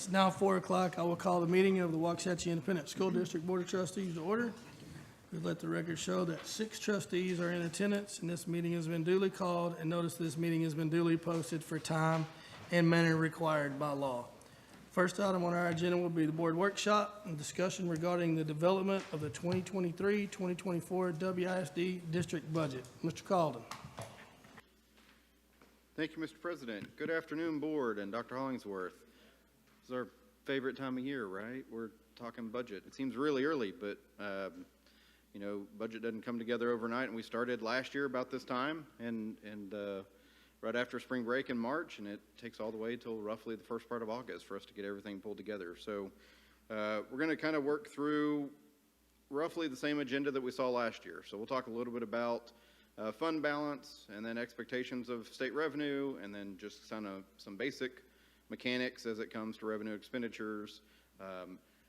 It's now 4 o'clock. I will call the meeting of the Waxahachie Independent School District Board of Trustees to order. We let the record show that 6 trustees are in attendance, and this meeting has been duly called, and notice this meeting has been duly posted for time and manner required by law. First item on our agenda will be the board workshop and discussion regarding the development of the 2023-2024 WISD district budget. Mr. Calden. Thank you, Mr. President. Good afternoon, board and Dr. Hollingsworth. This is our favorite time of year, right? We're talking budget. It seems really early, but you know, budget doesn't come together overnight, and we started last year about this time, and right after spring break in March, and it takes all the way till roughly the first part of August for us to get everything pulled together. So we're going to kind of work through roughly the same agenda that we saw last year. So we'll talk a little bit about fund balance, and then expectations of state revenue, and then just kind of some basic mechanics as it comes to revenue expenditures.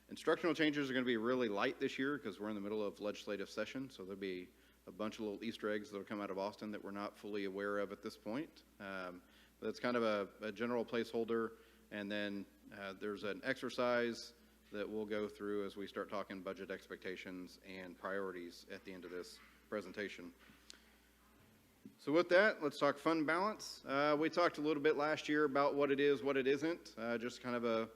Instructional changes are going to be really light this year because we're in the middle of legislative session, so there'll be a bunch of little Easter eggs that'll come out of Austin that we're not fully aware of at this point. But that's kind of a general placeholder, and then there's an exercise that we'll go through as we start talking budget expectations and priorities at the end of this presentation. So with that, let's talk fund balance. We talked a little bit last year about what it is, what it isn't. Just kind of a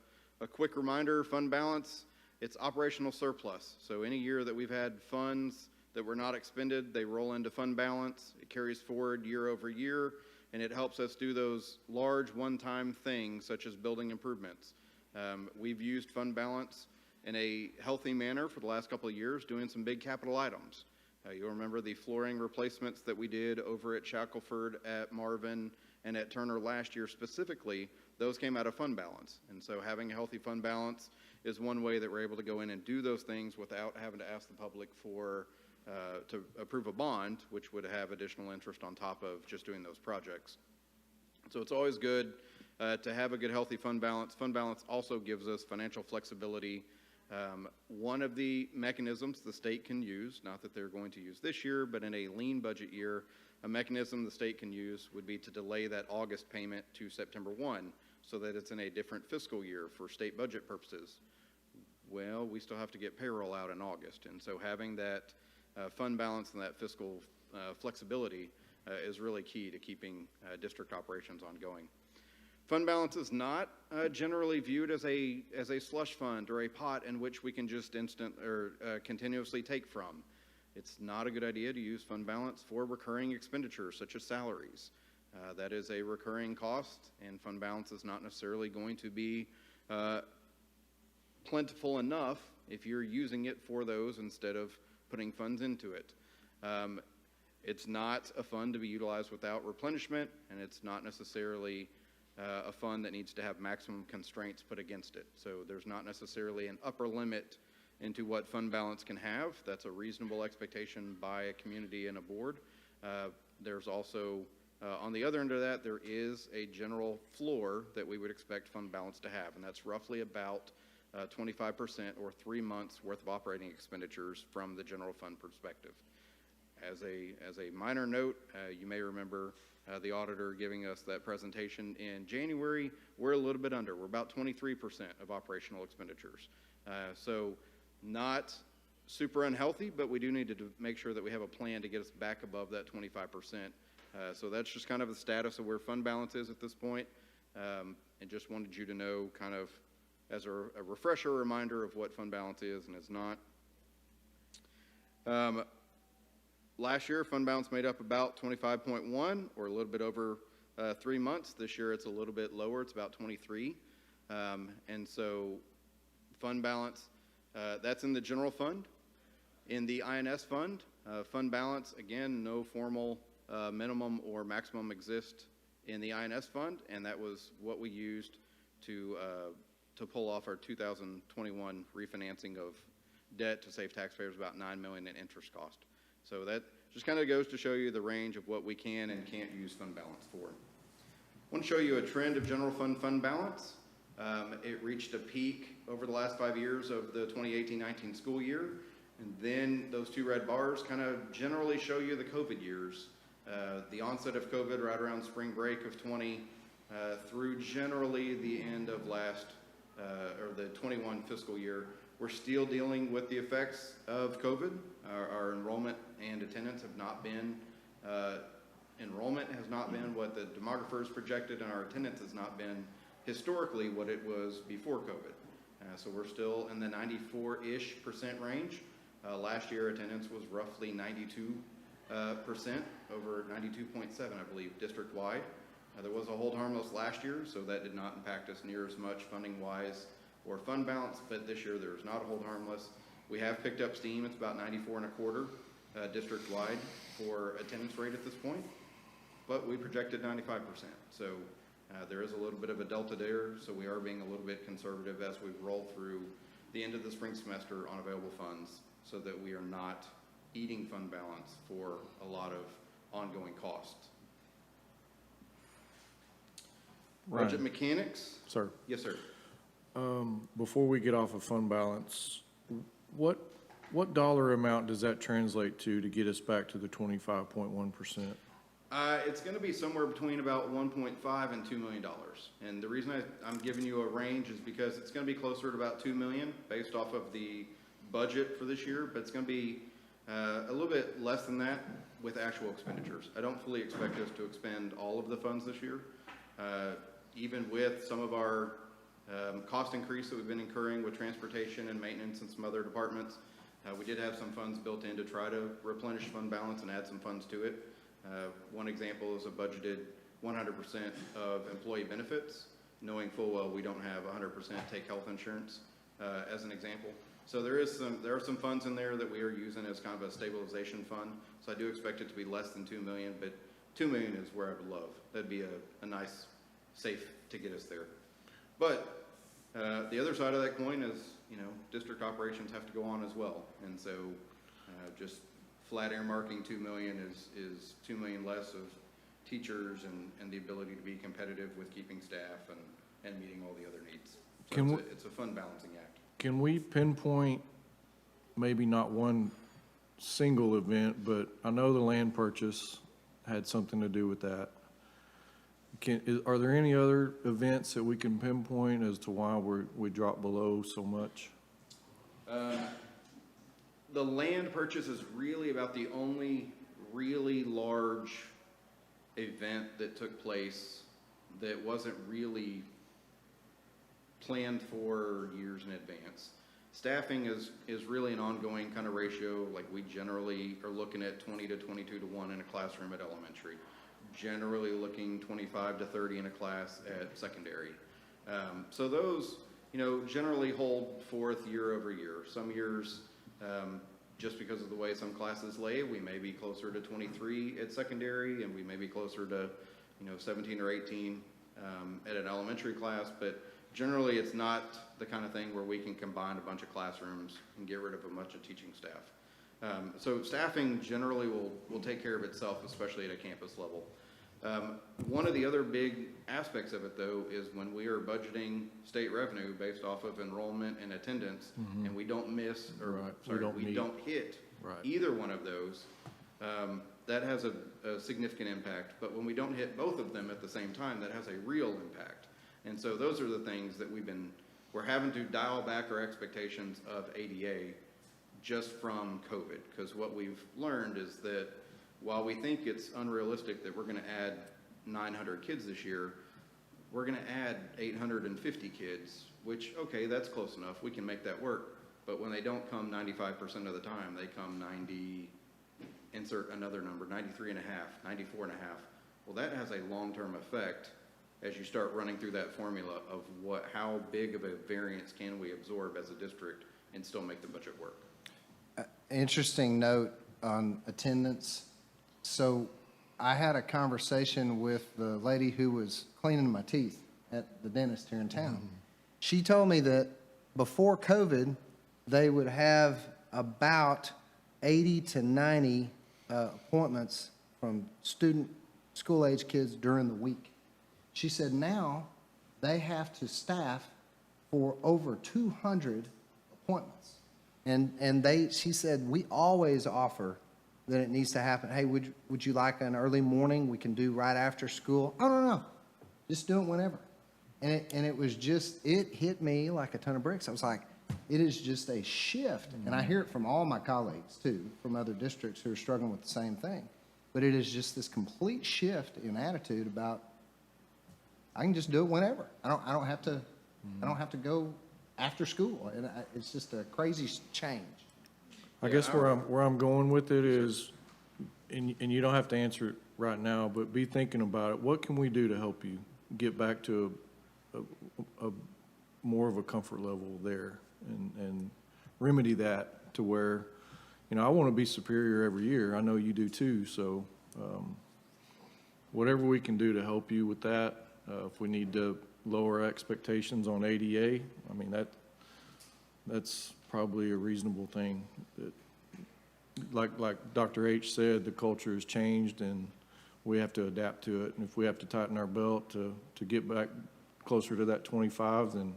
quick reminder, fund balance, it's operational surplus. So any year that we've had funds that were not expended, they roll into fund balance. It carries forward year over year, and it helps us do those large one-time things such as building improvements. We've used fund balance in a healthy manner for the last couple of years, doing some big capital items. You'll remember the flooring replacements that we did over at Shackelford, at Marvin, and at Turner last year specifically. Those came out of fund balance. And so having a healthy fund balance is one way that we're able to go in and do those things without having to ask the public for to approve a bond, which would have additional interest on top of just doing those projects. So it's always good to have a good healthy fund balance. Fund balance also gives us financial flexibility. One of the mechanisms the state can use, not that they're going to use this year, but in a lean budget year, a mechanism the state can use would be to delay that August payment to September 1 so that it's in a different fiscal year for state budget purposes. Well, we still have to get payroll out in August, and so having that fund balance and that fiscal flexibility is really key to keeping district operations ongoing. Fund balance is not generally viewed as a slush fund or a pot in which we can just continuously take from. It's not a good idea to use fund balance for recurring expenditures such as salaries. That is a recurring cost, and fund balance is not necessarily going to be plentiful enough if you're using it for those instead of putting funds into it. It's not a fund to be utilized without replenishment, and it's not necessarily a fund that needs to have maximum constraints put against it. So there's not necessarily an upper limit into what fund balance can have. That's a reasonable expectation by a community and a board. There's also, on the other end of that, there is a general floor that we would expect fund balance to have, and that's roughly about 25% or 3 months worth of operating expenditures from the general fund perspective. As a minor note, you may remember the auditor giving us that presentation in January. We're a little bit under. We're about 23% of operational expenditures. So not super unhealthy, but we do need to make sure that we have a plan to get us back above that 25%. So that's just kind of the status of where fund balance is at this point. And just wanted you to know, kind of as a refresher reminder of what fund balance is and is not. Last year, fund balance made up about 25.1, or a little bit over 3 months. This year, it's a little bit lower. It's about 23. And so fund balance, that's in the general fund. In the INS fund, fund balance, again, no formal minimum or maximum exist in the INS fund, and that was what we used to pull off our 2021 refinancing of debt to save taxpayers about $9 million in interest cost. So that just kind of goes to show you the range of what we can and can't use fund balance for. I want to show you a trend of general fund balance. It reached a peak over the last 5 years of the 2018-19 school year, and then those 2 red bars kind of generally show you the COVID years. The onset of COVID right around spring break of 20 through generally the end of last or the 21 fiscal year, we're still dealing with the effects of COVID. Our enrollment and attendance have not been, enrollment has not been what the demographers projected, and our attendance has not been historically what it was before COVID. So we're still in the 94-ish% range. Last year, attendance was roughly 92%, over 92.7, I believe, district-wide. There was a hold harmless last year, so that did not impact us near as much funding-wise or fund balance, but this year there's not a hold harmless. We have picked up steam. It's about 94.25 district-wide for attendance rate at this point, but we projected 95%. So there is a little bit of a delta there, so we are being a little bit conservative as we roll through the end of the spring semester on available funds so that we are not eating fund balance for a lot of ongoing costs. Ryan. Budget mechanics? Sir, Yes, sir. before we get off of fund balance, what dollar amount does that translate to get us back to the 25.1%? It's going to be somewhere between about 1.5 and $2 million. And the reason I'm giving you a range is because it's going to be closer to about $2 million based off of the budget for this year, but it's going to be a little bit less than that with actual expenditures. I don't fully expect us to expend all of the funds this year. Even with some of our cost increase that we've been incurring with transportation and maintenance and some other departments, we did have some funds built in to try to replenish fund balance and add some funds to it. One example is a budgeted 100% of employee benefits, knowing full well we don't have 100% take health insurance, as an example. So there are some funds in there that we are using as kind of a stabilization fund. So I do expect it to be less than $2 million, but $2 million is where I would love. That'd be a nice safe to get us there. But the other side of that coin is, district operations have to go on as well. And so just flat earmarking $2 million is $2 million less of teachers and the ability to be competitive with keeping staff and meeting all the other needs. So it's a fund balancing act. Can we pinpoint maybe not one single event, but I know the land purchase had something to do with that. Are there any other events that we can pinpoint as to why we dropped below so much? The land purchase is really about the only really large event that took place that wasn't really planned for years in advance. Staffing is really an ongoing kind of ratio. Like we generally are looking at 20 to 22 to 1 in a classroom at elementary. Generally looking 25 to 30 in a class at secondary. So those, generally hold forth year over year. Some years, just because of the way some classes lay, we may be closer to 23 at secondary, and we may be closer to, 17 or 18 at an elementary class. But generally, it's not the kind of thing where we can combine a bunch of classrooms and get rid of a bunch of teaching staff. So staffing generally will take care of itself, especially at a campus level. One of the other big aspects of it, though, is when we are budgeting state revenue based off of enrollment and attendance, and we don't miss, or we don't hit either one of those, that has a significant impact. But when we don't hit both of them at the same time, that has a real impact. And so those are the things that we're having to dial back our expectations of ADA just from COVID, because what we've learned is that while we think it's unrealistic that we're going to add 900 kids this year, we're going to add 850 kids, which, okay, that's close enough. We can make that work. But when they don't come 95% of the time, they come 90, insert another number, 93 and a half, 94 and a half. Well, that has a long-term effect as you start running through that formula of how big of a variance can we absorb as a district and still make the budget work. Interesting note on attendance. So I had a conversation with the lady who was cleaning my teeth at the dentist here in town. Mm-hmm. She told me that before COVID, they would have about 80 to 90 appointments from school-age kids during the week. She said now they have to staff for over 200 appointments. And she said, we always offer that it needs to happen. Hey, would you like an early morning? We can do right after school. Oh, no. Just do it whenever. And it was just, it hit me like a ton of bricks. I was like, it is just a shift. And I hear it from all my colleagues too, from other districts who are struggling with the same thing. But it is just this complete shift in attitude about, I can just do it whenever. I don't have to go after school. And it's just a crazy change. I guess where I'm going with it is, and you don't have to answer it right now, but be thinking about it. What can we do to help you get back to a more of a comfort level there and remedy that to where, I want to be superior every year. I know you do too. So, whatever we can do to help you with that, if we need to lower expectations on ADA, I mean, that's probably a reasonable thing. That, like Dr. H said, the culture has changed and we have to adapt to it. And if we have to tighten our belt to get back closer to that 25, then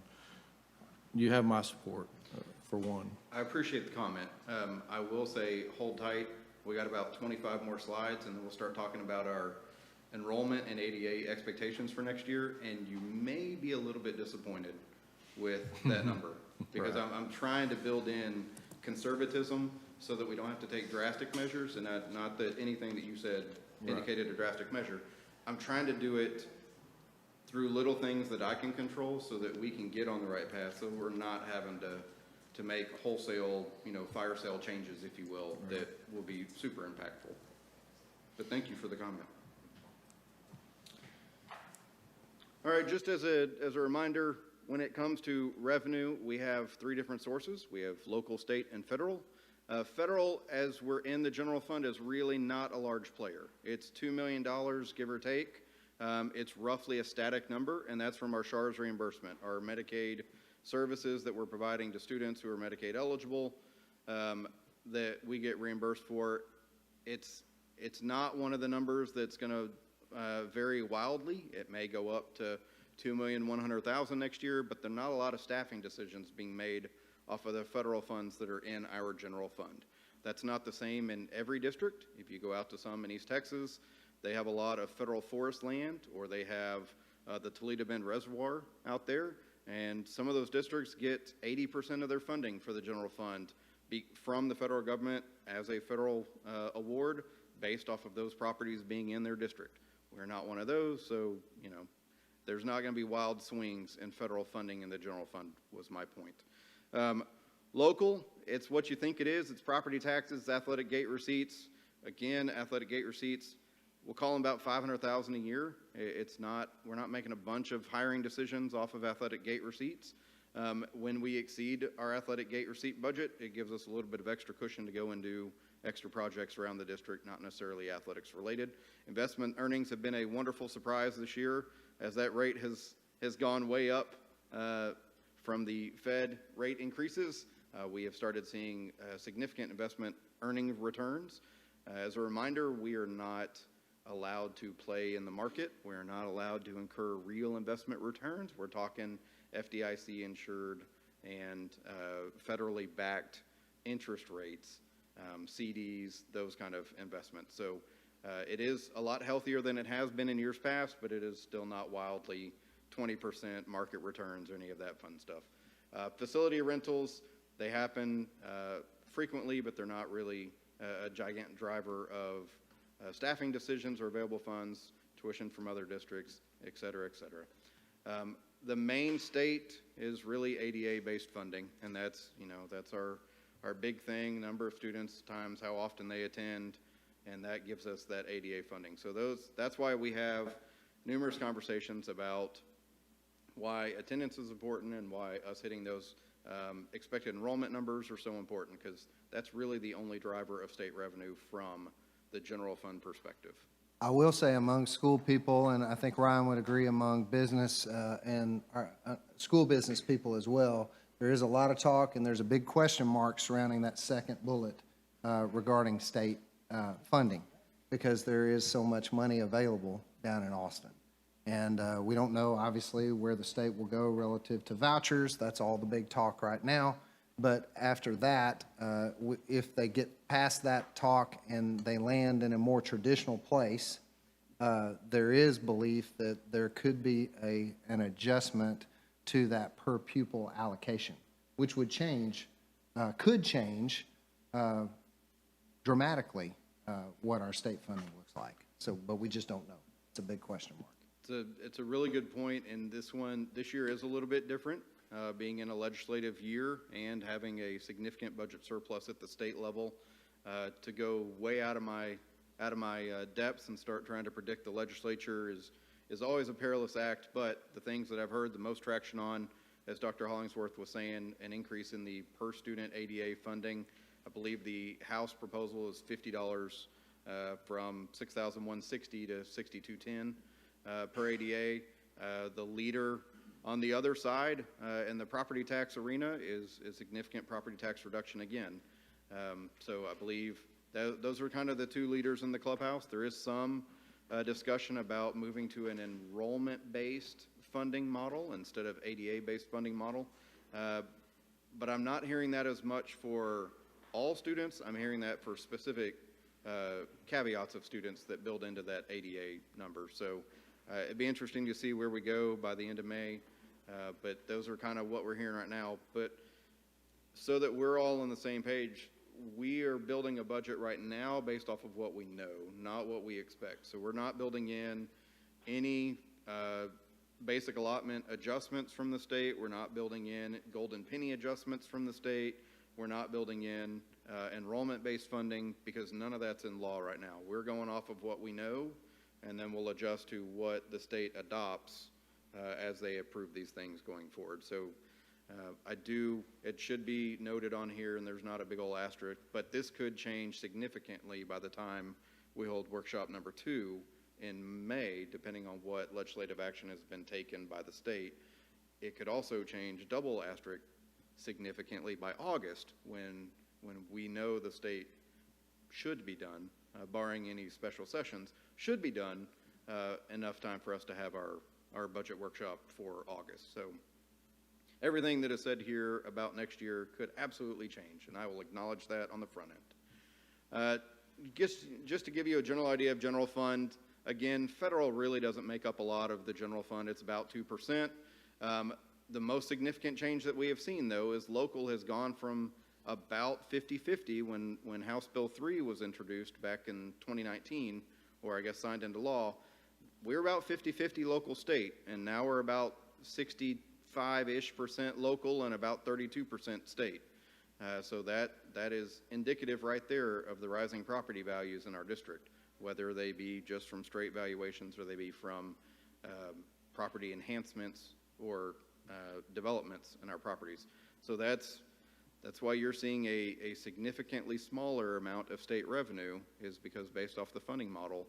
you have my support, for one. I appreciate the comment. I will say, hold tight. We got about 25 more slides, and then we'll start talking about our enrollment and ADA expectations for next year, and you may be a little bit disappointed with that number, because Right. I'm trying to build in conservatism so that we don't have to take drastic measures, and not that anything that you said indicated a drastic measure. I'm trying to do it through little things that I can control so that we can get on the right path, so we're not having to make wholesale, fire sale changes, if you will, that will be super impactful. But thank you for the comment. All right, just as a reminder, when it comes to revenue, we have three different sources. We have local, state, and federal. Federal, as we're in the general fund, is really not a large player. It's $2 million, give or take. It's roughly a static number, and that's from our SHARS reimbursement, our Medicaid services that we're providing to students who are Medicaid eligible, that we get reimbursed for. It's not one of the numbers that's going to vary wildly. It may go up to $2,100,000 next year, but there are not a lot of staffing decisions being made off of the federal funds that are in our general fund. That's not the same in every district. If you go out to some in East Texas, they have a lot of federal forest land, or they have the Toledo Bend Reservoir out there, and some of those districts get 80% of their funding for the general fund from the federal government as a federal award based off of those properties being in their district. We're not one of those, so, there's not going to be wild swings in federal funding in the general fund, was my point. Local, it's what you think it is. It's property taxes, athletic gate receipts. Again, athletic gate receipts, we'll call them about $500,000 a year. We're not making a bunch of hiring decisions off of athletic gate receipts. When we exceed our athletic gate receipt budget, it gives us a little bit of extra cushion to go and do extra projects around the district, not necessarily athletics related. Investment earnings have been a wonderful surprise this year, as that rate has gone way up from the Fed rate increases. We have started seeing significant investment earning returns. As a reminder, we are not allowed to play in the market. We are not allowed to incur real investment returns. We're talking FDIC insured and federally backed interest rates, CDs, those kind of investments. So it is a lot healthier than it has been in years past, but it is still not wildly 20% market returns or any of that fun stuff. Facility rentals, they happen frequently, but they're not really a gigantic driver of staffing decisions or available funds, tuition from other districts, et cetera, et cetera. The main state is really ADA-based funding, and that's our big thing, number of students times how often they attend, and that gives us that ADA funding. So that's why we have numerous conversations about why attendance is important and why us hitting those expected enrollment numbers are so important, because that's really the only driver of state revenue from the general fund perspective. I will say among school people, and I think Ryan would agree, among business and school business people as well, there is a lot of talk and there's a big question mark surrounding that second bullet regarding state funding, because there is so much money available down in Austin. And we don't know, obviously, where the state will go relative to vouchers. That's all the big talk right now. But after that, if they get past that talk and they land in a more traditional place, there is belief that there could be an adjustment to that per pupil allocation, which would change, could change dramatically what our state funding looks like. So, but we just don't know. It's a big question mark. It's a really good point, and this year is a little bit different, being in a legislative year and having a significant budget surplus at the state level. To go way out of my depths and start trying to predict the legislature is always a perilous act, but the things that I've heard the most traction on, as Dr. Hollingsworth was saying, an increase in the per student ADA funding. I believe the House proposal is $50 from $6,160 to $6,210 per ADA. The leader on the other side in the property tax arena is significant property tax reduction again. So I believe those are kind of the two leaders in the clubhouse. There is some discussion about moving to an enrollment-based funding model instead of ADA-based funding model. But I'm not hearing that as much for all students. I'm hearing that for specific caveats of students that build into that ADA number. So it'd be interesting to see where we go by the end of May. But those are kind of what we're hearing right now. But so that we're all on the same page, we are building a budget right now based off of what we know, not what we expect. So we're not building in any basic allotment adjustments from the state. We're not building in golden penny adjustments from the state. We're not building in enrollment-based funding because none of that's in law right now. We're going off of what we know, and then we'll adjust to what the state adopts as they approve these things going forward. So it should be noted on here, and there's not a big old asterisk, but this could change significantly by the time we hold workshop number 2 in May, depending on what legislative action has been taken by the state. It could also change double asterisk significantly by August when we know the state should be done, barring any special sessions, should be done enough time for us to have our budget workshop for August. So everything that is said here about next year could absolutely change, and I will acknowledge that on the front end. Just to give you a general idea of general fund, again, federal really doesn't make up a lot of the general fund. It's about 2%. The most significant change that we have seen, though, is local has gone from about 50-50 when House Bill 3 was introduced back in 2019, or I guess signed into law. We're about 50-50 local state, and now we're about 65-ish% local and about 32% state. So that is indicative right there of the rising property values in our district, whether they be just from straight valuations or they be from property enhancements or developments in our properties. So that's why you're seeing a significantly smaller amount of state revenue, is because based off the funding model,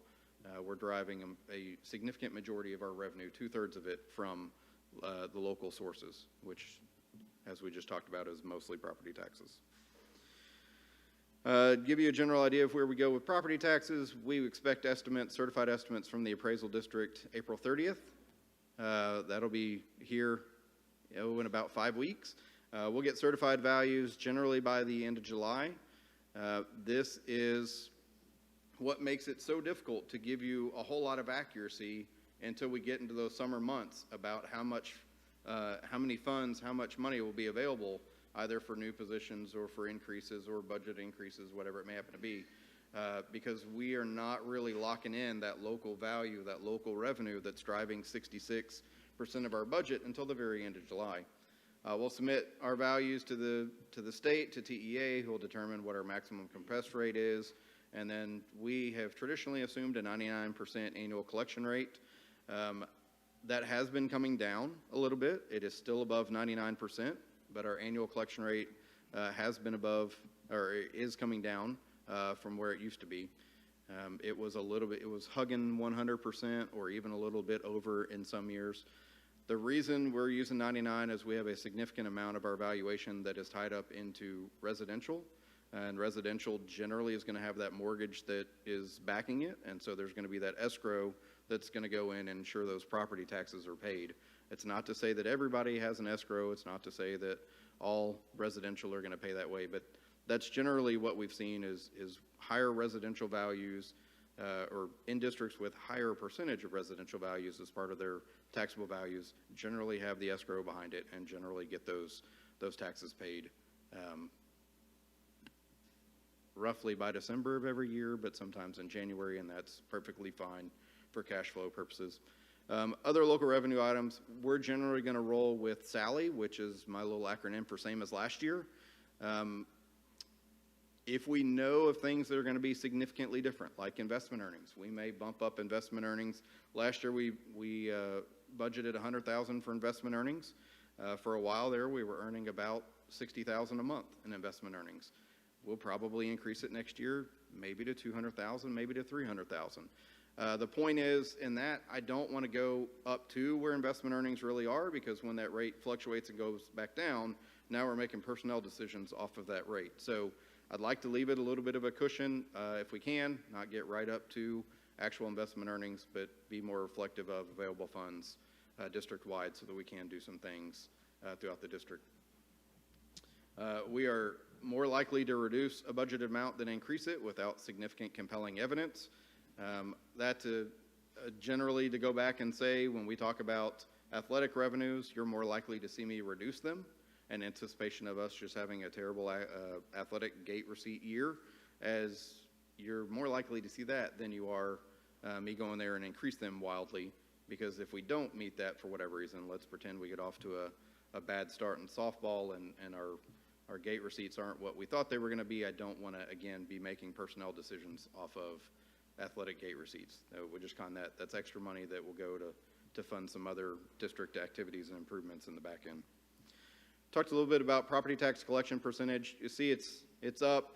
we're driving a significant majority of our revenue, 2/3 of it, from the local sources, which, as we just talked about, is mostly property taxes. Give you a general idea of where we go with property taxes. We expect certified estimates from the appraisal district April 30th. That'll be here in about 5 weeks. We'll get certified values generally by the end of July. This is what makes it so difficult to give you a whole lot of accuracy until we get into those summer months about how many funds, how much money will be available, either for new positions or for increases or budget increases, whatever it may happen to be, because we are not really locking in that local value, that local revenue that's driving 66% of our budget until the very end of July. We'll submit our values to the state, to TEA, who will determine what our maximum compressed rate is, and then we have traditionally assumed a 99% annual collection rate. That has been coming down a little bit. It is still above 99%, but our annual collection rate has been above, or is coming down from where it used to be. It was hugging 100% or even a little bit over in some years. The reason we're using 99 is we have a significant amount of our valuation that is tied up into residential, and residential generally is going to have that mortgage that is backing it, and so there's going to be that escrow that's going to go in and ensure those property taxes are paid. It's not to say that everybody has an escrow. It's not to say that all residential are going to pay that way, but that's generally what we've seen is higher residential values or in districts with higher percentage of residential values as part of their taxable values generally have the escrow behind it and generally get those taxes paid roughly by December of every year, but sometimes in January, and that's perfectly fine for cash flow purposes. Other local revenue items, we're generally going to roll with SALLY, which is my little acronym for same as last year. If we know of things that are going to be significantly different, like investment earnings, we may bump up investment earnings. Last year, we budgeted $100,000 for investment earnings. For a while there, we were earning about $60,000 a month in investment earnings. We'll probably increase it next year, maybe to $200,000, maybe to $300,000. The point is, in that, I don't want to go up to where investment earnings really are, because when that rate fluctuates and goes back down, now we're making personnel decisions off of that rate. So I'd like to leave it a little bit of a cushion if we can, not get right up to actual investment earnings, but be more reflective of available funds district-wide so that we can do some things throughout the district. We are more likely to reduce a budgeted amount than increase it without significant compelling evidence. Generally to go back and say, when we talk about athletic revenues, you're more likely to see me reduce them in anticipation of us just having a terrible athletic gate receipt year, as you're more likely to see that than you are me going there and increase them wildly, because if we don't meet that for whatever reason, let's pretend we get off to a bad start in softball and our gate receipts aren't what we thought they were going to be, I don't want to, again, be making personnel decisions off of athletic gate receipts. We're just that's extra money that will go to fund some other district activities and improvements in the back end. Talked a little bit about property tax collection percentage. You see it's up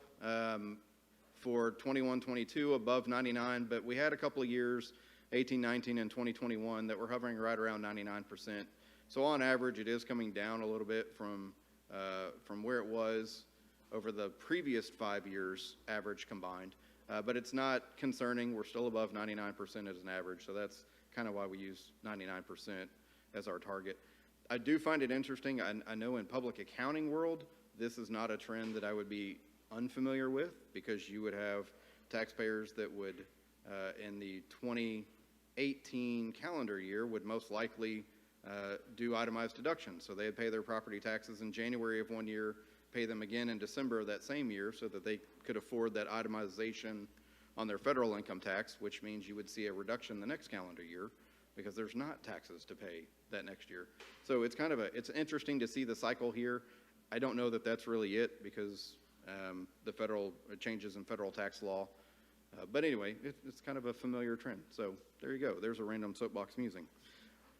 for 21-22 above 99, but we had a couple of years, 18-19 and 2021, that were hovering right around 99%. So on average, it is coming down a little bit from where it was over the previous 5 years average combined, but it's not concerning. We're still above 99% as an average, so that's kind of why we use 99% as our target. I do find it interesting. I know in public accounting world, this is not a trend that I would be unfamiliar with, because you would have taxpayers that would, in the 2018 calendar year, would most likely do itemized deductions. So they'd pay their property taxes in January of one year, pay them again in December of that same year, so that they could afford that itemization on their federal income tax, which means you would see a reduction the next calendar year because there's not taxes to pay that next year. So it's it's interesting to see the cycle here. I don't know that that's really it, because the federal changes in federal tax law. But anyway, it's kind of a familiar trend. So there you go. There's a random soapbox musing.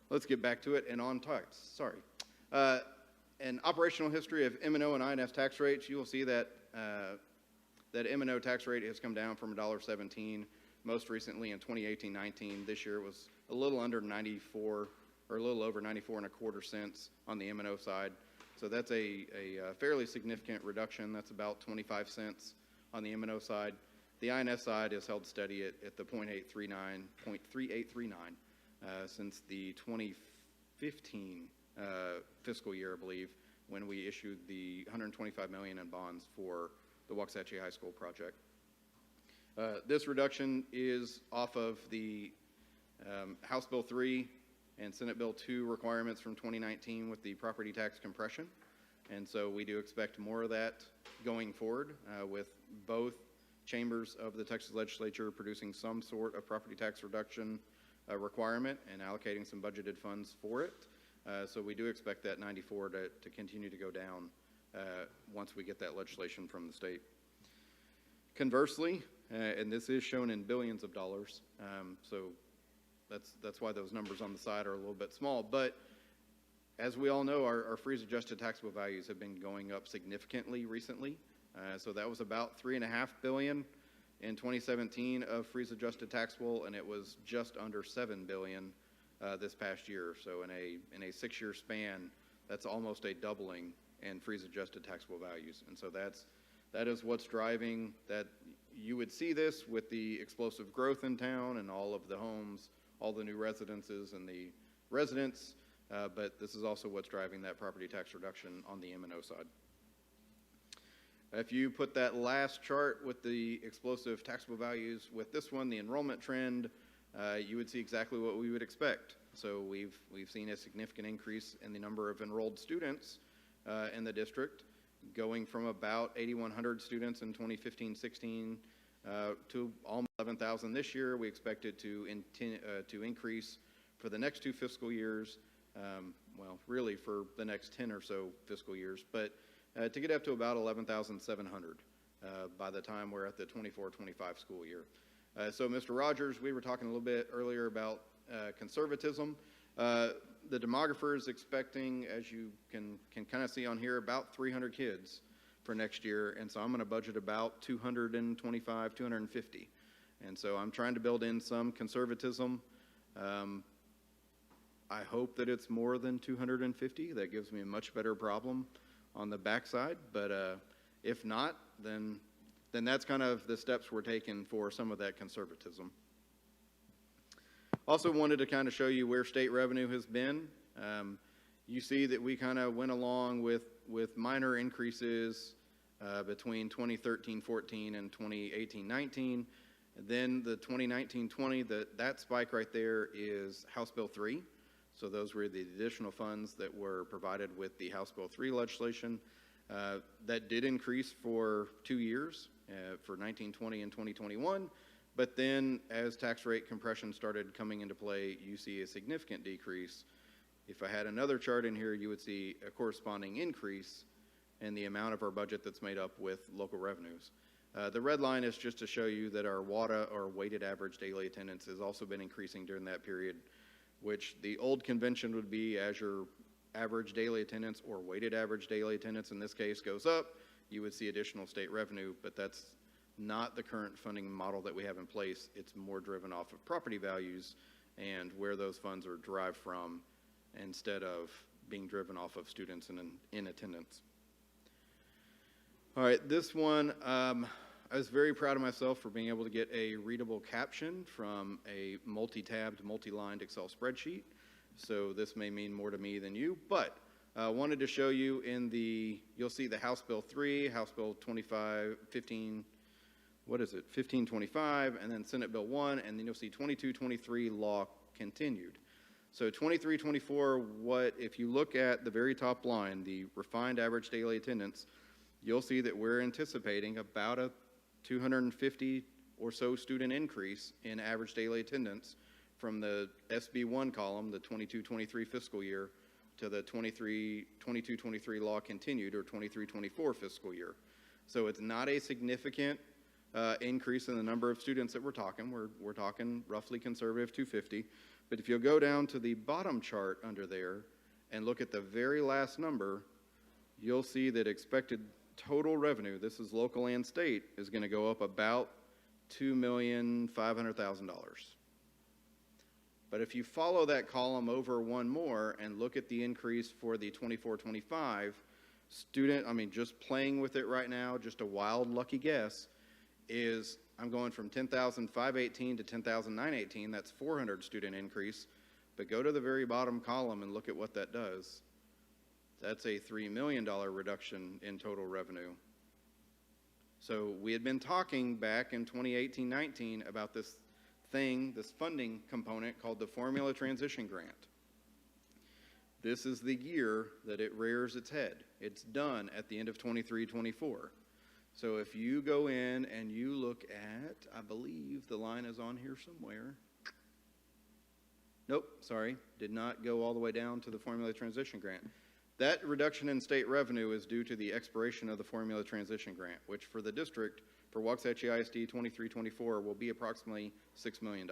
Let's get back to it and on tax. Sorry. An operational history of M&O and INS tax rates, you will see that that M&O tax rate has come down from $1.17 most recently in 2018-19. This year it was a little under 94, or a little over 94.25 cents on the M&O side. So that's a fairly significant reduction. That's about 25 cents on the M&O side. The INS side is held steady at the 0.3839 since the 2015 fiscal year, I believe, when we issued the $125 million in bonds for the Waxahachie High School project. This reduction is off of the House Bill 3 and Senate Bill 2 requirements from 2019 with the property tax compression. And so we do expect more of that going forward, with both chambers of the Texas legislature producing some sort of property tax reduction requirement and allocating some budgeted funds for it. So we do expect that 94 to continue to go down once we get that legislation from the state. Conversely, and this is shown in billions of dollars, so that's why those numbers on the side are a little bit small. But as we all know, our freeze-adjusted taxable values have been going up significantly recently. So that was about $3.5 billion in 2017 of freeze-adjusted taxable, and it was just under $7 billion this past year. So in a 6-year span, that's almost a doubling in freeze-adjusted taxable values. And so that is what's driving that. You would see this with the explosive growth in town and all of the homes, all the new residences and the residents, but this is also what's driving that property tax reduction on the M&O side. If you put that last chart with the explosive taxable values with this one, the enrollment trend, you would see exactly what we would expect. So we've seen a significant increase in the number of enrolled students in the district, going from about 8,100 students in 2015-16 to almost 11,000 this year. We expect it to increase for the next 2 fiscal years, well, really for the next 10 or so fiscal years, but to get up to about 11,700 by the time we're at the 24-25 school year. So Mr. Rogers, we were talking a little bit earlier about conservatism. The demographer is expecting, as you can kind of see on here, about 300 kids for next year, and so I'm going to budget about 225, 250. And so I'm trying to build in some conservatism. I hope that it's more than 250. That gives me a much better problem on the backside, but if not, then that's kind of the steps we're taking for some of that conservatism. Also wanted to kind of show you where state revenue has been. You see that we kind of went along with minor increases between 2013-14 and 2018-19. Then the 2019-20, that spike right there is House Bill 3. So those were the additional funds that were provided with the House Bill 3 legislation. That did increase for 2 years, for 1920 and 2021. But then as tax rate compression started coming into play, you see a significant decrease. If I had another chart in here, you would see a corresponding increase in the amount of our budget that's made up with local revenues. The red line is just to show you that our WADA, or weighted average daily attendance, has also been increasing during that period, which the old convention would be as your average daily attendance or weighted average daily attendance in this case goes up, you would see additional state revenue, but that's not the current funding model that we have in place. It's more driven off of property values and where those funds are derived from instead of being driven off of students in attendance. All right, this one, I was very proud of myself for being able to get a readable caption from a multi-tabbed, multi-lined Excel spreadsheet. So this may mean more to me than you, but wanted to show you you'll see the House Bill 3, House Bill 1525, and then Senate Bill 1, and then you'll see 2223 law continued. So 2324, if you look at the very top line, the refined average daily attendance, you'll see that we're anticipating about a 250 or so student increase in average daily attendance from the SB1 column, the 22-23 fiscal year, to the 22-23 law continued, or 23-24 fiscal year. So it's not a significant increase in the number of students that we're talking. We're talking roughly conservative 250. But if you'll go down to the bottom chart under there and look at the very last number, you'll see that expected total revenue, this is local and state, is going to go up about $2,500,000. But if you follow that column over one more and look at the increase for the 24-25 student, just playing with it right now, just a wild lucky guess, is I'm going from 10,518 to 10,918. That's 400 student increase. But go to the very bottom column and look at what that does. That's a $3 million reduction in total revenue. So we had been talking back in 2018-19 about this funding component called the Formula Transition Grant. This is the year that it rears its head. It's done at the end of 23-24. So if you go in and you look at, I believe the line is on here somewhere. Nope, sorry, did not go all the way down to the Formula Transition Grant. That reduction in state revenue is due to the expiration of the Formula Transition Grant, which for the district, for Waxahachie ISD 23-24, will be approximately $6 million.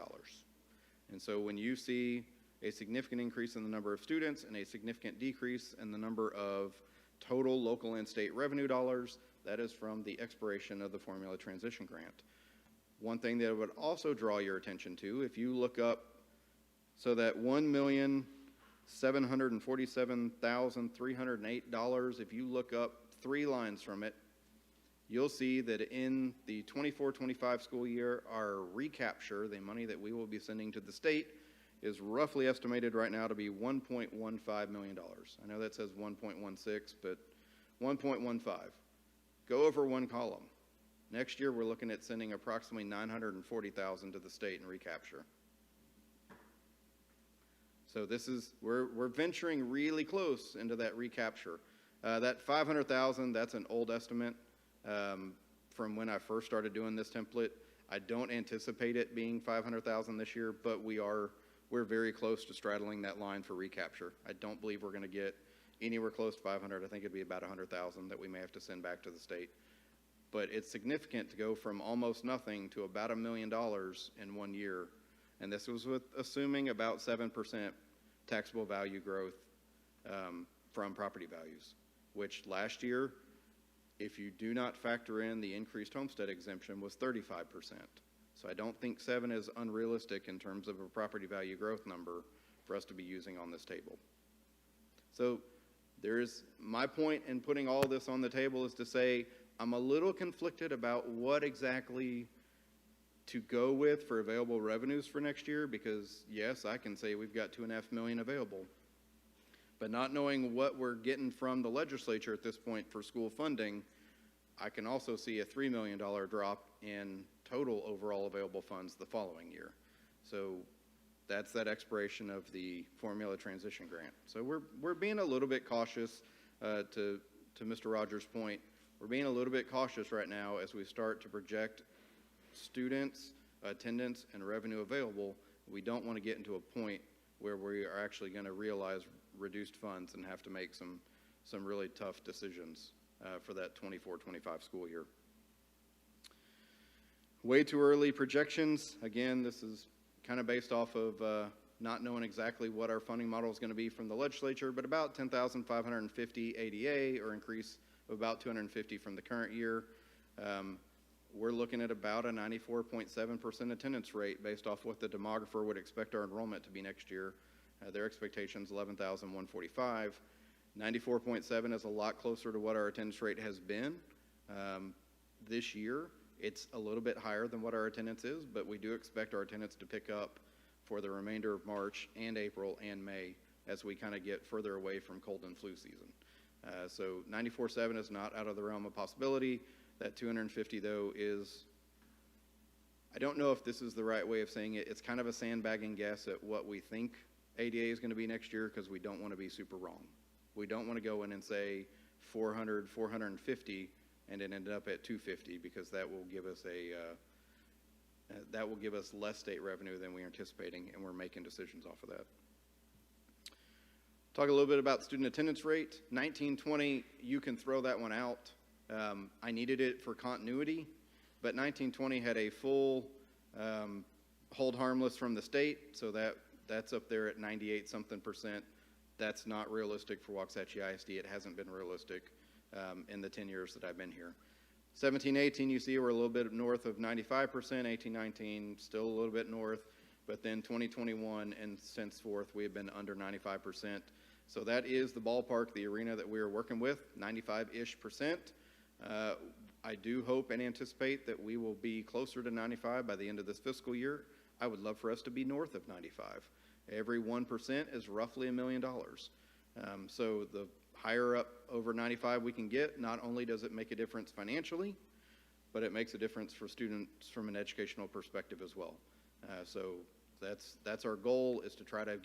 And so when you see a significant increase in the number of students and a significant decrease in the number of total local and state revenue dollars, that is from the expiration of the Formula Transition Grant. One thing that I would also draw your attention to, if you look up, so that $1,747,308, if you look up 3 lines from it, you'll see that in the 24-25 school year, our recapture, the money that we will be sending to the state, is roughly estimated right now to be $1.15 million. I know that says 1.16, but 1.15. go over one column. Next year, we're looking at sending approximately $940,000 to the state in recapture. So this is, we're venturing really close into that recapture. That $500,000, that's an old estimate from when I first started doing this template. I don't anticipate it being $500,000 this year, but we're very close to straddling that line for recapture. I don't believe we're going to get anywhere close to 500. I think it'd be about 100,000 that we may have to send back to the state. But it's significant to go from almost nothing to about $1 million in 1 year. And this was with assuming about 7% taxable value growth from property values, which last year, if you do not factor in the increased homestead exemption, was 35%. So I don't think 7 is unrealistic in terms of a property value growth number for us to be using on this table. So there's my point in putting all this on the table is to say I'm a little conflicted about what exactly to go with for available revenues for next year, because yes, I can say we've got $2.5 million available, but not knowing what we're getting from the legislature at this point for school funding, I can also see a $3 million drop in total overall available funds the following year. So that's that expiration of the formula transition grant. So we're being a little bit cautious, to Mr. Rogers' point. We're being a little bit cautious right now as we start to project students, attendance, and revenue available. We don't want to get into a point where we are actually going to realize reduced funds and have to make some really tough decisions for that 24-25 school year. Way too early projections. Again, this is kind of based off of not knowing exactly what our funding model is going to be from the legislature, but about 10,550 ADA, or increase of about 250 from the current year. We're looking at about a 94.7% attendance rate based off what the demographer would expect our enrollment to be next year. Their expectations 11,145. 94.7 is a lot closer to what our attendance rate has been. This year, it's a little bit higher than what our attendance is, but we do expect our attendance to pick up for the remainder of March and April and May as we kind of get further away from cold and flu season. So 94.7 is not out of the realm of possibility. That 250, though, is, I don't know if this is the right way of saying it. It's kind of a sandbagging guess at what we think ADA is going to be next year, because we don't want to be super wrong. We don't want to go in and say 400, 450, and it ended up at 250, because that will give us less state revenue than we're anticipating, and we're making decisions off of that. Talk a little bit about student attendance rate. 1920, you can throw that one out. I needed it for continuity, but 1920 had a full hold harmless from the state, so that's up there at 98-something%. That's not realistic for Waxahachie ISD. It hasn't been realistic in the 10 years that I've been here. 17-18, you see we're a little bit north of 95%. 18-19, still a little bit north, but then 2021 and since forth, we have been under 95%. So that is the ballpark, the arena that we are working with, 95-ish%. I do hope and anticipate that we will be closer to 95 by the end of this fiscal year. I would love for us to be north of 95. Every 1% is roughly $1 million. So the higher up over 95 we can get, not only does it make a difference financially, but it makes a difference for students from an educational perspective as well. So that's our goal, is to try to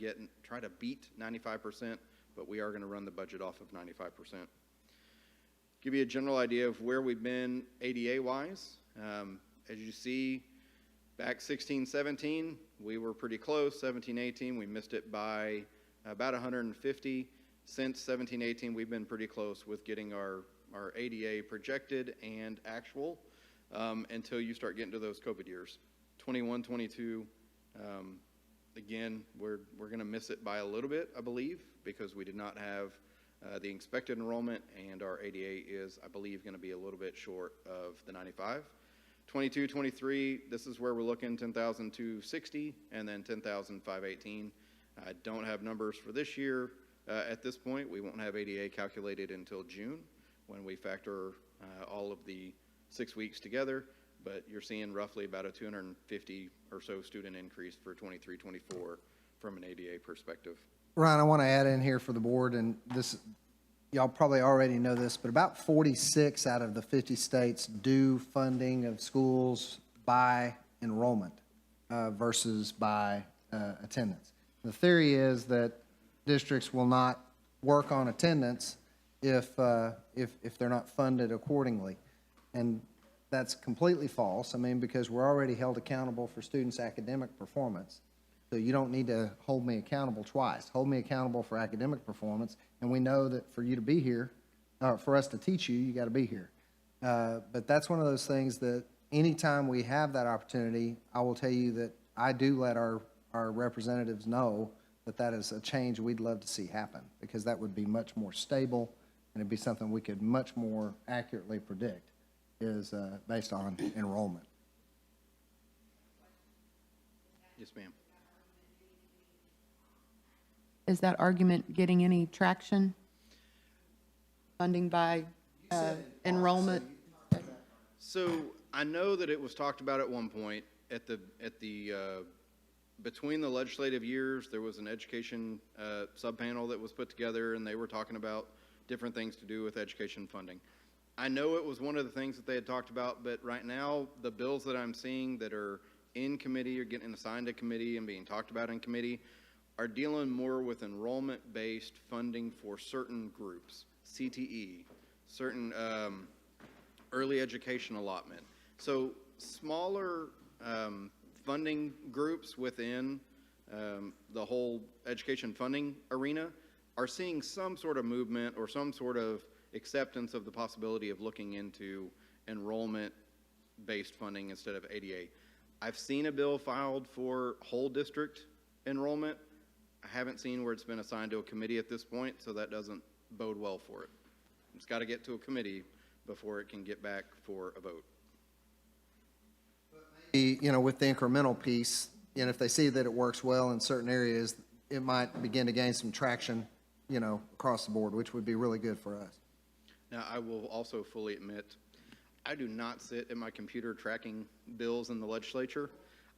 beat 95%, but we are going to run the budget off of 95%. Give you a general idea of where we've been ADA-wise. As you see, back 16-17, we were pretty close. 17-18, we missed it by about 150. Since 17-18, we've been pretty close with getting our ADA projected and actual until you start getting to those COVID years. 21-22, again, we're going to miss it by a little bit, I believe, because we did not have the expected enrollment, and our ADA is, I believe, going to be a little bit short of the 95. 22-23, this is where we're looking 10,260 and then 10,518. I don't have numbers for this year at this point. We won't have ADA calculated until June when we factor all of the 6 weeks together, but you're seeing roughly about a 250 or so student increase for 23-24 from an ADA perspective. Ryan, I want to add in here for the board, and y'all probably already know this, but about 46 out of the 50 states do funding of schools by enrollment versus by attendance. The theory is that districts will not work on attendance if they're not funded accordingly. And that's completely false. I mean, because we're already held accountable for students' academic performance. So you don't need to hold me accountable twice. Hold me accountable for academic performance, and we know that for you to be here, for us to teach you, you got to be here. But that's one of those things that anytime we have that opportunity, I will tell you that I do let our representatives know that that is a change we'd love to see happen, because that would be much more stable, and it'd be something we could much more accurately predict is based on enrollment. Yes, ma'am. Is that argument getting any traction? Funding by enrollment? So I know that it was talked about at one point at the between the legislative years, there was an education subpanel that was put together, and they were talking about different things to do with education funding. I know it was one of the things that they had talked about, but right now, the bills that I'm seeing that are in committee or getting assigned to committee and being talked about in committee are dealing more with enrollment-based funding for certain groups, CTE, certain early education allotment. So smaller funding groups within the whole education funding arena are seeing some sort of movement or some sort of acceptance of the possibility of looking into enrollment-based funding instead of ADA. I've seen a bill filed for whole district enrollment. I haven't seen where it's been assigned to a committee at this point, so that doesn't bode well for it. It's got to get to a committee before it can get back for a vote. You know, with the incremental piece, and if they see that it works well in certain areas, it might begin to gain some traction, you know, across the board, which would be really good for us. Now, I will also fully admit, I do not sit at my computer tracking bills in the legislature.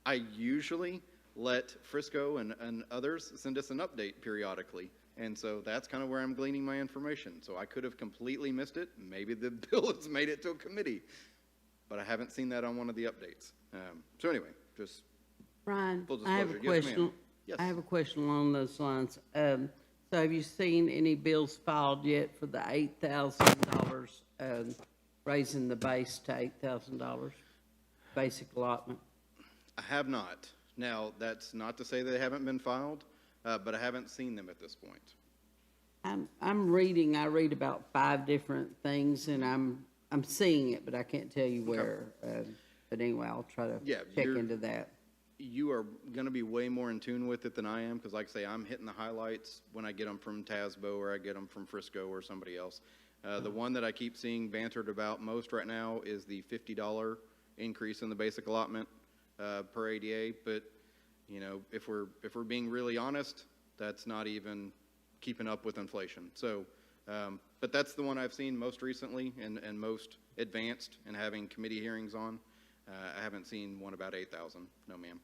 I usually let Frisco and others send us an update periodically. And so that's kind of where I'm gleaning my information. So I could have completely missed it. Maybe the bill has made it to a committee, but I haven't seen that on one of the updates. So anyway, just Ryan, full I have a disclosure. Yes, question. ma'am. Yes. I have a question along those lines. So have you seen any bills filed yet for the $8,000, raising the base to $8,000, basic allotment? I have not. Now, that's not to say they haven't been filed, but I haven't seen them at this point. I'm reading, I read about 5 different things, and I'm seeing it, but I can't tell you where. But anyway, I'll try to check into that. You are going to be way more in tune with it than I am, because like I say, I'm hitting the highlights when I get them from TASBO or I get them from Frisco or somebody else. The one that I keep seeing bantered about most right now is the $50 increase in the basic allotment per ADA. But you know, if we're being really honest, that's not even keeping up with inflation. So, but that's the one I've seen most recently and most advanced and having committee hearings on. I haven't seen one about 8,000. No, ma'am.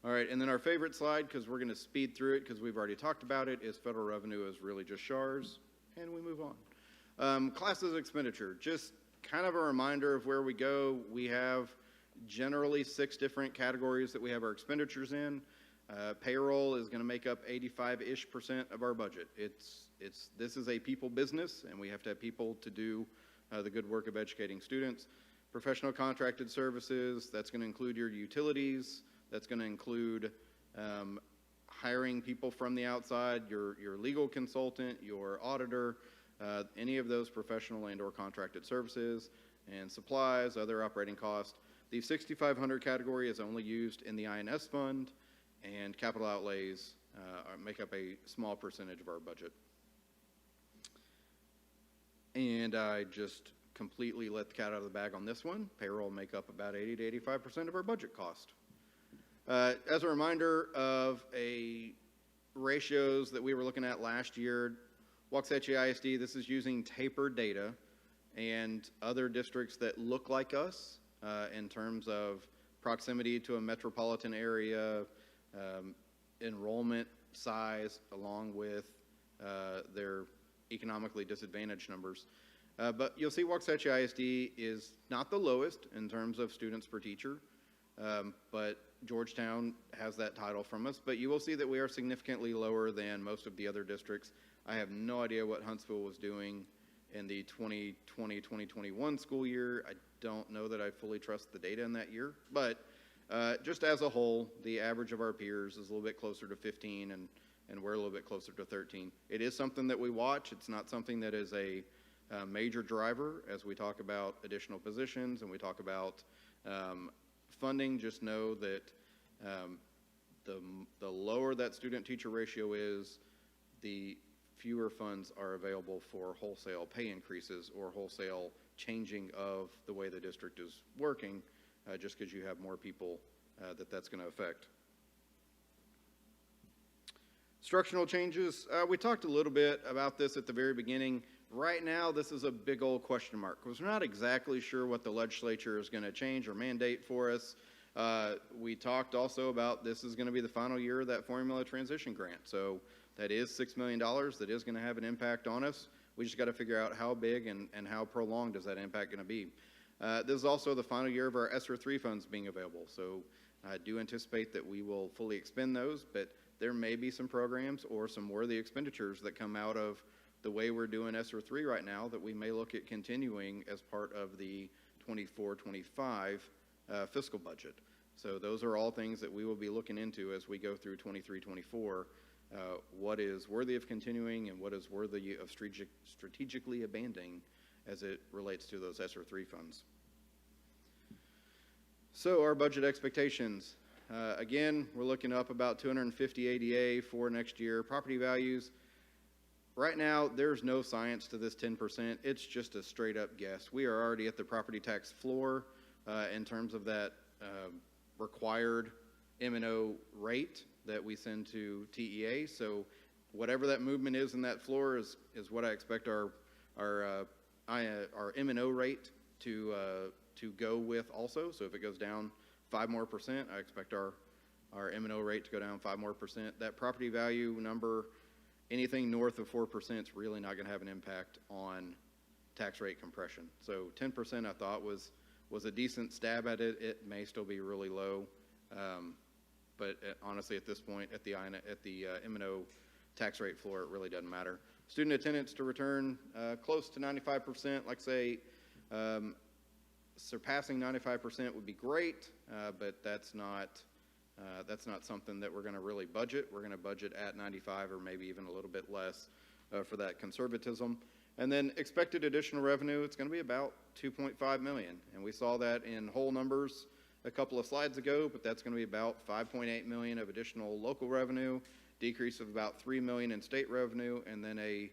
All right, and then our favorite slide, because we're going to speed through it because we've already talked about it, is federal revenue is really just SHARs, and we move on. Classes expenditure, just kind of a reminder of where we go. We have generally 6 different categories that we have our expenditures in. Payroll is going to make up 85-ish% of our budget. This is a people business, and we have to have people to do the good work of educating students. Professional contracted services, that's going to include your utilities, that's going to include hiring people from the outside, your legal consultant, your auditor, any of those professional and or contracted services, and supplies, other operating costs. The 6,500 category is only used in the INS fund, and capital outlays make up a small percentage of our budget. And I just completely let the cat out of the bag on this one. Payroll make up about 80 to 85% of our budget cost. As a reminder of ratios that we were looking at last year, Waxahachie ISD, this is using tapered data, and other districts that look like us in terms of proximity to a metropolitan area, enrollment size, along with their economically disadvantaged numbers. But you'll see Waxahachie ISD is not the lowest in terms of students per teacher, but Georgetown has that title from us. But you will see that we are significantly lower than most of the other districts. I have no idea what Huntsville was doing in the 2020-2021 school year. I don't know that I fully trust the data in that year, but just as a whole, the average of our peers is a little bit closer to 15, and we're a little bit closer to 13. It is something that we watch. It's not something that is a major driver as we talk about additional positions and we talk about funding. Just know that the lower that student-teacher ratio is, the fewer funds are available for wholesale pay increases or wholesale changing of the way the district is working, just because you have more people that's going to affect. Structural changes, we talked a little bit about this at the very beginning. Right now, this is a big old question mark because we're not exactly sure what the legislature is going to change or mandate for us. We talked also about this is going to be the final year of that formula transition grant. So that is $6 million that is going to have an impact on us. We just got to figure out how big and how prolonged is that impact going to be. This is also the final year of our ESSER 3 funds being available. So I do anticipate that we will fully expend those, but there may be some programs or some worthy expenditures that come out of the way we're doing ESSER 3 right now that we may look at continuing as part of the 24-25 fiscal budget. So those are all things that we will be looking into as we go through 23-24. What is worthy of continuing and what is worthy of strategically abandoning as it relates to those ESSER 3 funds. So our budget expectations. Again, we're looking up about 250 ADA for next year. Property values, right now, there's no science to this 10%. It's just a straight up guess. We are already at the property tax floor in terms of that required M&O rate that we send to TEA. So whatever that movement is in that floor is what I expect our M&O rate to go with also. So if it goes down 5% more, I expect our M&O rate to go down 5% more. That property value number, anything north of 4% is really not going to have an impact on tax rate compression. So 10% I thought was a decent stab at it. It may still be really low, but honestly at this point at the M&O tax rate floor, it really doesn't matter. Student attendance to return close to 95%. Like I say, surpassing 95% would be great, but that's not something that we're going to really budget. We're going to budget at 95 or maybe even a little bit less for that conservatism. And then expected additional revenue, it's going to be about $2.5 million. And we saw that in whole numbers a couple of slides ago, but that's going to be about $5.8 million of additional local revenue, decrease of about $3 million in state revenue, and then a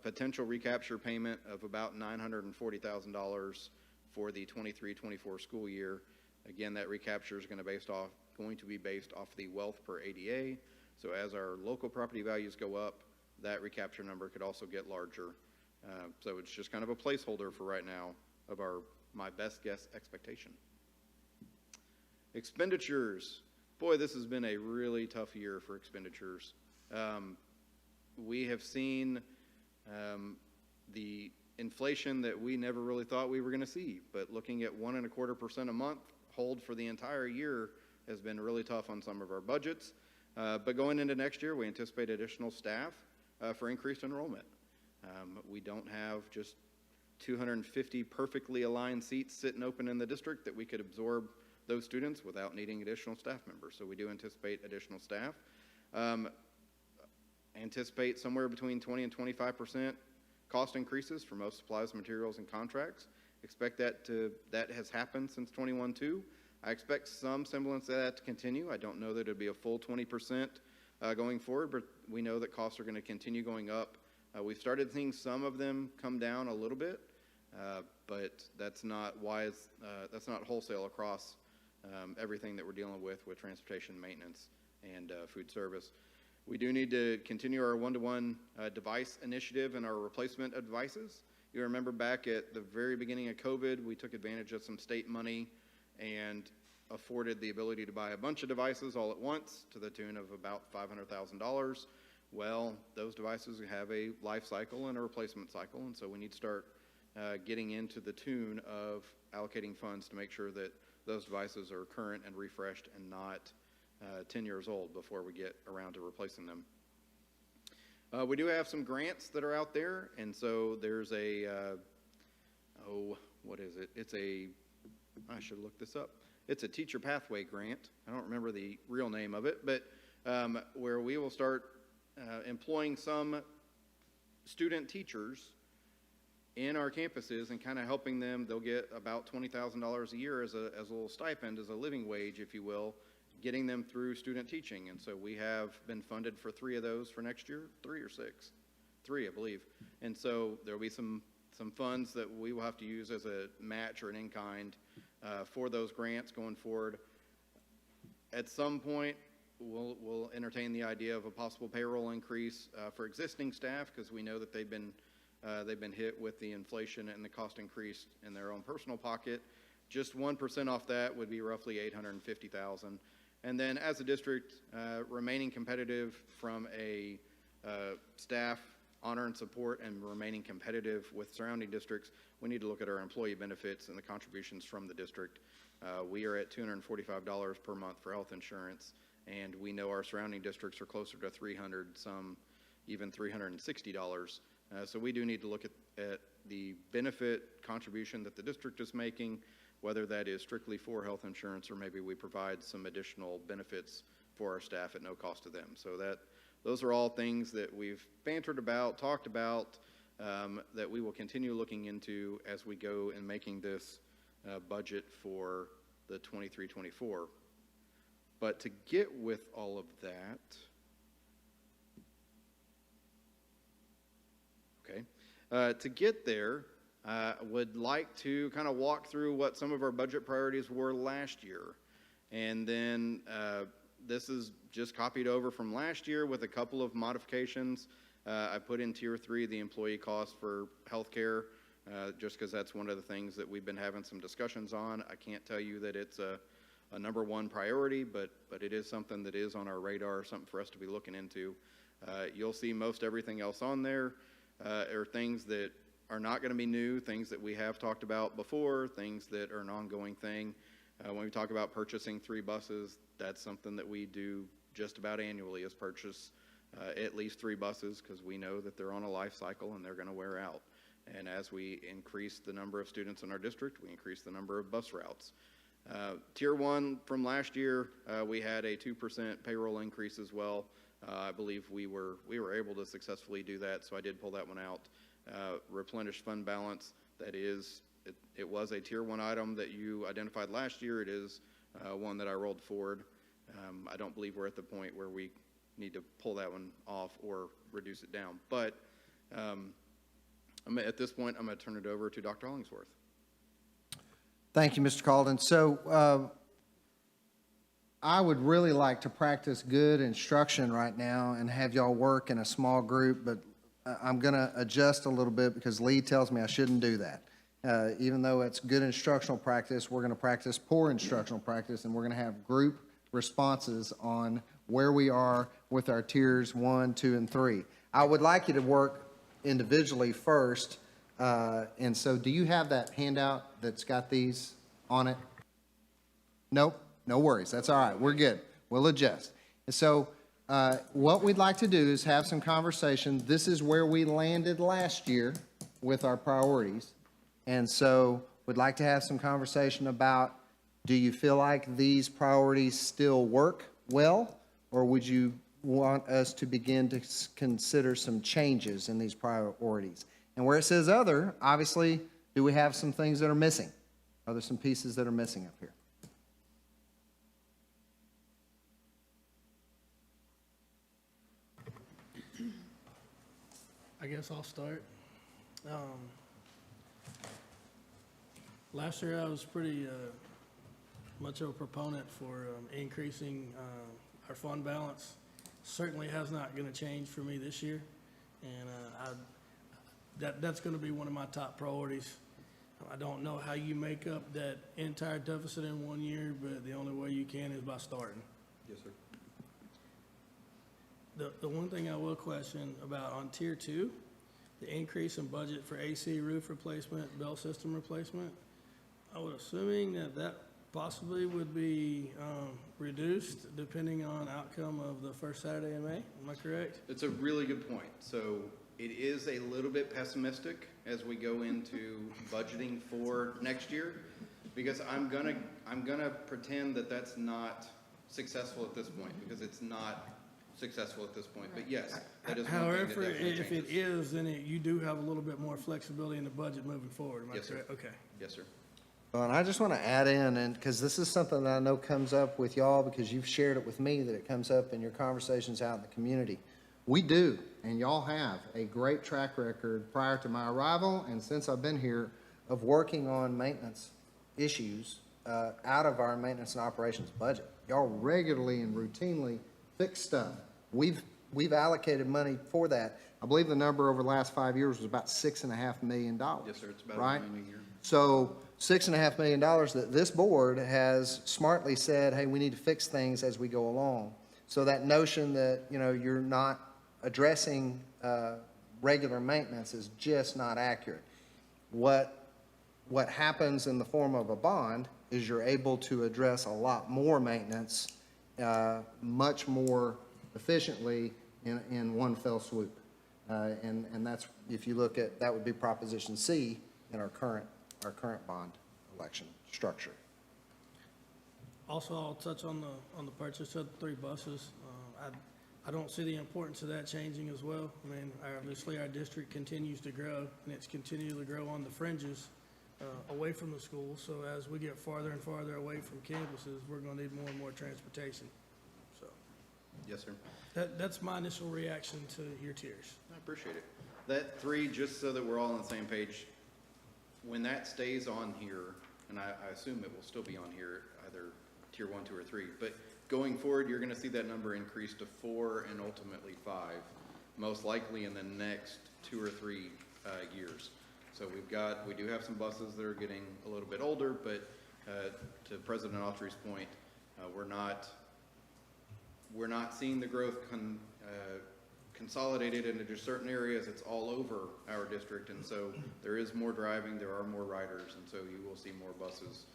potential recapture payment of about $940,000 for the 23-24 school year. Again, that recapture is going to be based off the wealth per ADA. So as our local property values go up, that recapture number could also get larger. So it's just kind of a placeholder for right now of my best guess expectation. Expenditures. Boy, this has been a really tough year for expenditures. We have seen the inflation that we never really thought we were going to see, but looking at 1.25% a month hold for the entire year has been really tough on some of our budgets. But going into next year, we anticipate additional staff for increased enrollment. We don't have just 250 perfectly aligned seats sitting open in the district that we could absorb those students without needing additional staff members. So we do anticipate additional staff. Anticipate somewhere between 20 and 25% cost increases for most supplies, materials, and contracts. Expect that has happened since 21-2. I expect some semblance of that to continue. I don't know that it'll be a full 20% going forward, but we know that costs are going to continue going up. We've started seeing some of them come down a little bit, but that's not wise. That's not wholesale across everything that we're dealing with transportation, maintenance, and food service. We do need to continue our one-to-one device initiative and our replacement of devices. You remember back at the very beginning of COVID, we took advantage of some state money and afforded the ability to buy a bunch of devices all at once to the tune of about $500,000. Well, those devices have a life cycle and a replacement cycle, and so we need to start getting into the tune of allocating funds to make sure that those devices are current and refreshed and not 10 years old before we get around to replacing them. We do have some grants that are out there, and so there's a, what is it? I should look this up. It's a teacher pathway grant. I don't remember the real name of it, but where we will start employing some student teachers in our campuses and kind of helping them. They'll get about $20,000 a year as a little stipend, as a living wage, if you will, getting them through student teaching. And so we have been funded for 3 of those for next year, 3 or 6, 3, I believe. And so there'll be some funds that we will have to use as a match or an in-kind for those grants going forward. At some point, we'll entertain the idea of a possible payroll increase for existing staff, because we know that they've been hit with the inflation and the cost increase in their own personal pocket. Just 1% off that would be roughly $850,000. And then as a district, remaining competitive from a staff honor and support and remaining competitive with surrounding districts, we need to look at our employee benefits and the contributions from the district. We are at $245 per month for health insurance, and we know our surrounding districts are closer to $300, some even $360. So we do need to look at the benefit contribution that the district is making, whether that is strictly for health insurance or maybe we provide some additional benefits for our staff at no cost to them. So those are all things that we've bantered about, talked about, that we will continue looking into as we go in making this budget for the 23-24. But to get with all of that, to get there, would like to kind of walk through what some of our budget priorities were last year. And then this is just copied over from last year with a couple of modifications. I put in Tier 3 the employee cost for healthcare, just because that's one of the things that we've been having some discussions on. I can't tell you that it's a number 1 priority, but it is something that is on our radar, something for us to be looking into. You'll see most everything else on there are things that are not going to be new, things that we have talked about before, things that are an ongoing thing. When we talk about purchasing 3 buses, that's something that we do just about annually, is purchase at least 3 buses, because we know that they're on a life cycle and they're going to wear out. And as we increase the number of students in our district, we increase the number of bus routes. Tier 1 from last year, we had a 2% payroll increase as well. I believe we were able to successfully do that, so I did pull that one out. Replenished fund balance, that is, it was a Tier 1 item that you identified last year. It is one that I rolled forward. I don't believe we're at the point where we need to pull that one off or reduce it down. But at this point, I'm going to turn it over to Dr. Hollingsworth. Thank you, Mr. Calden. So I would really like to practice good instruction right now and have y'all work in a small group, but I'm going to adjust a little bit because Lee tells me I shouldn't do that. Even though it's good instructional practice, we're going to practice poor instructional practice, and we're going to have group responses on where we are with our tiers 1, 2, and 3. I would like you to work individually first. And so do you have that handout that's got these on it? Nope, no worries. That's all right. We're good. We'll adjust. And so what we'd like to do is have some conversation. This is where we landed last year with our priorities. And so we'd like to have some conversation about, do you feel like these priorities still work well, or would you want us to begin to consider some changes in these priorities? And where it says other, obviously, do we have some things that are missing? Are there some pieces that are missing up here? I guess I'll start. Last year, I was pretty much of a proponent for increasing our fund balance. Certainly has not going to change for me this year, and that's going to be one of my top priorities. I don't know how you make up that entire deficit in 1 year, but the only way you can is by starting. Yes, sir. The one thing I will question about on tier two, the increase in budget for AC roof replacement, bell system replacement, I would assuming that possibly would be, reduced depending on outcome of the first Saturday in May. Am I correct? It's a really good point. So it is a little bit pessimistic as we go into budgeting for next year, because I'm gonna pretend that that's not successful at this point, because it's not successful at this point. But yes, that is one thing that However, definitely if it changes. is, then you do have a little bit more flexibility in the budget moving forward. Am I Yes, sir. correct? Okay. Yes, sir. Well, and I just want to add in, and because this is something that I know comes up with y'all, because you've shared it with me, that it comes up in your conversations out in the community. We do, and y'all have, a great track record prior to my arrival and since I've been here of working on maintenance issues out of our maintenance and operations budget. Y'all regularly and routinely fix stuff. We've allocated money for that. I believe the number over the last 5 years was about $6.5 million. Yes, sir. It's about right? $1 million a year. So $6.5 million that this board has smartly said, hey, we need to fix things as we go along. So that notion that, you're not addressing regular maintenance is just not accurate. What happens in the form of a bond is you're able to address a lot more maintenance much more efficiently in one fell swoop. And that's, if you look at, that would be Proposition C in our current bond election structure. Also, I'll touch on the purchase of the 3 buses. I don't see the importance of that changing as well. I mean, obviously, our district continues to grow, and it's continuing to grow on the fringes away from the schools. So as we get farther and farther away from campuses, we're going to need more and more transportation. So Yes, sir. that's my initial reaction to your tiers. I appreciate it. That 3, just so that we're all on the same page, when that stays on here, and I assume it will still be on here, either tier 1, 2, or 3, but going forward, you're gonna see that number increase to 4 and ultimately 5, most likely in the next 2 or 3 years. So we do have some buses that are getting a little bit older, but to President Autry's point, we're not seeing the growth consolidated into just certain areas. It's all over our district, and so there is more driving, there are more riders, and so you will see more buses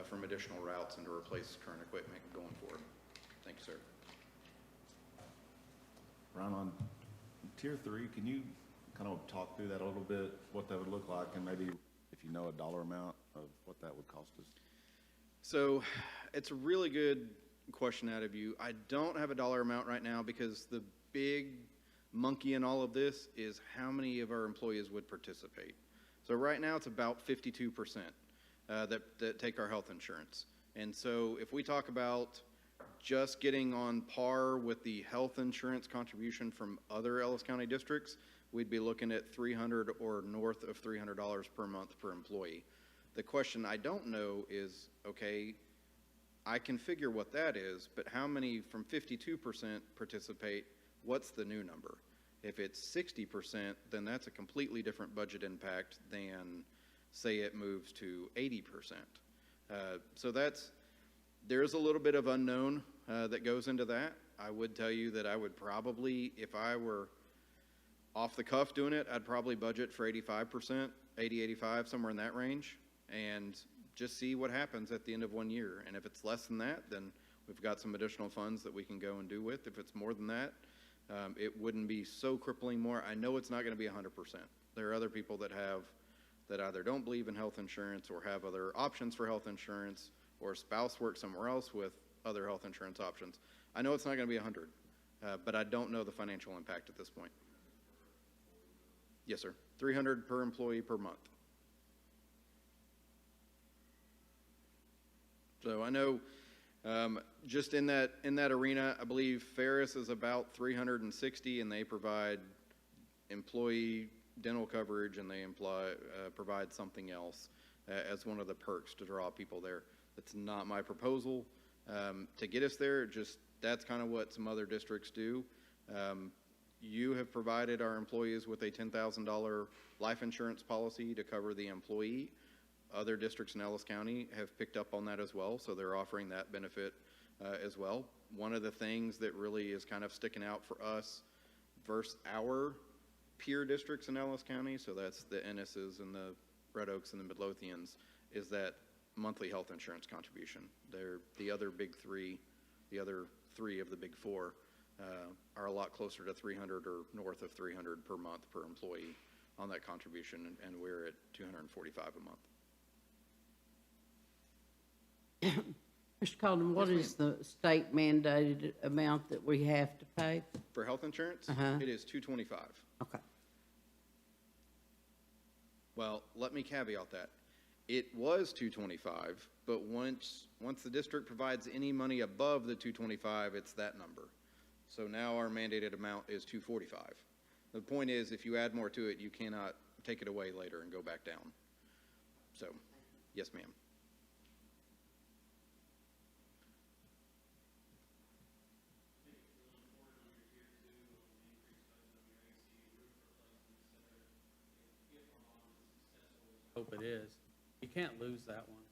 from additional routes and to replace current equipment going forward. Thank you, sir. Ron, on tier 3, can you kind of talk through that a little bit, what that would look like, and maybe if you know a dollar amount of what that would cost us? So it's a really good question out of you. I don't have a dollar amount right now because the big monkey in all of this is how many of our employees would participate. So right now it's about 52% that take our health insurance. And so if we talk about just getting on par with the health insurance contribution from other Ellis County districts, we'd be looking at $300 or north of $300 per month per employee. The question I don't know is, okay, I can figure what that is, but how many from 52% participate? What's the new number? If it's 60%, then that's a completely different budget impact than, say, it moves to 80%. So there's a little bit of unknown that goes into that. I would tell you that I would probably, if I were off the cuff doing it, I'd probably budget for 85%, 80, 85, somewhere in that range, and just see what happens at the end of 1 year. And if it's less than that, then we've got some additional funds that we can go and do with. If it's more than that, it wouldn't be so crippling more. I know it's not going to be 100%. There are other people that either don't believe in health insurance or have other options for health insurance, or a spouse works somewhere else with other health insurance options. I know it's not going to be 100, but I don't know the financial impact at this point. Yes, sir. $300 per employee per month. So I know just in that arena, I believe Ferris is about 360, and they provide employee dental coverage, and they provide something else as one of the perks to draw people there. That's not my proposal to get us there. Just that's kind of what some other districts do. You have provided our employees with a $10,000 life insurance policy to cover the employee. Other districts in Ellis County have picked up on that as well, so they're offering that benefit as well. One of the things that really is kind of sticking out for us versus our peer districts in Ellis County, so that's the Ennis's and the Red Oaks and the Midlothians, is that monthly health insurance contribution. They're the other big three, the other three of the big four are a lot closer to 300 or north of 300 per month per employee on that contribution, and we're at 245 a month. Mr. Calden, what is the state mandated amount that we have to pay? For health insurance, it is $225. Okay. Well, let me caveat that. It was $225, but once the district provides any money above the $225, it's that number. So now our mandated amount is $245. The point is, if you add more to it, you cannot take it away later and go back down. So, yes, ma'am. Hope it is. You can't lose that one,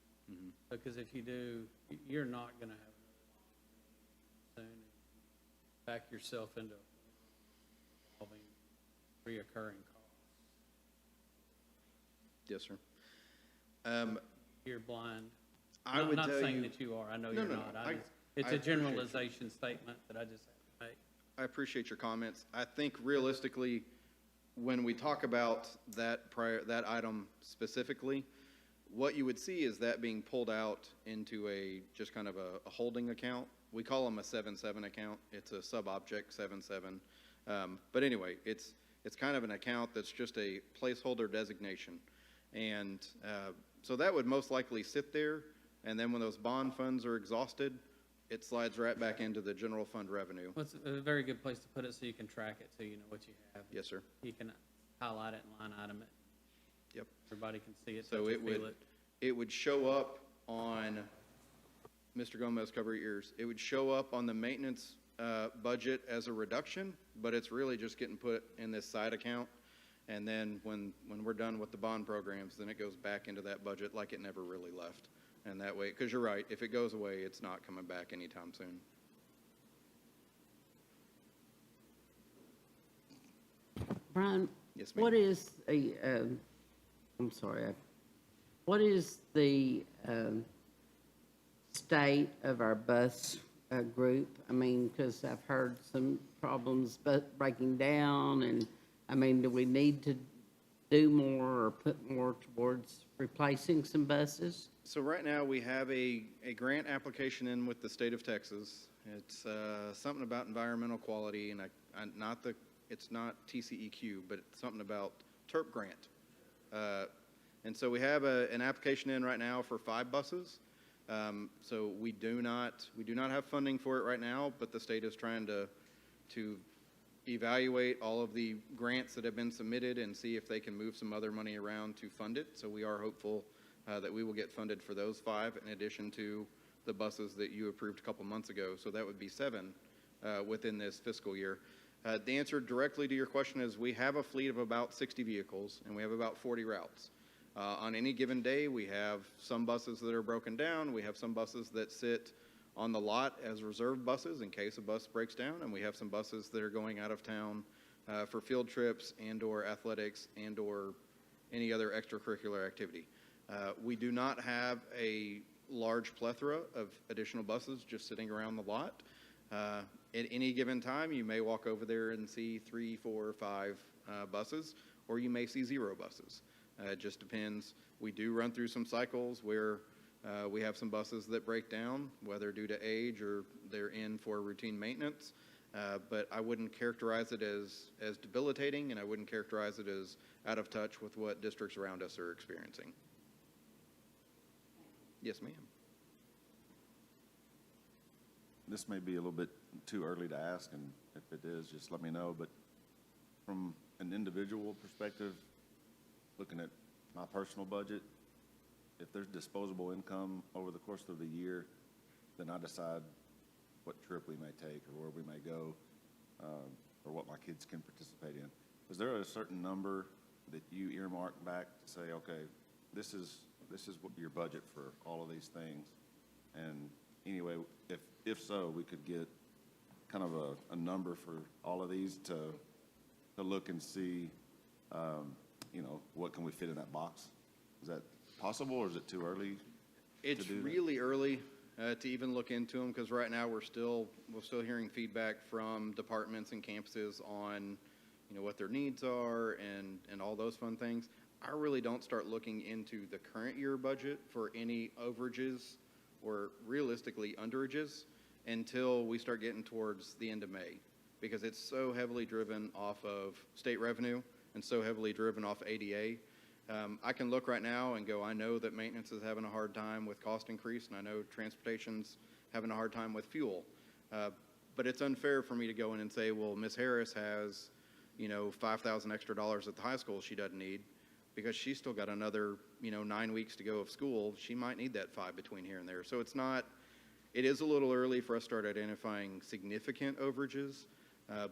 because if you do, you're not gonna have another one soon. Back yourself into reoccurring costs. Yes, sir. You're blind. I No, would I'm tell not saying you- that you are. I know No, you're no, not. no. It's I a appreciate you. generalization statement that I just have to make. I appreciate your comments. I think realistically, when we talk about that that item specifically, what you would see is that being pulled out into just kind of a holding account. We call them a 7-7 account. It's a sub-object 7-7. But anyway, it's kind of an account that's just a placeholder designation. And so that would most likely sit there, and then when those bond funds are exhausted, it slides right back into the general fund revenue. Well, it's a very good place to put it so you can track it, so you know what you have. Yes, sir. You can highlight it and line item it. Yep. Everybody can see it, So touch it, feel it. it would show up on, Mr. Gomez, cover your ears. It would show up on the maintenance budget as a reduction, but it's really just getting put in this side account. And then when we're done with the bond programs, then it goes back into that budget like it never really left. And that way, because you're right, if it goes away, it's not coming back anytime soon. Brian? Yes, ma'am. What is I'm sorry, what is the state of our bus group? I mean, because I've heard some problems breaking down, and, I mean, do we need to do more or put more towards replacing some buses? So right now, we have a grant application in with the state of Texas. It's something about environmental quality, and it's not TCEQ, but it's something about TERP grant. And so we have an application in right now for 5 buses. So we do not have funding for it right now, but the state is trying to evaluate all of the grants that have been submitted and see if they can move some other money around to fund it. So we are hopeful that we will get funded for those 5 in addition to the buses that you approved a couple months ago. So that would be 7 within this fiscal year. The answer directly to your question is we have a fleet of about 60 vehicles and we have about 40 routes. On any given day, we have some buses that are broken down. We have some buses that sit on the lot as reserve buses in case a bus breaks down, and we have some buses that are going out of town for field trips and/or athletics and/or any other extracurricular activity. We do not have a large plethora of additional buses just sitting around the lot. At any given time, you may walk over there and see 3, 4, 5 buses, or you may see 0 buses. It just depends. We do run through some cycles where we have some buses that break down, whether due to age or they're in for routine maintenance. But I wouldn't characterize it as debilitating, and I wouldn't characterize it as out of touch with what districts around us are experiencing. Yes, ma'am. This may be a little bit too early to ask, and if it is, just let me know. But from an individual perspective, looking at my personal budget, if there's disposable income over the course of the year, then I decide what trip we may take or where we may go, or what my kids can participate in. Is there a certain number that you earmark back to say, okay, this is what your budget for all of these things. And anyway, if so, we could get kind of a number for all of these to look and see, you know, what can we fit in that box? Is that possible, or is it too early? It's do that? really early to even look into them, because right now we're still hearing feedback from departments and campuses on, you know, what their needs are and all those fun things. I really don't start looking into the current year budget for any overages or realistically underages until we start getting towards the end of May, because it's so heavily driven off of state revenue and so heavily driven off ADA. I can look right now and go, I know that maintenance is having a hard time with cost increase, and I know transportation's having a hard time with fuel. But it's unfair for me to go in and say, well, Ms. Harris has, you know, $5,000 extra at the high school she doesn't need, because she's still got another, you know, 9 weeks to go of school. She might need that 5 between here and there. So it is a little early for us to start identifying significant overages,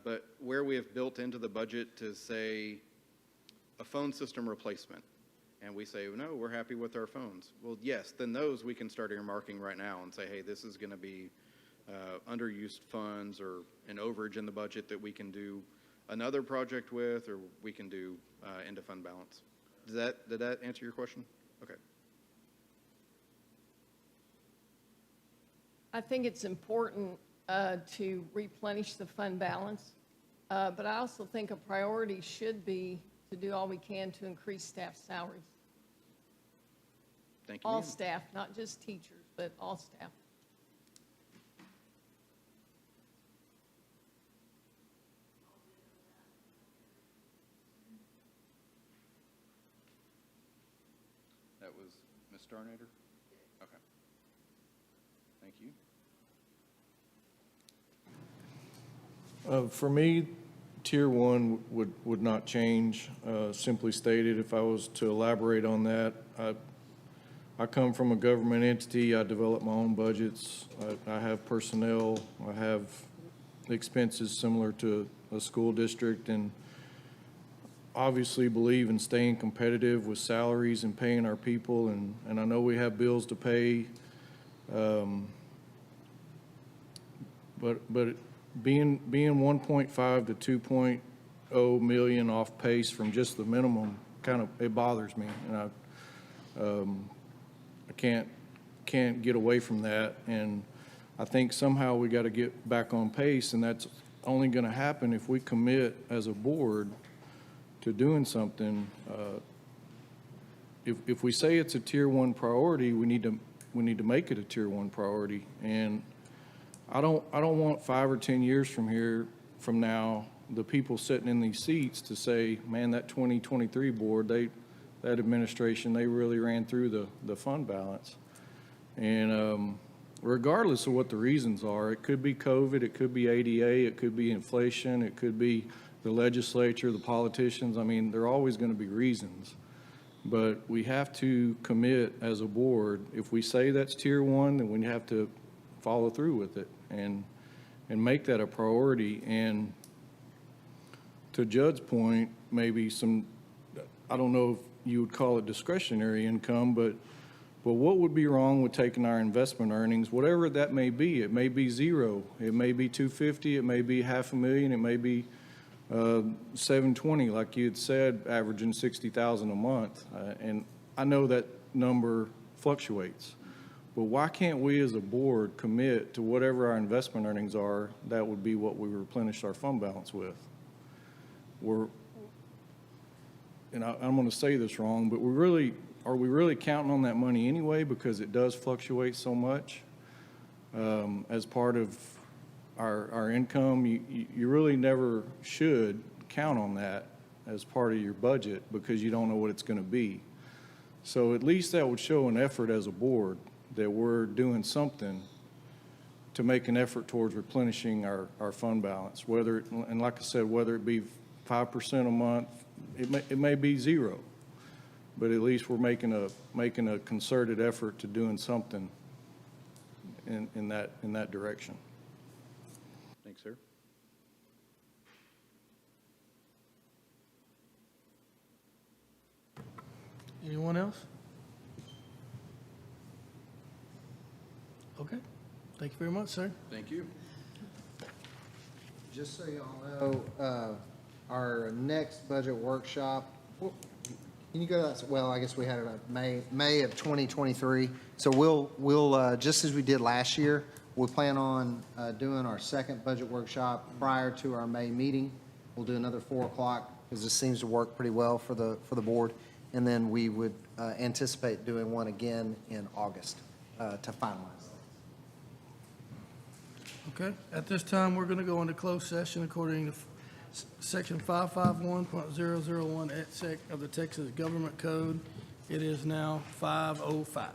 but where we have built into the budget to say a phone system replacement, and we say, no, we're happy with our phones. Well, yes, then those we can start earmarking right now and say, hey, this is going to be underused funds or an overage in the budget that we can do another project with, or we can do into fund balance. Did that answer your question? Okay. I think it's important to replenish the fund balance, but I also think a priority should be to do all we can to increase staff salaries. Thank you. All ma'am. staff, not just teachers, but all staff. That was Ms. Starnader? Okay. Thank you. For me, Tier 1 would not change. Simply stated, if I was to elaborate on that, I come from a government entity. I develop my own budgets. I have personnel. I have expenses similar to a school district, and obviously believe in staying competitive with salaries and paying our people. And I know we have bills to pay. But being 1.5 to 2.0 million off pace from just the minimum, it bothers me, and I can't get away from that. And I think somehow we got to get back on pace, and that's only going to happen if we commit as a board to doing something. If we say it's a Tier 1 priority, we need to make it a Tier 1 priority. And I don't want 5 or 10 years from now, the people sitting in these seats to say, man, that 2023 board, that administration, they really ran through the fund balance. And regardless of what the reasons are, it could be COVID, it could be ADA, it could be inflation, it could be the legislature, the politicians. I mean, there are always going to be reasons. But we have to commit as a board. If we say that's Tier 1, then we have to follow through with it and make that a priority. And to Judd's point, maybe some, I don't know if you would call it discretionary income, but what would be wrong with taking our investment earnings, whatever that may be? It may be zero, it may be 250, it may be $500,000, it may be 720, like you had said, averaging 60,000 a month. And I know that number fluctuates. But why can't we as a board commit to whatever our investment earnings are? That would be what we replenish our fund balance with. And I'm going to say this wrong, but are we really counting on that money anyway, because it does fluctuate so much as part of our income? You really never should count on that as part of your budget, because you don't know what it's going to be. So at least that would show an effort as a board that we're doing something to make an effort towards replenishing our fund balance. And like I said, whether it be 5% a month, it may be zero, but at least we're making a concerted effort to doing something in that direction. Thanks, sir. Anyone else? Okay. Thank you very much, sir. Thank you. Just so y'all know, our next budget workshop, can you go to that? Well, I guess we had it on May of 2023. So we'll, just as we did last year, we plan on doing our second budget workshop prior to our May meeting. We'll do another 4 o'clock, because this seems to work pretty well for the board. And then we would anticipate doing one again in August to finalize. Okay, at this time, we're going to go into closed session according to Section 551.001 et sec of the Texas Government Code. It is now 5:05.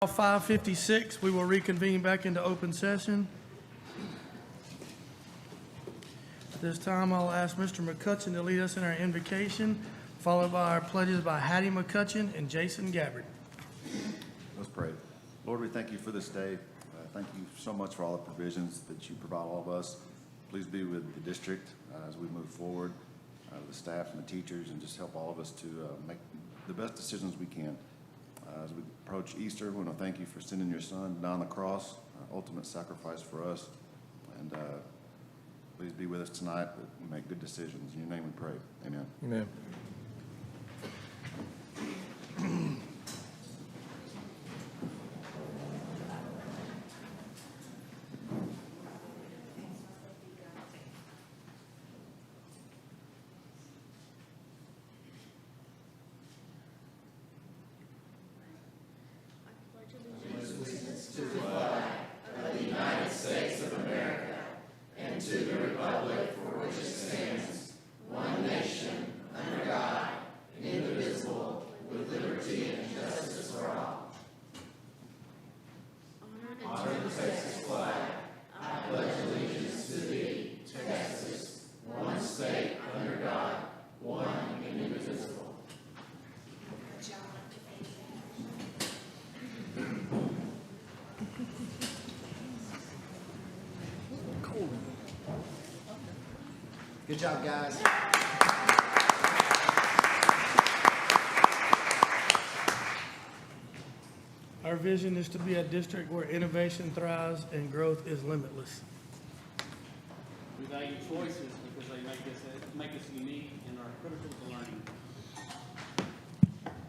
5:56, we will reconvene back into open session. At this time, I'll ask Mr. McCutcheon to lead us in our invocation, followed by our pledges by Hattie McCutcheon and Jason Gabbard. Let's pray. Lord, we thank you for this day. Thank you so much for all the provisions that you provide all of us. Please be with the district as we move forward, the staff and the teachers, and just help all of us to make the best decisions we can. As we approach Easter, we want to thank you for sending your son down the cross, ultimate sacrifice for us. And please be with us tonight that we make good decisions. In your name we pray. Amen. Amen. Good job, guys. Our vision is to be a district where innovation thrives and growth is limitless. We value choices because they make us unique and are critical to learning.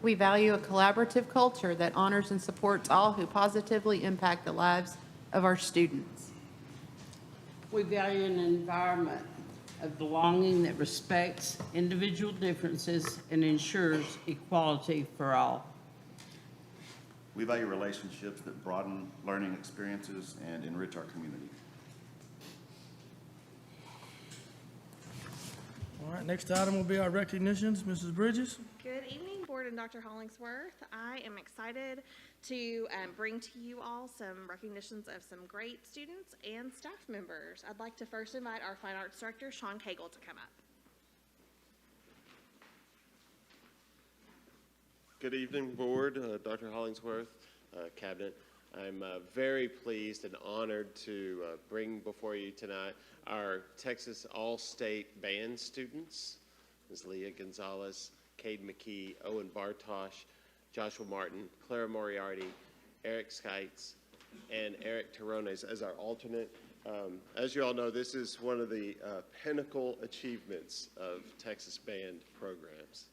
We value a collaborative culture that honors and supports all who positively impact the lives of our students. We value an environment of belonging that respects individual differences and ensures equality for all. We value relationships that broaden learning experiences and enrich our community. All right, next item will be our recognitions. Mrs. Bridges? Good evening, Board and Dr. Hollingsworth. I am excited to bring to you all some recognitions of some great students and staff members. I'd like to first invite our Fine Arts Director, Sean Cagle, to come up. Good evening, Board, Dr. Hollingsworth, Cabinet. I'm very pleased and honored to bring before you tonight our Texas All-State Band students, Ms. Leah Gonzalez, Cade McKee, Owen Bartosh, Joshua Martin, Clara Moriarty, Eric Skites, and Eric Terrones as our alternate. As you all know, this is one of the pinnacle achievements of Texas band programs.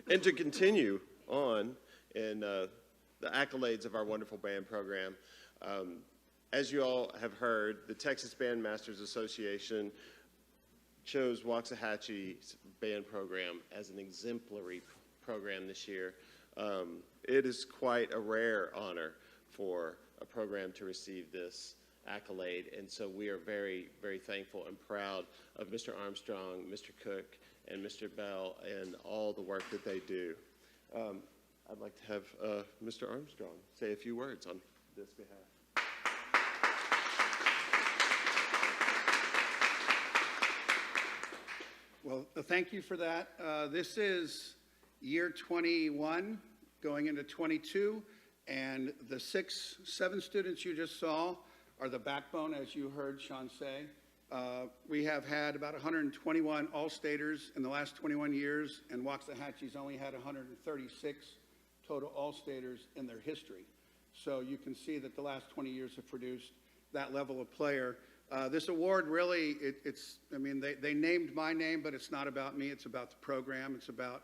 And to continue on in the accolades of our wonderful band program, as you all have heard, the Texas Bandmasters Association chose Waxahachie's band program as an exemplary program this year. It is quite a rare honor for a program to receive this accolade, and so we are very, very thankful and proud of Mr. Armstrong, Mr. Cook, and Mr. Bell and all the work that they do. I'd like to have Mr. Armstrong say a few words on this behalf. Well, thank you for that. This is year 21, going into 22, and the 7 students you just saw are the backbone, as you heard Sean say. We have had about 121 All-Staters in the last 21 years, and Waxahachie's only had 136 total All-Staters in their history. So you can see that the last 20 years have produced that level of player. This award really, they named my name, but it's not about me. It's about the program. It's about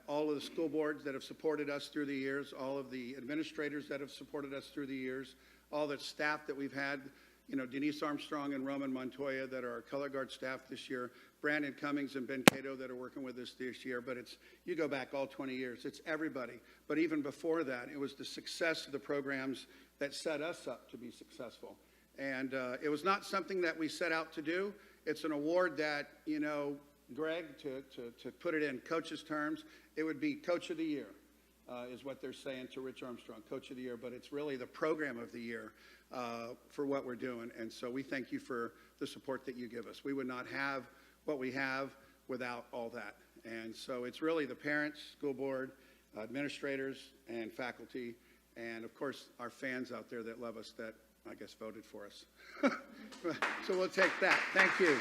all of the school boards that have supported us through the years, all of the administrators that have supported us through the years, all the staff that we've had, Denise Armstrong and Roman Montoya that are our color guard staff this year, Brandon Cummings and Ben Cato that are working with us this year. But you go back all 20 years, it's everybody. But even before that, it was the success of the programs that set us up to be successful. And it was not something that we set out to do. It's an award that, Greg, to put it in coach's terms, it would be Coach of the Year, is what they're saying to Rich Armstrong, Coach of the Year. But it's really the Program of the Year for what we're doing. And so we thank you for the support that you give us. We would not have what we have without all that. And so it's really the parents, school board, administrators, and faculty, and of course our fans out there that love us that I guess voted for us. So we'll take that. Thank you.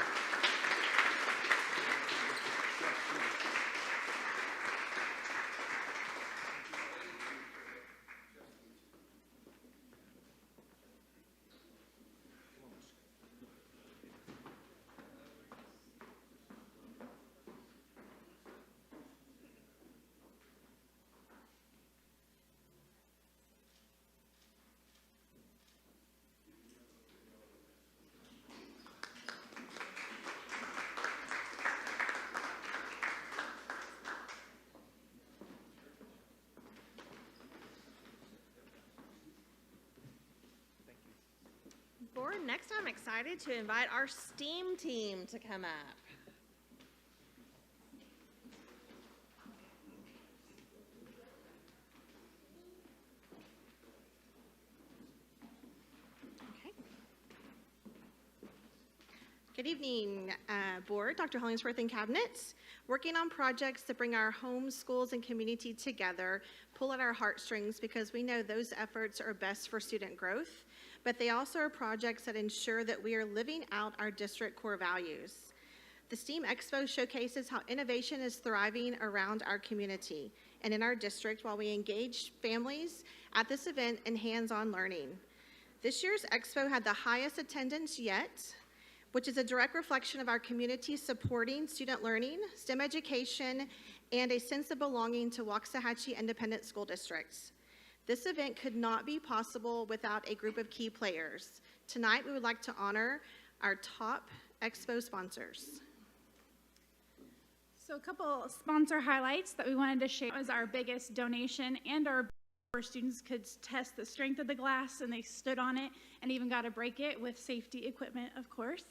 Board, next I'm excited to invite our STEAM team to come up. Okay. Good evening, Board, Dr. Hollingsworth and Cabinet. Working on projects to bring our homes, schools, and community together, pull at our heartstrings because we know those efforts are best for student growth, but they also are projects that ensure that we are living out our district core values. The STEAM Expo showcases how innovation is thriving around our community and in our district while we engage families at this event in hands-on learning. This year's Expo had the highest attendance yet, which is a direct reflection of our community supporting student learning, STEM education, and a sense of belonging to Waxahachie Independent School Districts. This event could not be possible without a group of key players. Tonight, we would like to honor our top Expo sponsors. So a couple sponsor highlights that we wanted to share was our biggest donation and our students could test the strength of the glass, and they stood on it and even got to break it with safety equipment, of course,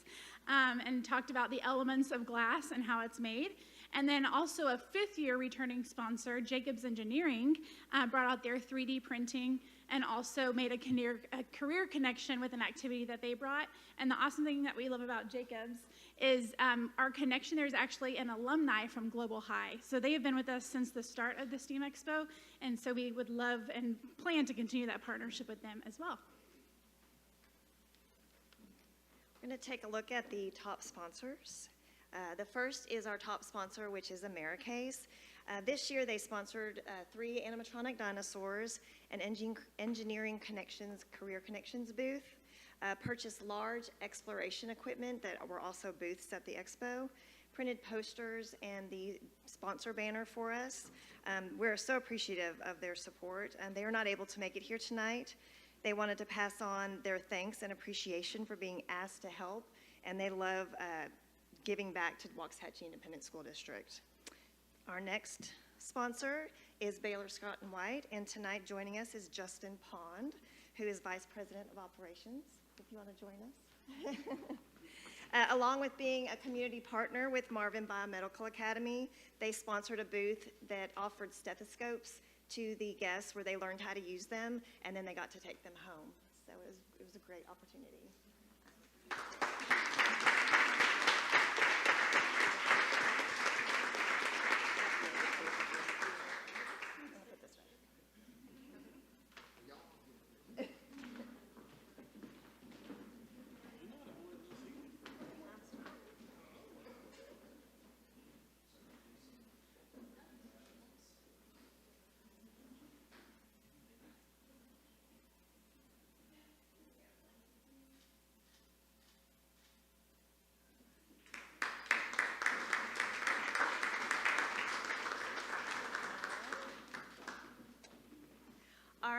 and talked about the elements of glass and how it's made. And then also a fifth-year returning sponsor, Jacobs Engineering, brought out their 3D printing and also made a career connection with an activity that they brought. And the awesome thing that we love about Jacobs is our connection there is actually an alumni from Global High. So they have been with us since the start of the STEAM Expo, and so we would love and plan to continue that partnership with them as well. We're going to take a look at the top sponsors. The first is our top sponsor, which is Americase. This year they sponsored 3 animatronic dinosaurs, an engineering connections, career connections booth, purchased large exploration equipment that were also booths at the expo, printed posters and the sponsor banner for us. We're so appreciative of their support, and they are not able to make it here tonight. They wanted to pass on their thanks and appreciation for being asked to help, and they love giving back to Waxahachie Independent School District. Our next sponsor is Baylor Scott & White, and tonight joining us is Justin Pond, who is Vice President of Operations, if you want to join us. Along with being a community partner with Marvin Biomedical Academy, they sponsored a booth that offered stethoscopes to the guests where they learned how to use them, and then they got to take them home. So it was a great opportunity.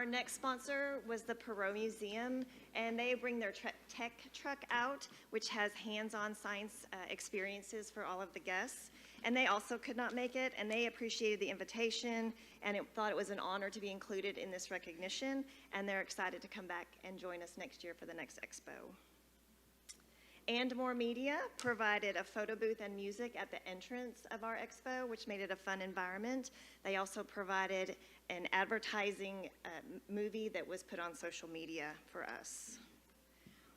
Our next sponsor was the Perot Museum, and they bring their tech truck out, which has hands-on science experiences for all of the guests. And they also could not make it, and they appreciated the invitation and thought it was an honor to be included in this recognition, and they're excited to come back and join us next year for the next expo. And More Media provided a photo booth and music at the entrance of our expo, which made it a fun environment. They also provided an advertising movie that was put on social media for us.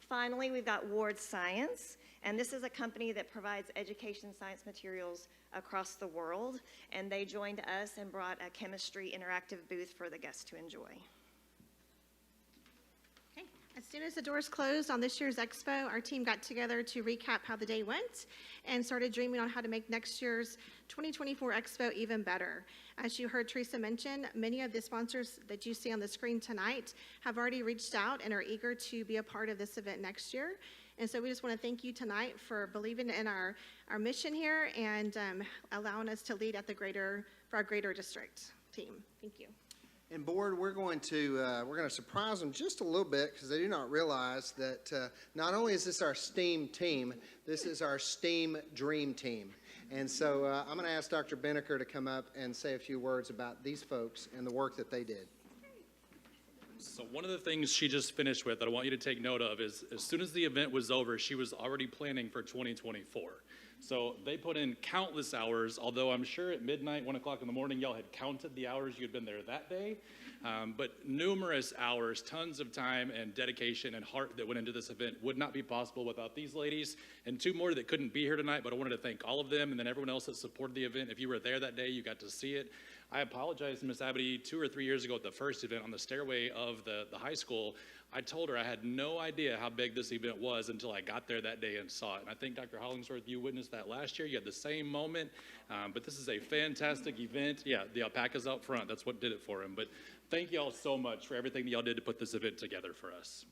Finally, we've got Ward Science, and this is a company that provides education science materials across the world, and they joined us and brought a chemistry interactive booth for the guests to enjoy. Okay. As soon as the doors closed on this year's expo, our team got together to recap how the day went and started dreaming on how to make next year's 2024 expo even better. As you heard Teresa mention, many of the sponsors that you see on the screen tonight have already reached out and are eager to be a part of this event next year. And so we just want to thank you tonight for believing in our mission here and allowing us to lead at for our greater district team. Thank you. And board, we're going to surprise them just a little bit because they do not realize that not only is this our STEAM team, this is our STEAM Dream Team. And so I'm going to ask Dr. Benneker to come up and say a few words about these folks and the work that they did. So one of the things she just finished with that I want you to take note of is as soon as the event was over, she was already planning for 2024. So they put in countless hours, although I'm sure at midnight, 1 o'clock in the morning, y'all had counted the hours you had been there that day. But numerous hours, tons of time and dedication and heart that went into this event would not be possible without these ladies and two more that couldn't be here tonight, but I wanted to thank all of them and then everyone else that supported the event. If you were there that day, you got to see it. I apologized to Ms. Abity 2 or 3 years ago at the first event on the stairway of the high school. I told her I had no idea how big this event was until I got there that day and saw it. And I think Dr. Hollingsworth, you witnessed that last year. You had the same moment, but this is a fantastic event. Yeah, the alpacas out front, that's what did it for him. But thank you all so much for everything that y'all did to put this event together for us.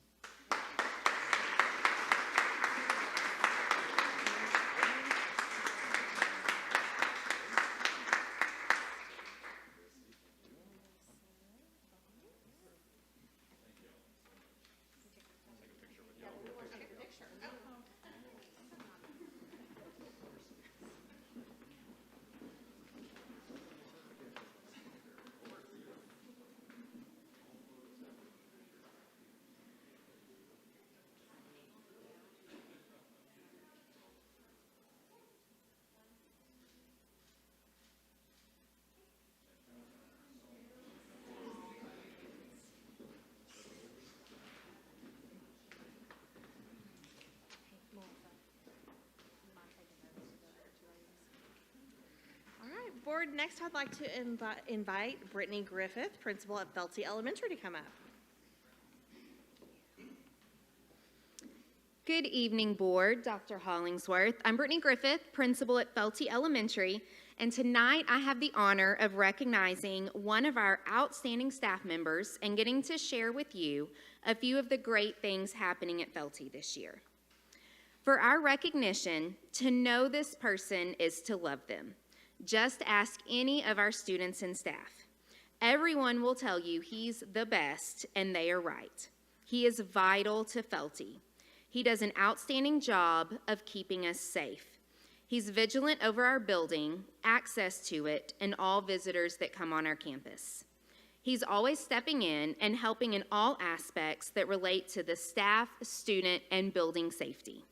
Board, next I'd like to invite Brittany Griffith, principal at Felty Elementary, to come up. Good evening, board. Dr. Hollingsworth. I'm Brittany Griffith, principal at Felty Elementary, and tonight I have the honor of recognizing one of our outstanding staff members and getting to share with you a few of the great things happening at Felty this year. For our recognition, to know this person is to love them. Just ask any of our students and staff. Everyone will tell you he's the best, and they are right. He is vital to Felty. He does an outstanding job of keeping us safe. He's vigilant over our building, access to it, and all visitors that come on our campus. He's always stepping in and helping in all aspects that relate to the staff, student, and building safety.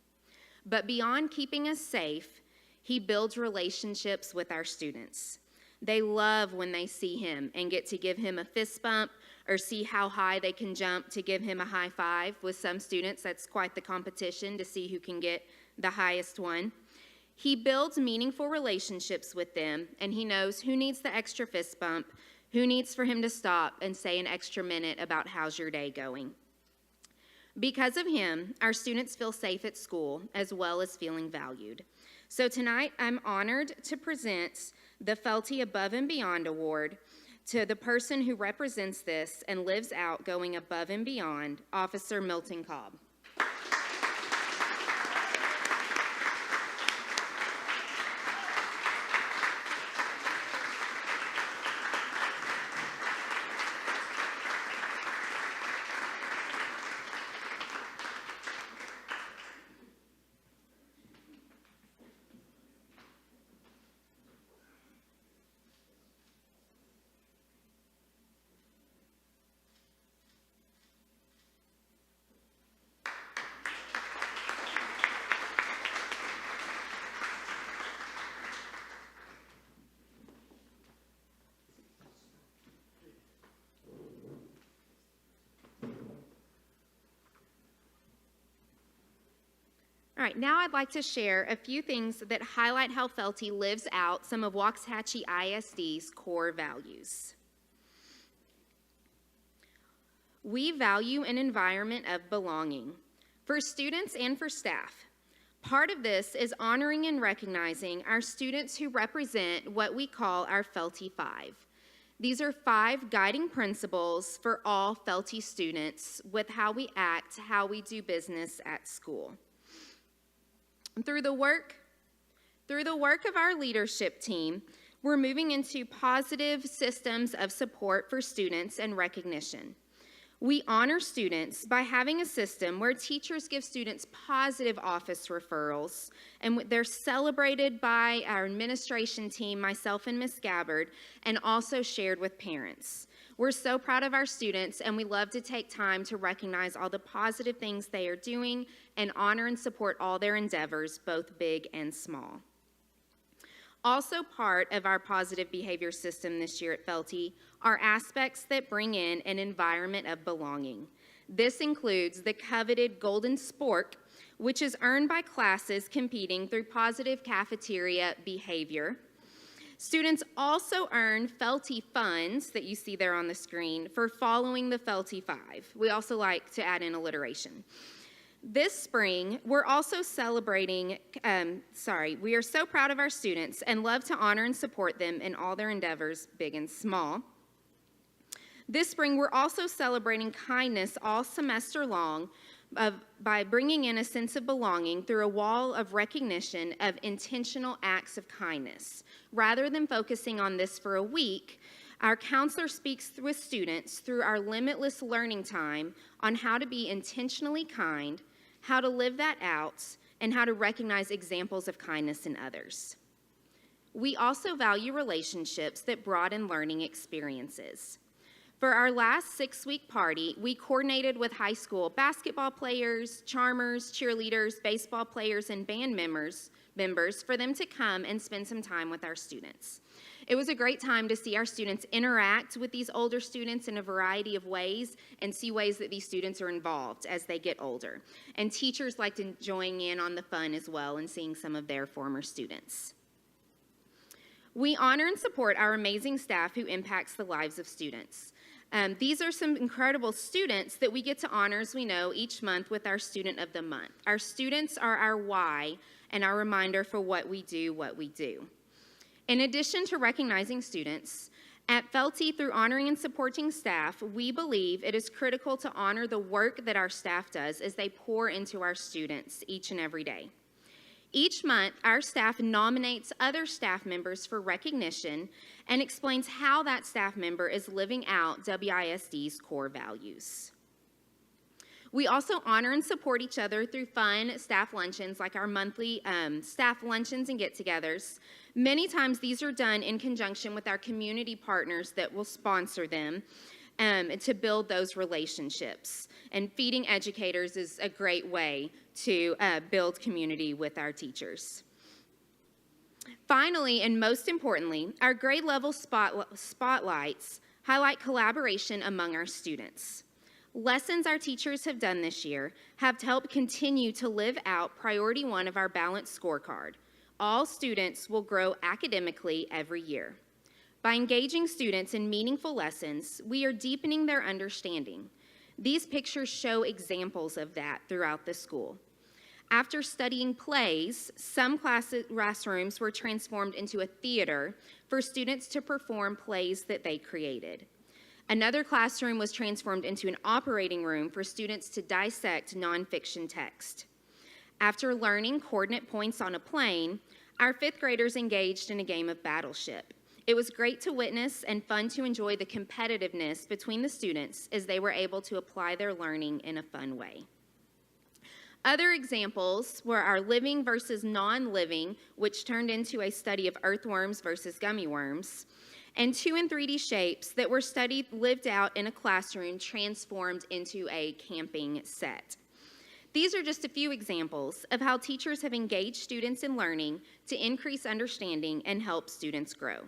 But beyond keeping us safe, he builds relationships with our students. They love when they see him and get to give him a fist bump or see how high they can jump to give him a high five. With some students, that's quite the competition to see who can get the highest one. He builds meaningful relationships with them, and he knows who needs the extra fist bump, who needs for him to stop and say an extra minute about how's your day going. Because of him, our students feel safe at school as well as feeling valued. So tonight, I'm honored to present the Felty Above and Beyond Award to the person who represents this and lives out going above and beyond, Officer Milton Cobb. right, now I'd like to share a few things that highlight how Felty lives out some of Waxahachie ISD's core values. We value an environment of belonging for students and for staff. Part of this is honoring and recognizing our students who represent what we call our Felty 5. These are 5 guiding principles for all Felty students with how we act, how we do business at school. Through the work of our leadership team, we're moving into positive systems of support for students and recognition. We honor students by having a system where teachers give students positive office referrals, and they're celebrated by our administration team, myself and Ms. Gabbard, and also shared with parents. We're so proud of our students, and we love to take time to recognize all the positive things they are doing and honor and support all their endeavors, both big and small. Also part of our positive behavior system this year at Felty are aspects that bring in an environment of belonging. This includes the coveted Golden Spork, which is earned by classes competing through positive cafeteria behavior. Students also earn Felty funds that you see there on the screen for following the Felty 5. We also like to add in alliteration. This spring, we're also celebrating, we are so proud of our students and love to honor and support them in all their endeavors, big and small. This spring, we're also celebrating kindness all semester long by bringing in a sense of belonging through a wall of recognition of intentional acts of kindness. Rather than focusing on this for a week, our counselor speaks with students through our limitless learning time on how to be intentionally kind, how to live that out, and how to recognize examples of kindness in others. We also value relationships that broaden learning experiences. For our last 6-week party, we coordinated with high school basketball players, charmers, cheerleaders, baseball players, and band members for them to come and spend some time with our students. It was a great time to see our students interact with these older students in a variety of ways and see ways that these students are involved as they get older. And teachers liked joining in on the fun as well and seeing some of their former students. We honor and support our amazing staff who impacts the lives of students. These are some incredible students that we get to honor, as we know, each month with our Student of the Month. Our students are our why and our reminder for what we do. In addition to recognizing students, at Felty, through honoring and supporting staff, we believe it is critical to honor the work that our staff does as they pour into our students each and every day. Each month, our staff nominates other staff members for recognition and explains how that staff member is living out WISD's core values. We also honor and support each other through fun staff luncheons like our monthly staff luncheons and get-togethers. Many times these are done in conjunction with our community partners that will sponsor them to build those relationships. And feeding educators is a great way to build community with our teachers. Finally, and most importantly, our grade level spotlights highlight collaboration among our students. Lessons our teachers have done this year have helped continue to live out priority 1 of our balanced scorecard. All students will grow academically every year. By engaging students in meaningful lessons, we are deepening their understanding. These pictures show examples of that throughout the school. After studying plays, some classrooms were transformed into a theater for students to perform plays that they created. Another classroom was transformed into an operating room for students to dissect nonfiction text. After learning coordinate points on a plane, our 5th graders engaged in a game of Battleship. It was great to witness and fun to enjoy the competitiveness between the students as they were able to apply their learning in a fun way. Other examples were our living versus non-living, which turned into a study of earthworms versus gummy worms, and 2 and 3D shapes that were lived out in a classroom transformed into a camping set. These are just a few examples of how teachers have engaged students in learning to increase understanding and help students grow.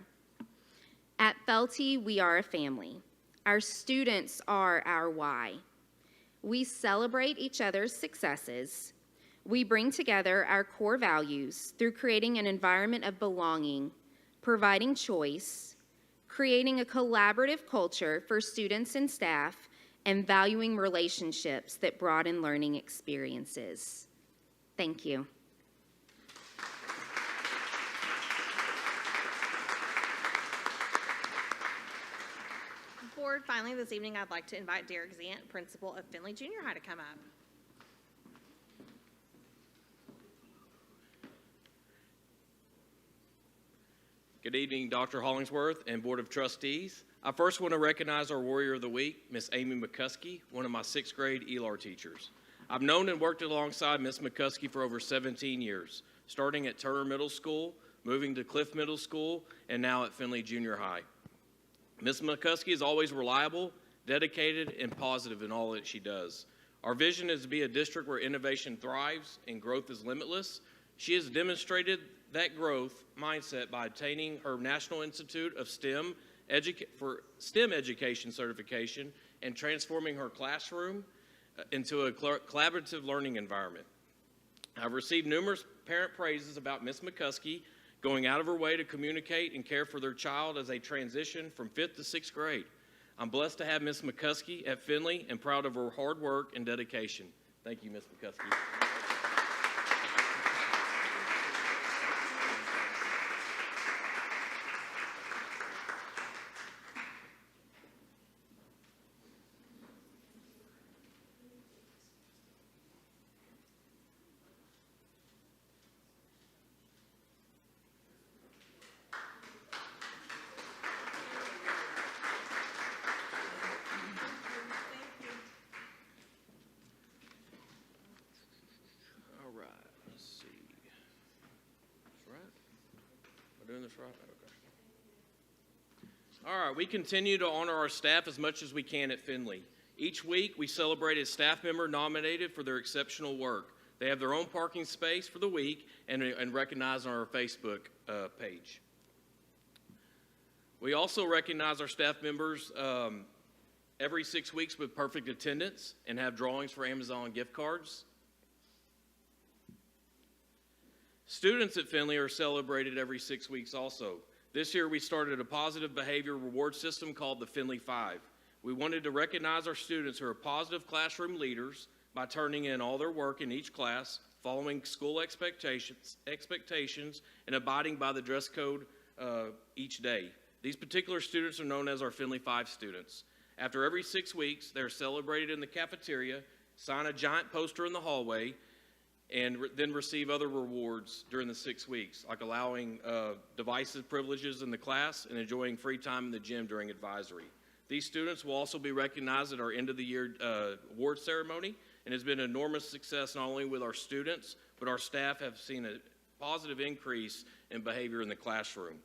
At Felty, we are a family. Our students are our why. We celebrate each other's successes. We bring together our core values through creating an environment of belonging, providing choice, creating a collaborative culture for students and staff, and valuing relationships that broaden learning experiences. Thank you. Board, finally this evening, I'd like to invite Derek Zant, principal of Findlay Junior High, to come up. Good evening, Dr. Hollingsworth and Board of Trustees. I first want to recognize our Warrior of the Week, Miss Amy McCuskey, one of my 6th grade ELAR teachers. I've known and worked alongside Miss McCuskey for over 17 years, starting at Turner Middle School, moving to Cliff Middle School, and now at Findlay Junior High. Miss McCuskey is always reliable, dedicated, and positive in all that she does. Our vision is to be a district where innovation thrives and growth is limitless. She has demonstrated that growth mindset by obtaining her National Institute of STEM for STEM education certification and transforming her classroom into a collaborative learning environment. I've received numerous parent praises about Miss McCuskey going out of her way to communicate and care for their child as they transition from 5th to 6th grade. I'm blessed to have Miss McCuskey at Findlay and proud of her hard work and dedication. Thank you, Miss McCuskey. Doing this right? Okay. All right, we continue to honor our staff as much as we can at Findlay. Each week, we celebrate a staff member nominated for their exceptional work. They have their own parking space for the week and recognized on our Facebook page. We also recognize our staff members every 6 weeks with perfect attendance and have drawings for Amazon gift cards. Students at Findlay are celebrated every 6 weeks also. This year we started a positive behavior reward system called the Findlay 5. We wanted to recognize our students who are positive classroom leaders by turning in all their work in each class, following school expectations, and abiding by the dress code each day. These particular students are known as our Findlay 5 students. After every 6 weeks, they're celebrated in the cafeteria, sign a giant poster in the hallway, and then receive other rewards during the 6 weeks, like allowing divisive privileges in the class and enjoying free time in the gym during advisory. These students will also be recognized at our end-of-the-year award ceremony, and it's been an enormous success not only with our students, but our staff have seen a positive increase in behavior in the classroom.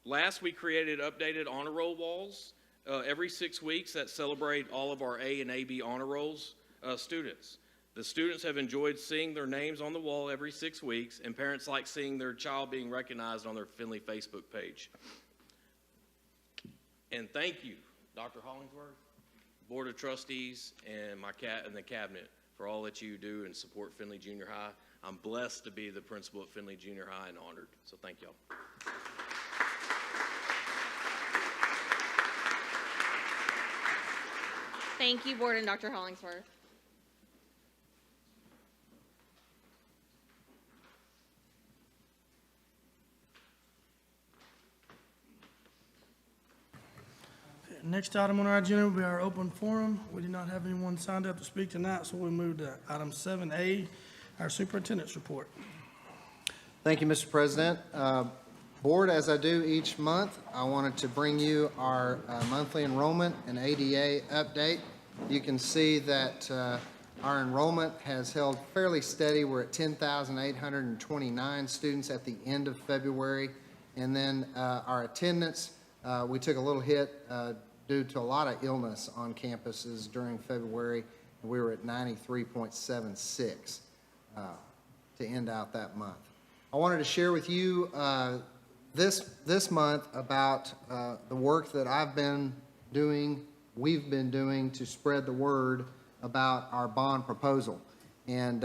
Last, we created updated honor roll walls every 6 weeks that celebrate all of our A and AB honor rolls students. The students have enjoyed seeing their names on the wall every 6 weeks, and parents like seeing their child being recognized on their Findlay Facebook page. And thank you, Dr. Hollingsworth, Board of Trustees, and the Cabinet for all that you do and support Findlay Junior High. I'm blessed to be the principal at Findlay Junior High and honored, so thank y'all. Thank you, Board and Dr. Hollingsworth. Next item on our agenda will be our open forum. We do not have anyone signed up to speak tonight, so we'll move to item 7A, our superintendent's report. Thank you, Mr. President. Board, as I do each month, I wanted to bring you our monthly enrollment and ADA update. You can see that our enrollment has held fairly steady. We're at 10,829 students at the end of February. And then our attendance, we took a little hit due to a lot of illness on campuses during February. And we were at 93.76 to end out that month. I wanted to share with you this month about the work that we've been doing to spread the word about our bond proposal. And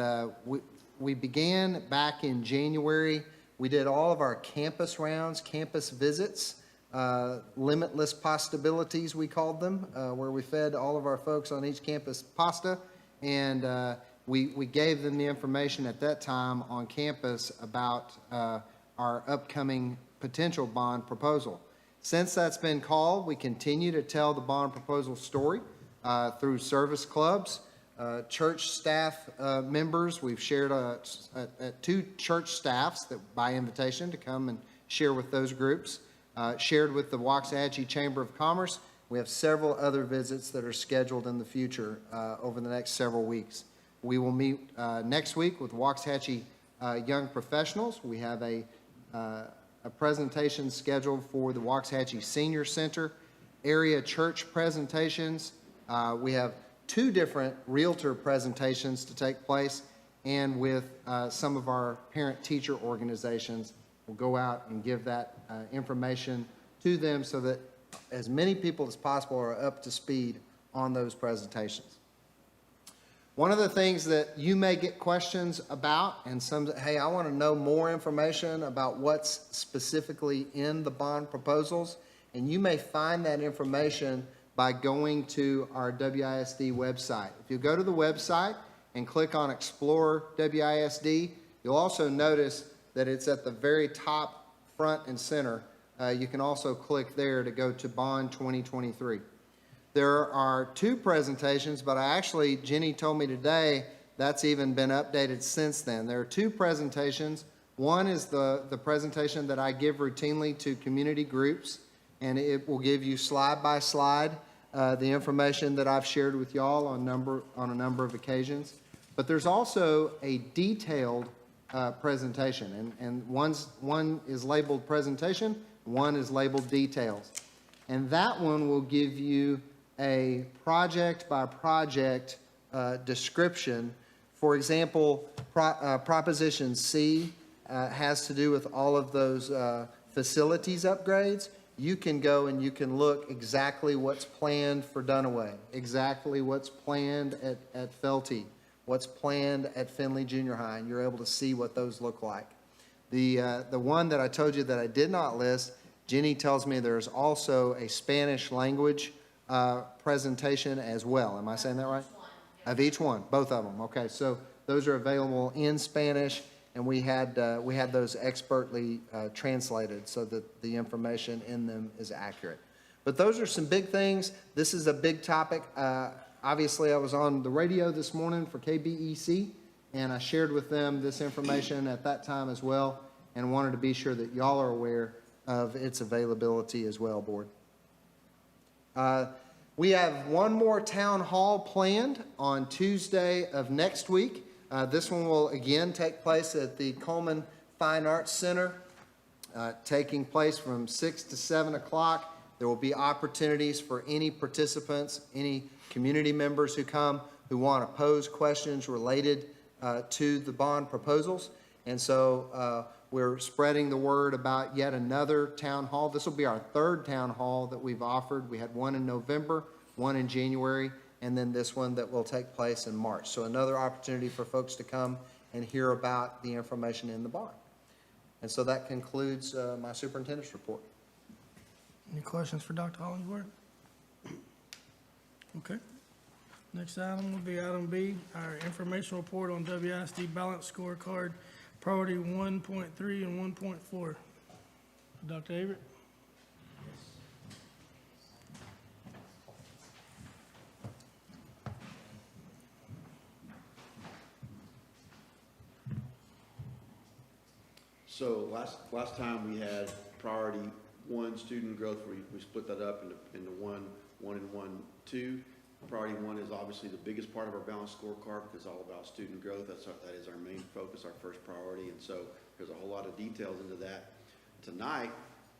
we began back in January. We did all of our campus rounds, campus visits, limitless possibilities, we called them, where we fed all of our folks on each campus pasta. And we gave them the information at that time on campus about our upcoming potential bond proposal. Since that's been called, we continue to tell the bond proposal story through service clubs, church staff members. We've shared two church staffs that by invitation to come and share with those groups, shared with the Waxahachie Chamber of Commerce. We have several other visits that are scheduled in the future over the next several weeks. We will meet next week with Waxahachie Young Professionals. We have a presentation scheduled for the Waxahachie Senior Center, area church presentations. We have 2 different realtor presentations to take place, and with some of our parent-teacher organizations, we'll go out and give that information to them so that as many people as possible are up to speed on those presentations. One of the things that you may get questions about, and some, hey, I want to know more information about what's specifically in the bond proposals, and you may find that information by going to our WISD website. If you go to the website and click on Explore WISD, you'll also notice that it's at the very top, front and center. You can also click there to go to Bond 2023. There are 2 presentations, but Jenny told me today that's even been updated since then. There are 2 presentations. One is the presentation that I give routinely to community groups, and it will give you slide by slide the information that I've shared with y'all on a number of occasions. But there's also a detailed presentation, and one is labeled presentation, one is labeled details. And that one will give you a project by project description. For example, Proposition C has to do with all of those facilities upgrades. You can go and you can look exactly what's planned for Dunaway, exactly what's planned at Felty, what's planned at Finley Junior High, and you're able to see what those look like. The one that I told you that I did not list, Jenny tells me there's also a Spanish language presentation as well. Am I saying that right? Of each one, both of them. Okay, so those are available in Spanish, and we had those expertly translated so that the information in them is accurate. But those are some big things. This is a big topic. Obviously, I was on the radio this morning for KBEC, and I shared with them this information at that time as well, and wanted to be sure that y'all are aware of its availability as well, Board. We have one more town hall planned on Tuesday of next week. This one will again take place at the Coleman Fine Arts Center, taking place from 6 to 7 o'clock. There will be opportunities for any participants, any community members who come who want to pose questions related to the bond proposals. And so we're spreading the word about yet another town hall. This will be our 3rd town hall that we've offered. We had one in November, one in January, and then this one that will take place in March. So another opportunity for folks to come and hear about the information in the bond. And so that concludes my superintendent's report. Any questions for Dr. Hollingsworth? Okay. Next item will be item B, our informational report on WISD balance scorecard, priority 1.3 and 1.4. Dr. Averitt? So last time we had priority 1 student growth, we split that up into 1 and 1, 2. Priority 1 is obviously the biggest part of our balanced scorecard because it's all about student growth. That is our main focus, our first priority, and so there's a whole lot of details into that. Tonight,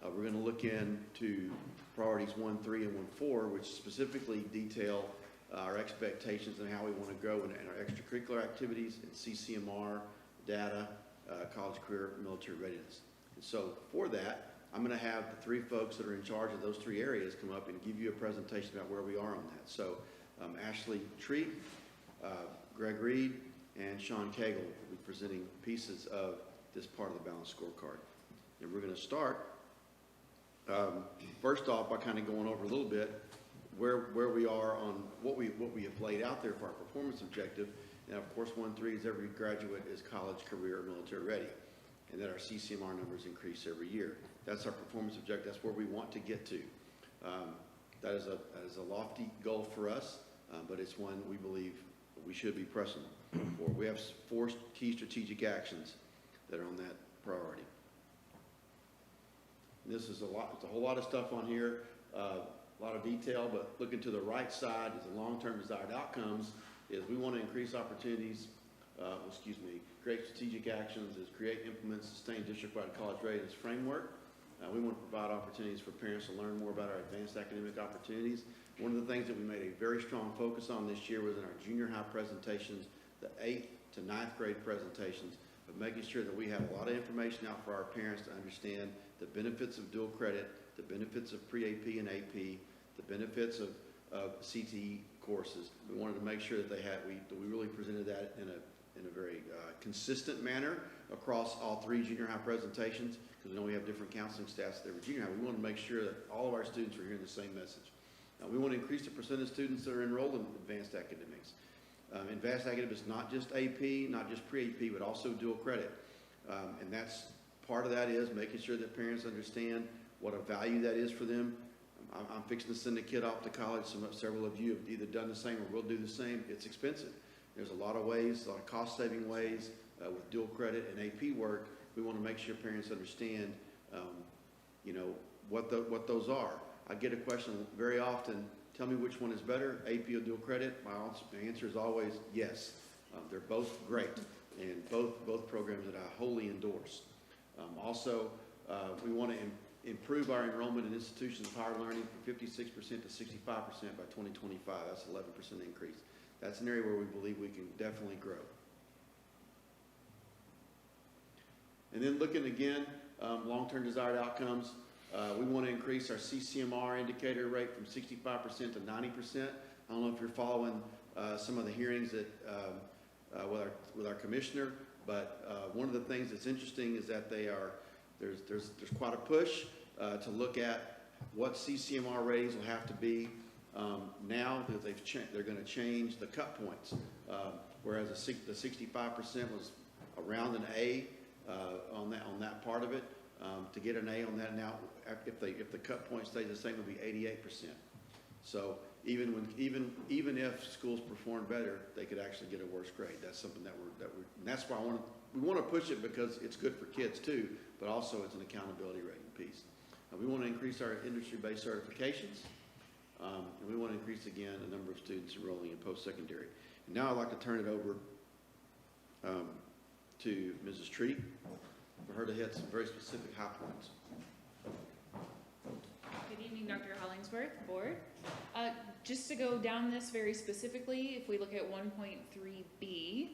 we're going to look into priorities 1, 3, and 1, 4, which specifically detail our expectations and how we want to grow in our extracurricular activities and CCMR, data, college career, military readiness. And so for that, I'm going to have the 3 folks that are in charge of those 3 areas come up and give you a presentation about where we are on that. So Ashley Tree Greg Reed and Sean Cagle will be presenting pieces of this part of the balanced scorecard. And we're going to start, first off, by kind of going over a little bit where we are on what we have laid out there for our performance objective. And of course, 1-3 is every graduate is college, career, or military ready, and that our CCMR numbers increase every year. That's our performance objective. That's where we want to get to. That is a lofty goal for us, but it's one we believe we should be pressing for. We have 4 key strategic actions that are on that priority. And this is it's a whole lot of stuff on here, a lot of detail, but looking to the right side is the long-term desired outcomes, is we want to increase opportunities, create strategic actions, is create, implement, sustain district-wide college readiness framework. We want to provide opportunities for parents to learn more about our advanced academic opportunities. One of the things that we made a very strong focus on this year was in our junior high presentations, the 8th to 9th grade presentations, of making sure that we have a lot of information out for our parents to understand the benefits of dual credit, the benefits of pre-AP and AP, the benefits of CTE courses. We wanted to make sure that we really presented that in a very consistent manner across all 3 junior high presentations, because we know we have different counseling staffs at every junior high. We want to make sure that all of our students are hearing the same message. We want to increase the percent of students that are enrolled in advanced academics. Advanced academics is not just AP, not just pre-AP, but also dual credit. And that's part of that is making sure that parents understand what a value that is for them. I'm fixing to send a kid off to college. Several of you have either done the same or will do the same. It's expensive. There's a lot of ways, a lot of cost-saving ways with dual credit and AP work. We want to make sure parents understand, what those are. I get a question very often, tell me which one is better, AP or dual credit? My answer is always yes. They're both great, and both programs that I wholly endorse. Also, we want to improve our enrollment in institutions of higher learning from 56% to 65% by 2025. That's 11% increase. That's an area where we believe we can definitely grow. And then looking again, long-term desired outcomes, we want to increase our CCMR indicator rate from 65% to 90%. I don't know if you're following some of the hearings that, with our commissioner, but one of the things that's interesting is that there's quite a push to look at what CCMR ratings will have to be now that they're going to change the cut points. Whereas the 65% was around an A on that part of it. To get an A on that now, if the cut point stays the same, it'll be 88%. So even if schools perform better, they could actually get a worse grade. That's something and that's why we want to push it, because it's good for kids too, but also it's an accountability rating piece. We want to increase our industry-based certifications, and we want to increase again the number of students enrolling in post-secondary. And now I'd like to turn it over to Mrs. Treat for her to hit some very specific high points. Good evening, Dr. Hollingsworth, board. Just to go down this very specifically, if we look at 1.3B,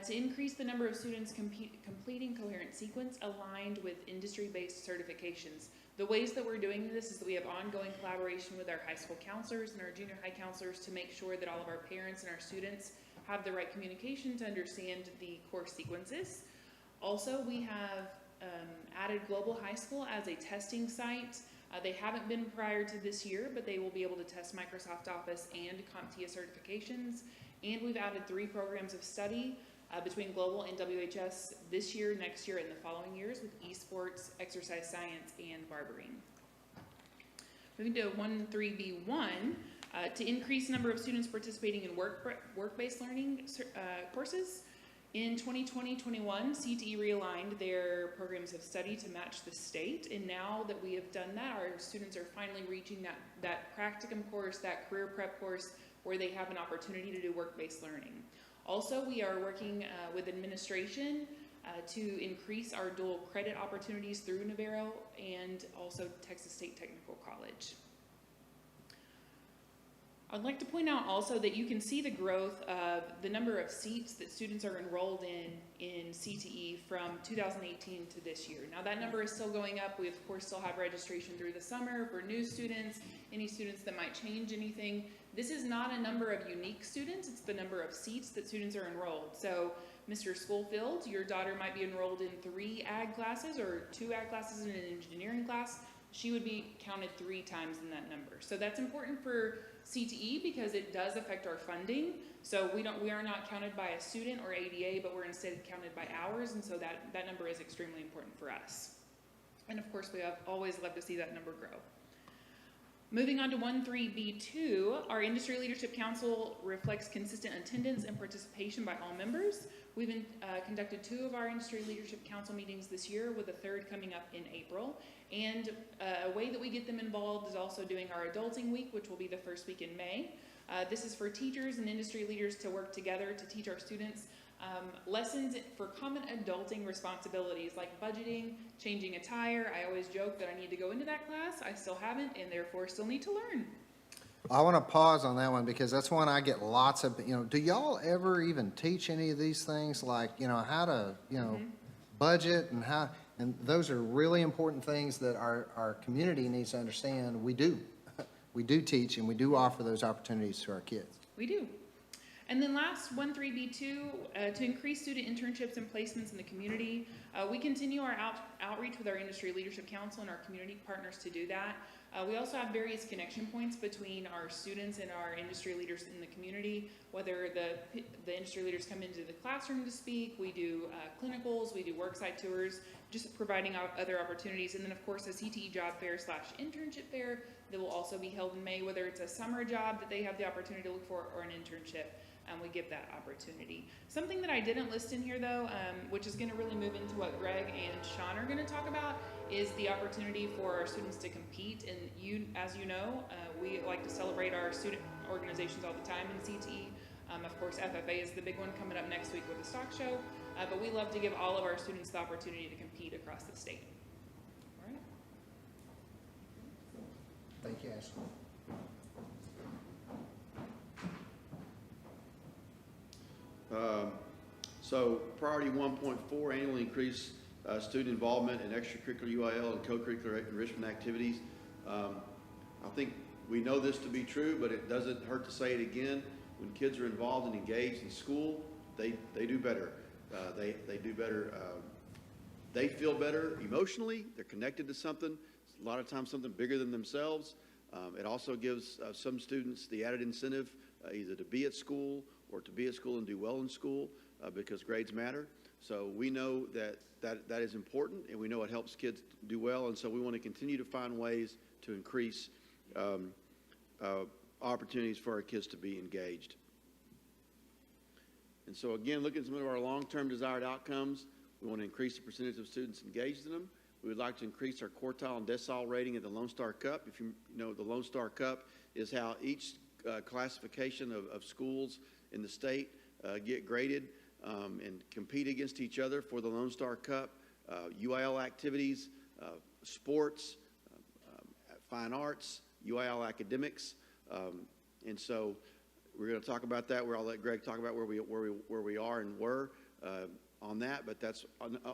to increase the number of students completing coherent sequence aligned with industry-based certifications. The ways that we're doing this is that we have ongoing collaboration with our high school counselors and our junior high counselors to make sure that all of our parents and our students have the right communication to understand the course sequences. Also, we have added Global High School as a testing site. They haven't been prior to this year, but they will be able to test Microsoft Office and CompTIA certifications. And we've added 3 programs of study between Global and WHS this year, next year, and the following years with esports, exercise science, and barbering. Moving to 1.3B1, to increase the number of students participating in work-based learning courses. In 2020-21, CTE realigned their programs of study to match the state, and now that we have done that, our students are finally reaching that practicum course, that career prep course, where they have an opportunity to do work-based learning. Also, we are working with administration to increase our dual credit opportunities through Navarro and also Texas State Technical College. I'd like to point out also that you can see the growth of the number of seats that students are enrolled in CTE from 2018 to this year. Now that number is still going up. We of course still have registration through the summer for new students, any students that might change anything. This is not a number of unique students, it's the number of seats that students are enrolled. So Mr. Schofield, your daughter might be enrolled in 3 ag classes or 2 ag classes and an engineering class. She would be counted 3 times in that number. So that's important for CTE because it does affect our funding. So we are not counted by a student or ADA, but we're instead counted by hours, and so that number is extremely important for us. And of course, we have always loved to see that number grow. Moving on to 13B2, our Industry Leadership Council reflects consistent attendance and participation by all members. We've conducted 2 of our Industry Leadership Council meetings this year, with a 3rd coming up in April. And a way that we get them involved is also doing our Adulting Week, which will be the first week in May. This is for teachers and industry leaders to work together to teach our students lessons for common adulting responsibilities like budgeting, changing a tire. I always joke that I need to go into that class. I still haven't, and therefore still need to learn. I want to pause on that one because that's one I get lots of, do y'all ever even teach any of these things, like, how to, budget and how, and those are really important things that our community needs to understand. We do. We do teach and we do offer those opportunities to our kids. We do. And then last, 13B2, to increase student internships and placements in the community. We continue our outreach with our Industry Leadership Council and our community partners to do that. We also have various connection points between our students and our industry leaders in the community, whether the industry leaders come into the classroom to speak, we do clinicals, we do worksite tours, just providing other opportunities. And then of course a CTE job fair / internship fair that will also be held in May, whether it's a summer job that they have the opportunity to look for or an internship. We give that opportunity. Something that I didn't list in here though, which is going to really move into what Greg and Sean are going to talk about, is the opportunity for our students to compete. And as you know, we like to celebrate our student organizations all the time in CTE. Of course, FFA is the big one coming up next week with the stock show, but we love to give all of our students the opportunity to compete across the state. All right. Thank you, Ashley. So priority 1.4, annually increase student involvement in extracurricular UIL and co-curricular enrichment activities. I think we know this to be true, but it doesn't hurt to say it again. When kids are involved and engaged in school, they do better. They do better. They feel better emotionally. They're connected to something, a lot of times something bigger than themselves. It also gives some students the added incentive either to be at school or to be at school and do well in school because grades matter. So we know that is important, and we know it helps kids do well, and so we want to continue to find ways to increase opportunities for our kids to be engaged. And so again, looking at some of our long-term desired outcomes, we want to increase the percentage of students engaged in them. We would like to increase our quartile and decile rating at the Lone Star Cup. If you know, the Lone Star Cup is how each classification of schools in the state get graded and compete against each other for the Lone Star Cup. UIL activities, sports, fine arts, UIL academics, and so we're going to talk about that. I'll let Greg talk about where we are and were on that. But that's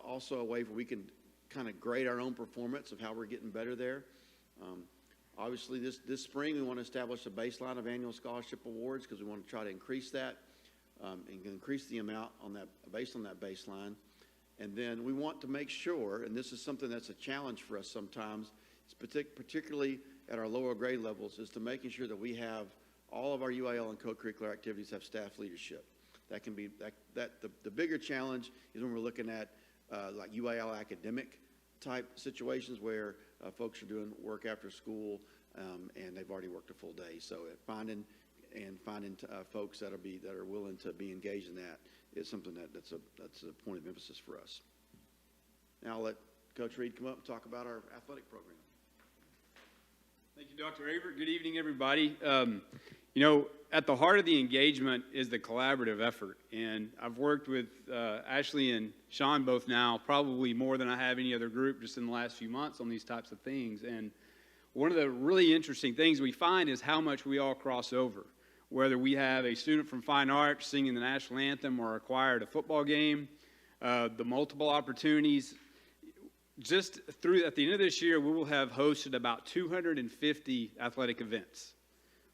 also a way where we can kind of grade our own performance of how we're getting better there. Obviously, this spring we want to establish a baseline of annual scholarship awards because we want to try to increase that and increase the amount on that based on that baseline. And then we want to make sure, and this is something that's a challenge for us sometimes, it's particularly at our lower grade levels, is to making sure that we have all of our UIL and co-curricular activities have staff leadership. That can be the bigger challenge is when we're looking at like UIL academic type situations where folks are doing work after school and they've already worked a full day. So finding folks that are willing to be engaged in that is something that's a point of emphasis for us. Now I'll let Coach Reed come up and talk about our athletic program. Thank you, Dr. Avert. Good evening, everybody. You know, at the heart of the engagement is the collaborative effort. And I've worked with Ashley and Sean both now, probably more than I have any other group just in the last few months on these types of things. And one of the really interesting things we find is how much we all cross over. Whether we have a student from fine arts singing the national anthem or a choir at a football game, the multiple opportunities. Just through, at the end of this year, we will have hosted about 250 athletic events.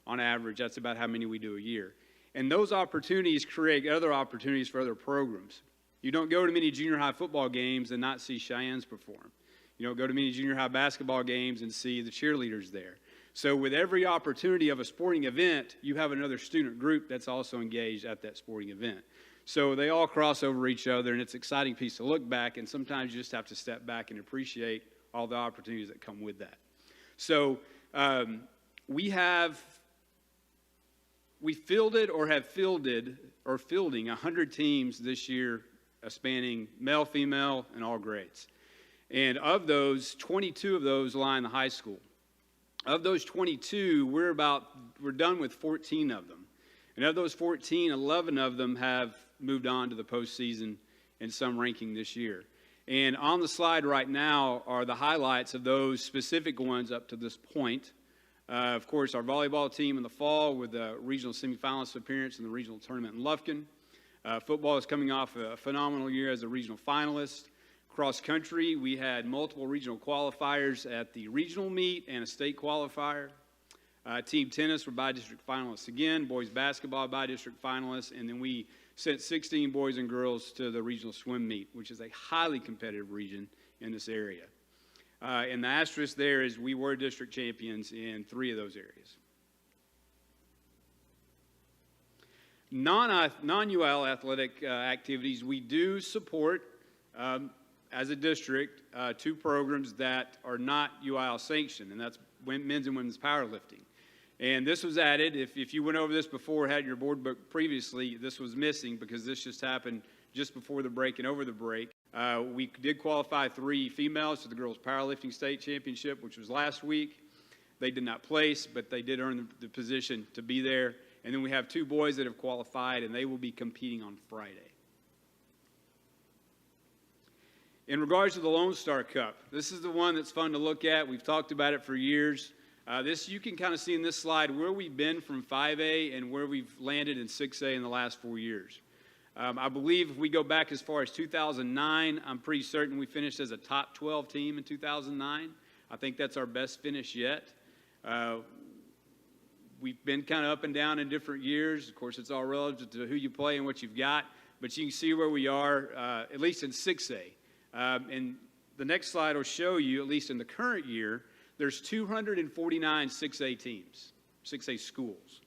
On average, that's about how many we do a year. And those opportunities create other opportunities for other programs. You don't go to many junior high football games and not see Cheyennes perform. You don't go to many junior high basketball games and see the cheerleaders there. So with every opportunity of a sporting event, you have another student group that's also engaged at that sporting event. So they all cross over each other, and it's an exciting piece to look back, and sometimes you just have to step back and appreciate all the opportunities that come with that. So we fielded or have fielding 100 teams this year, spanning male, female, and all grades. And of those, 22 of those lie in the high school. Of those 22, we're done with 14 of them. And of those 14, 11 of them have moved on to the postseason in some ranking this year. And on the slide right now are the highlights of those specific ones up to this point. Of course, our volleyball team in the fall with the regional semifinalist appearance in the regional tournament in Lufkin. Football is coming off a phenomenal year as a regional finalist. Cross country, we had multiple regional qualifiers at the regional meet and a state qualifier. Team tennis were by-district finalists again, boys basketball by-district finalists, and then we sent 16 boys and girls to the regional swim meet, which is a highly competitive region in this area. And the asterisk there is we were district champions in 3 of those areas. Non-UIL athletic activities, we do support as a district, 2 programs that are not UIL sanctioned, and that's men's and women's powerlifting. And this was added, if you went over this before, had your board book previously, this was missing because this just happened just before the break and over the break. We did qualify 3 females to the girls powerlifting state championship, which was last week. They did not place, but they did earn the position to be there. And then we have 2 boys that have qualified, and they will be competing on Friday. In regards to the Lone Star Cup, this is the one that's fun to look at. We've talked about it for years. This you can kind of see in this slide where we've been from 5A and where we've landed in 6A in the last 4 years. I believe if we go back as far as 2009, I'm pretty certain we finished as a top 12 team in 2009. I think that's our best finish yet. We've been kind of up and down in different years. Of course, it's all relative to who you play and what you've got, but you can see where we are, at least in 6A. And the next slide will show you, at least in the current year, there's 249 6A teams, 6A schools.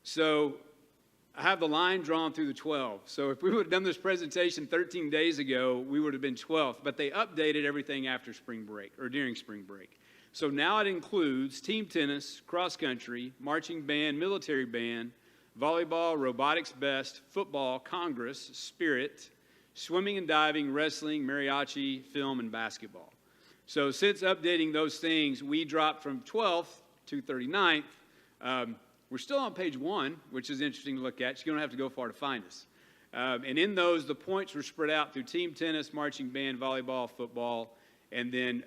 So I have the line drawn through the 12. So if we would have done this presentation 13 days ago, we would have been 12th, but they updated everything after spring break or during spring break. So now it includes team tennis, cross country, marching band, military band, volleyball, robotics best, football, Congress, spirit, swimming and diving, wrestling, mariachi, film, and basketball. So since updating those things, we dropped from 12th to 39th. We're still on page 1, which is interesting to look at. You don't have to go far to find us. And in those, the points were spread out through team tennis, marching band, volleyball, football, and then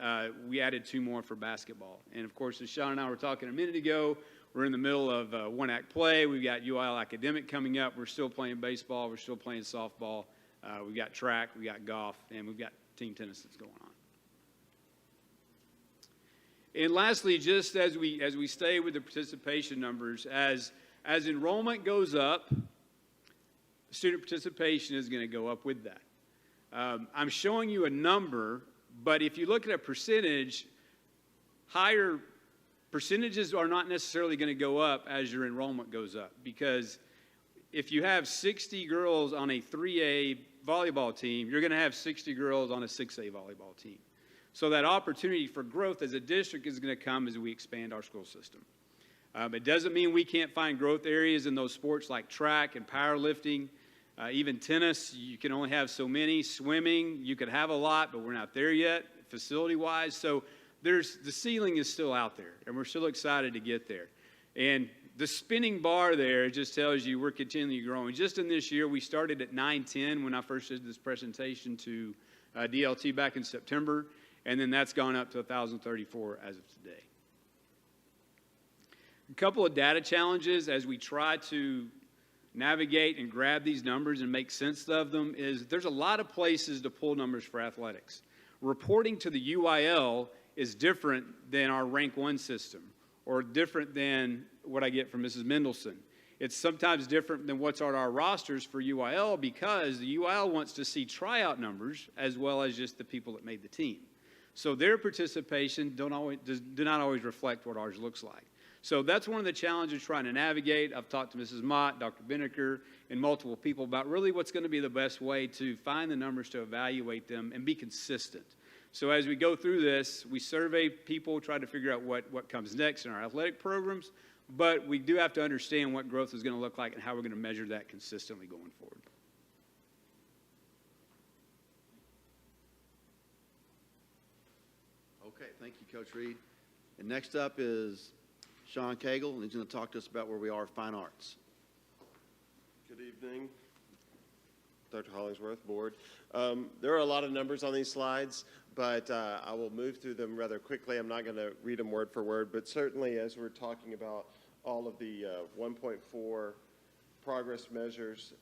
we added 2 more for basketball. And of course, as Sean and I were talking a minute ago, we're in the middle of one-act play. We've got UIL academic coming up. We're still playing baseball. We're still playing softball. We've got track, we got golf, and we've got team tennis that's going on. And lastly, just as we stay with the participation numbers, as enrollment goes up, student participation is going to go up with that. I'm showing you a number, but if you look at a percentage, higher percentages are not necessarily going to go up as your enrollment goes up, because if you have 60 girls on a 3A volleyball team, you're going to have 60 girls on a 6A volleyball team. So that opportunity for growth as a district is going to come as we expand our school system. It doesn't mean we can't find growth areas in those sports like track and powerlifting. Even tennis, you can only have so many. Swimming, you could have a lot, but we're not there yet, facility-wise. So the ceiling is still out there, and we're still excited to get there. And the spinning bar there just tells you we're continually growing. Just in this year, we started at 910 when I first did this presentation to DLT back in September, and then that's gone up to 1,034 as of today. A couple of data challenges as we try to navigate and grab these numbers and make sense of them is there's a lot of places to pull numbers for athletics. Reporting to the UIL is different than our rank 1 system or different than what I get from Mrs. Mendelson. It's sometimes different than what's on our rosters for UIL because the UIL wants to see tryout numbers as well as just the people that made the team. So their participation do not always reflect what ours looks like. So that's one of the challenges trying to navigate. I've talked to Mrs. Mott, Dr. Binnicker, and multiple people about really what's going to be the best way to find the numbers to evaluate them and be consistent. So as we go through this, we survey people, try to figure out what comes next in our athletic programs, but we do have to understand what growth is going to look like and how we're going to measure that consistently going forward. Okay, thank you, Coach Reed. And next up is Sean Cagle, and he's going to talk to us about where we are with fine arts. Good evening, Dr. Hollingsworth, board. There are a lot of numbers on these slides, but I will move through them rather quickly. I'm not going to read them word for word, but certainly as we're talking about all of the 1.4 progress measures,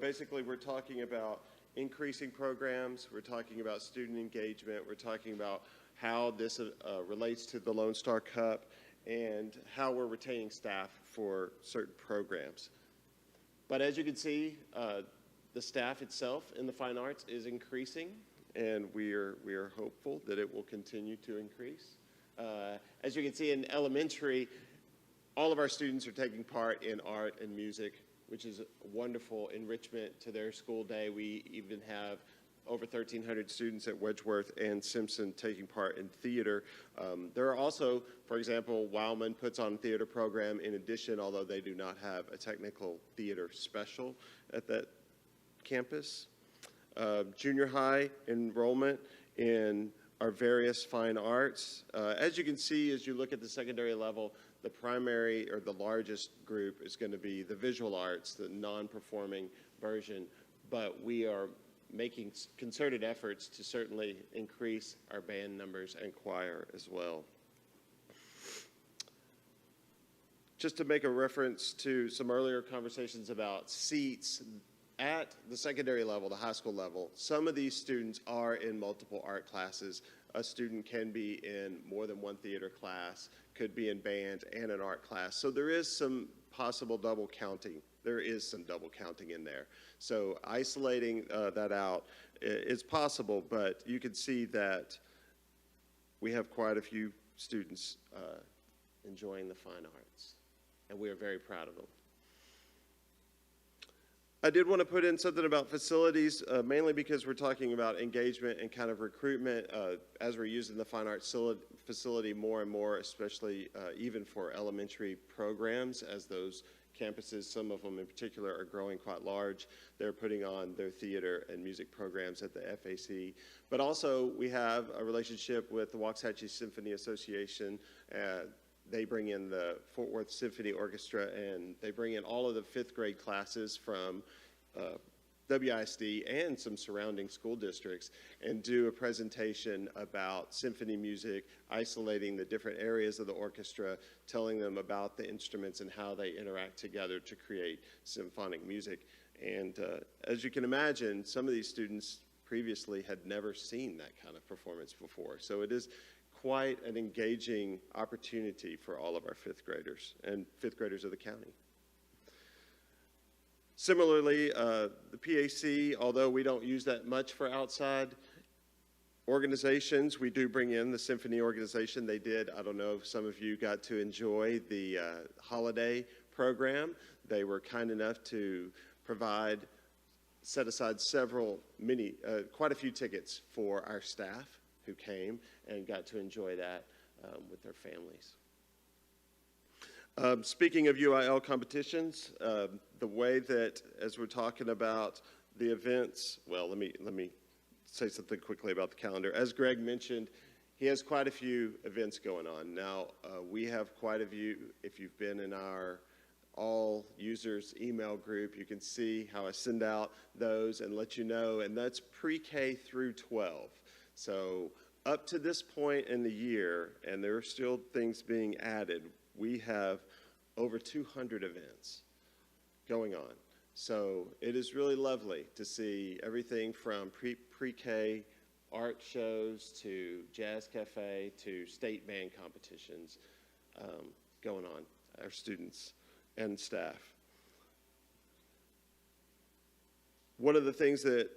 basically we're talking about increasing programs, we're talking about student engagement, we're talking about how this relates to the Lone Star Cup, and how we're retaining staff for certain programs. But as you can see, the staff itself in the fine arts is increasing, and we are hopeful that it will continue to increase. As you can see in elementary, all of our students are taking part in art and music, which is a wonderful enrichment to their school day. We even have over 1,300 students at Wedgeworth and Simpson taking part in theater. There are also, for example, Wildman puts on a theater program in addition, although they do not have a technical theater special at that campus. Junior high enrollment in our various fine arts. As you can see, as you look at the secondary level, the primary or the largest group is going to be the visual arts, the non-performing version, but we are making concerted efforts to certainly increase our band numbers and choir as well. Just to make a reference to some earlier conversations about seats, at the secondary level, the high school level, some of these students are in multiple art classes. A student can be in more than one theater class, could be in band and an art class. So there is some possible double counting. There is some double counting in there. So isolating that out is possible, but you can see that we have quite a few students enjoying the fine arts, and we are very proud of them. I did want to put in something about facilities, mainly because we're talking about engagement and kind of recruitment as we're using the fine arts facility more and more, especially even for elementary programs, as those campuses, some of them in particular, are growing quite large. They're putting on their theater and music programs at the FAC. But also, we have a relationship with the Waxahachie Symphony Association. They bring in the Fort Worth Symphony Orchestra, and they bring in all of the 5th grade classes from WISD and some surrounding school districts and do a presentation about symphony music, isolating the different areas of the orchestra, telling them about the instruments and how they interact together to create symphonic music. And as you can imagine, some of these students previously had never seen that kind of performance before. So it is quite an engaging opportunity for all of our 5th graders and 5th graders of the county. Similarly, the PAC, although we don't use that much for outside organizations, we do bring in the symphony organization. They did, I don't know if some of you got to enjoy the holiday program. They were kind enough to set aside quite a few tickets for our staff who came and got to enjoy that with their families. Speaking of UIL competitions, the way that, as we're talking about the events, well, let me say something quickly about the calendar. As Greg mentioned, he has quite a few events going on. Now, we have quite a few. If you've been in our all users email group, you can see how I send out those and let you know, and that's pre-K through 12. So up to this point in the year, and there are still things being added, we have over 200 events going on. So it is really lovely to see everything from pre-K art shows to jazz cafe to state band competitions going on, our students and staff. One of the things that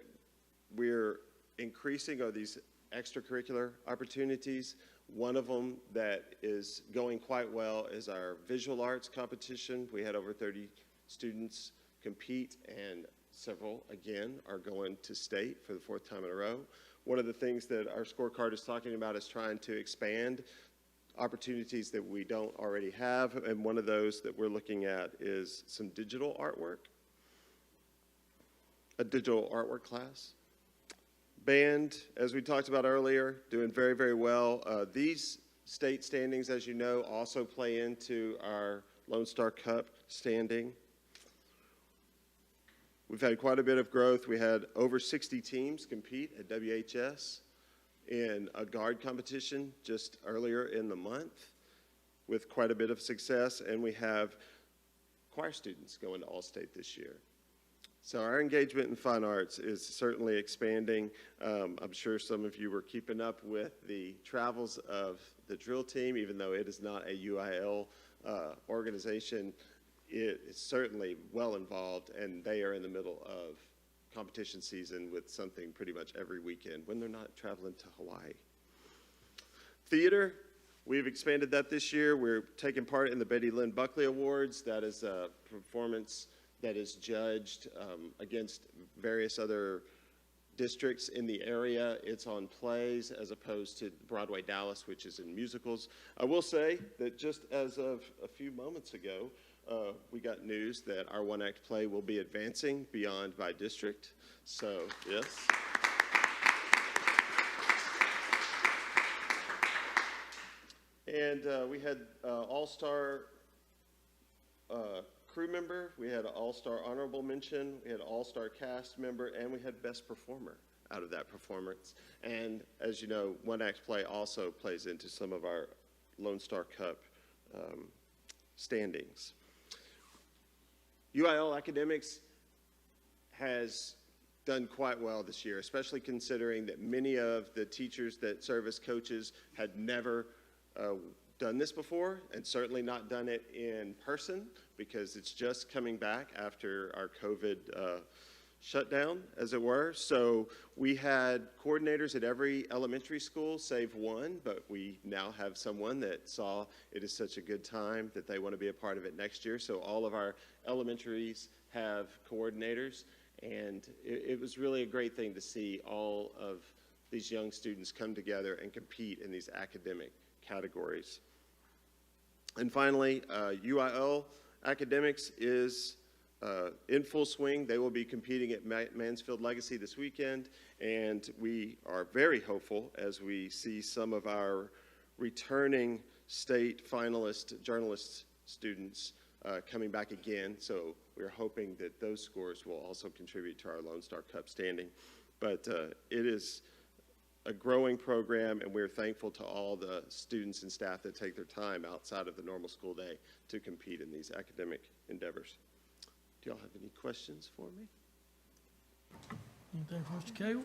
we're increasing are these extracurricular opportunities. One of them that is going quite well is our visual arts competition. We had over 30 students compete, and several, again, are going to state for the 4th time in a row. One of the things that our scorecard is talking about is trying to expand opportunities that we don't already have, and one of those that we're looking at is some digital artwork, a digital artwork class. Band, as we talked about earlier, doing very, very well. These state standings, as you know, also play into our Lone Star Cup standing. We've had quite a bit of growth. We had over 60 teams compete at WHS in a guard competition just earlier in the month with quite a bit of success, and we have choir students going to All-State this year. So our engagement in fine arts is certainly expanding. I'm sure some of you were keeping up with the travels of the drill team, even though it is not a UIL organization. It is certainly well involved, and they are in the middle of competition season with something pretty much every weekend when they're not traveling to Hawaii. Theater, we've expanded that this year. We're taking part in the Betty Lynn Buckley Awards. That is a performance that is judged against various other districts in the area. It's on plays as opposed to Broadway Dallas, which is in musicals. I will say that just as of a few moments ago, we got news that our one-act play will be advancing beyond by district. So, yes. And we had all-star crew member, we had all-star honorable mention, we had all-star cast member, and we had best performer out of that performance. And as you know, one-act play also plays into some of our Lone Star Cup standings. UIL Academics has done quite well this year, especially considering that many of the teachers that serve as coaches had never done this before, and certainly not done it in person because it's just coming back after our COVID shutdown, as it were. So we had coordinators at every elementary school, save one, but we now have someone that saw it is such a good time that they want to be a part of it next year. So all of our elementaries have coordinators, and it was really a great thing to see all of these young students come together and compete in these academic categories. And finally, UIL Academics is in full swing. They will be competing at Mansfield Legacy this weekend, and we are very hopeful as we see some of our returning state finalist journalist students coming back again. So we're hoping that those scores will also contribute to our Lone Star Cup standing. But it is a growing program, and we're thankful to all the students and staff that take their time outside of the normal school day to compete in these academic endeavors. Do y'all have any questions for me? Anything for Mr. Cable?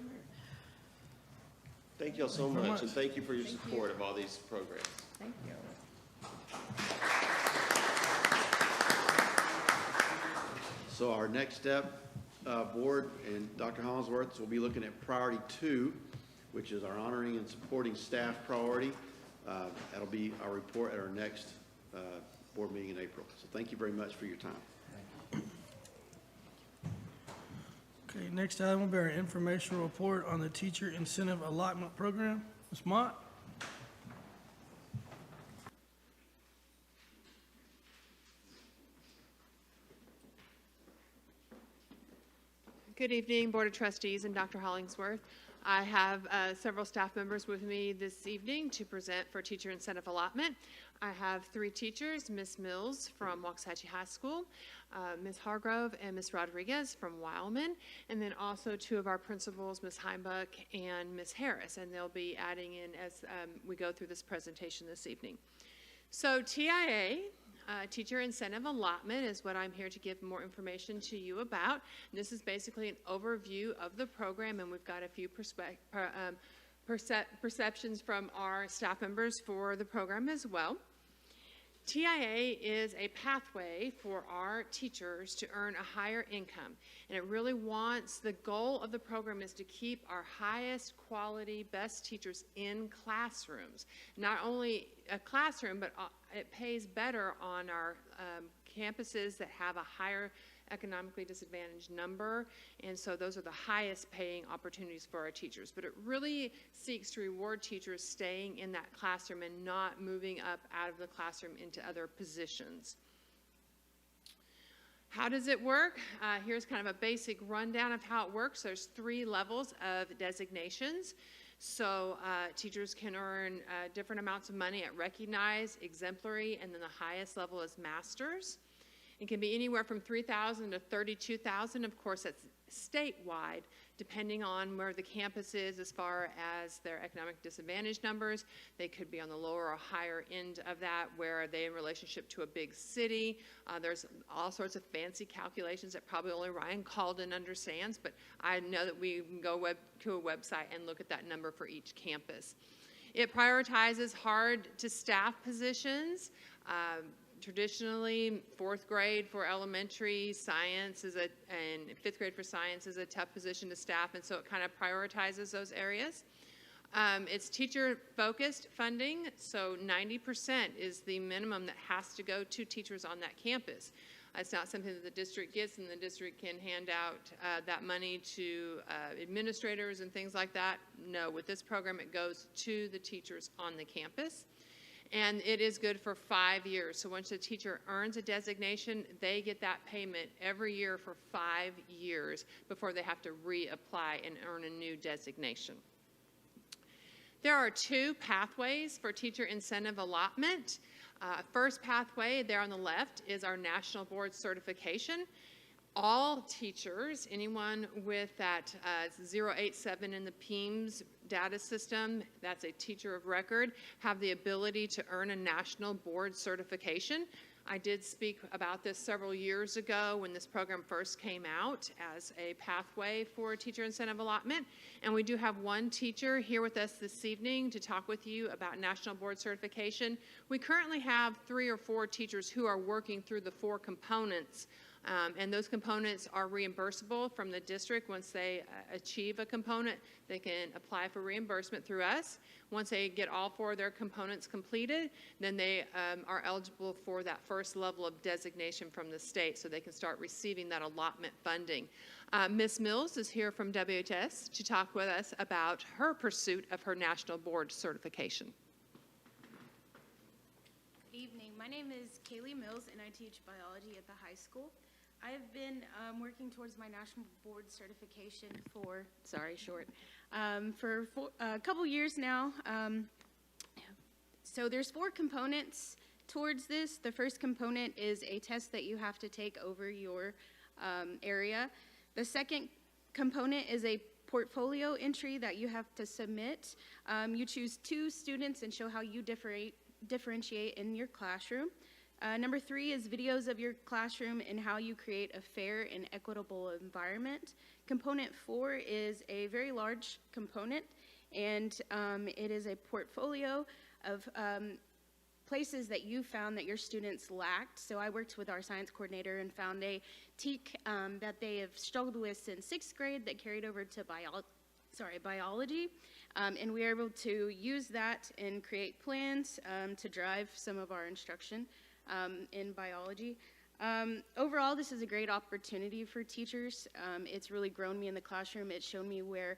Thank y'all so much, and thank you for your support of all these programs. Thank you. So our next step, board and Dr. Hollingsworth, will be looking at priority 2, which is our honoring and supporting staff priority. That'll be our report at our next board meeting in April. So thank you very much for your time. Okay, next item will be our informational report on the Teacher Incentive Allotment Program. Ms. Mott? Good evening, Board of Trustees and Dr. Hollingsworth. I have several staff members with me this evening to present for Teacher Incentive Allotment. I have 3 teachers, Ms. Mills from Waxahachie High School, Ms. Hargrove and Ms. Rodriguez from Wildman, and then also 2 of our principals, Ms. Heimbuck and Ms. Harris, and they'll be adding in as we go through this presentation this evening. So TIA, Teacher Incentive Allotment, is what I'm here to give more information to you about. And this is basically an overview of the program, and we've got a few perceptions from our staff members for the program as well. TIA is a pathway for our teachers to earn a higher income, and it really wants, the goal of the program is to keep our highest quality, best teachers in classrooms. Not only a classroom, but it pays better on our campuses that have a higher economically disadvantaged number, and so those are the highest paying opportunities for our teachers. But it really seeks to reward teachers staying in that classroom and not moving up out of the classroom into other positions. How does it work? Here's kind of a basic rundown of how it works. There's 3 levels of designations. So teachers can earn different amounts of money at recognized, exemplary, and then the highest level is masters. It can be anywhere from $3,000 to $32,000. Of course, that's statewide, depending on where the campus is as far as their economic disadvantage numbers. They could be on the lower or higher end of that, where are they in relationship to a big city. There's all sorts of fancy calculations that probably only Ryan Calden understands, but I know that we can go to a website and look at that number for each campus. It prioritizes hard-to-staff positions. Traditionally, 4th grade for elementary, science is and 5th grade for science is a tough position to staff, and so it kind of prioritizes those areas. It's teacher-focused funding, so 90% is the minimum that has to go to teachers on that campus. It's not something that the district gets, and the district can hand out that money to administrators and things like that. No, with this program, it goes to the teachers on the campus. And it is good for 5 years. So once a teacher earns a designation, they get that payment every year for 5 years before they have to reapply and earn a new designation. There are 2 pathways for teacher incentive allotment. First pathway there on the left is our national board certification. All teachers, anyone with that 087 in the PEAMS data system, that's a teacher of record, have the ability to earn a national board certification. I did speak about this several years ago when this program first came out as a pathway for teacher incentive allotment. And we do have one teacher here with us this evening to talk with you about national board certification. We currently have 3 or 4 teachers who are working through the 4 components. And those components are reimbursable from the district. Once they achieve a component, they can apply for reimbursement through us. Once they get all 4 of their components completed, then they are eligible for that first level of designation from the state, so they can start receiving that allotment funding. Ms. Mills is here from WHS to talk with us about her pursuit of her national board certification. Good evening. My name is Kaylee Mills, and I teach biology at the high school. I've been working towards my national board certification for a couple years now. So there's 4 components towards this. The first component is a test that you have to take over your area. The second component is a portfolio entry that you have to submit. You choose 2 students and show how you differentiate in your classroom. Number 3 is videos of your classroom and how you create a fair and equitable environment. Component 4 is a very large component, and it is a portfolio of places that you found that your students lacked. So I worked with our science coordinator and found a TEK that they have struggled with since 6th grade that carried over to biology. And we are able to use that and create plans to drive some of our instruction in biology. Overall, this is a great opportunity for teachers. It's really grown me in the classroom. It's shown me where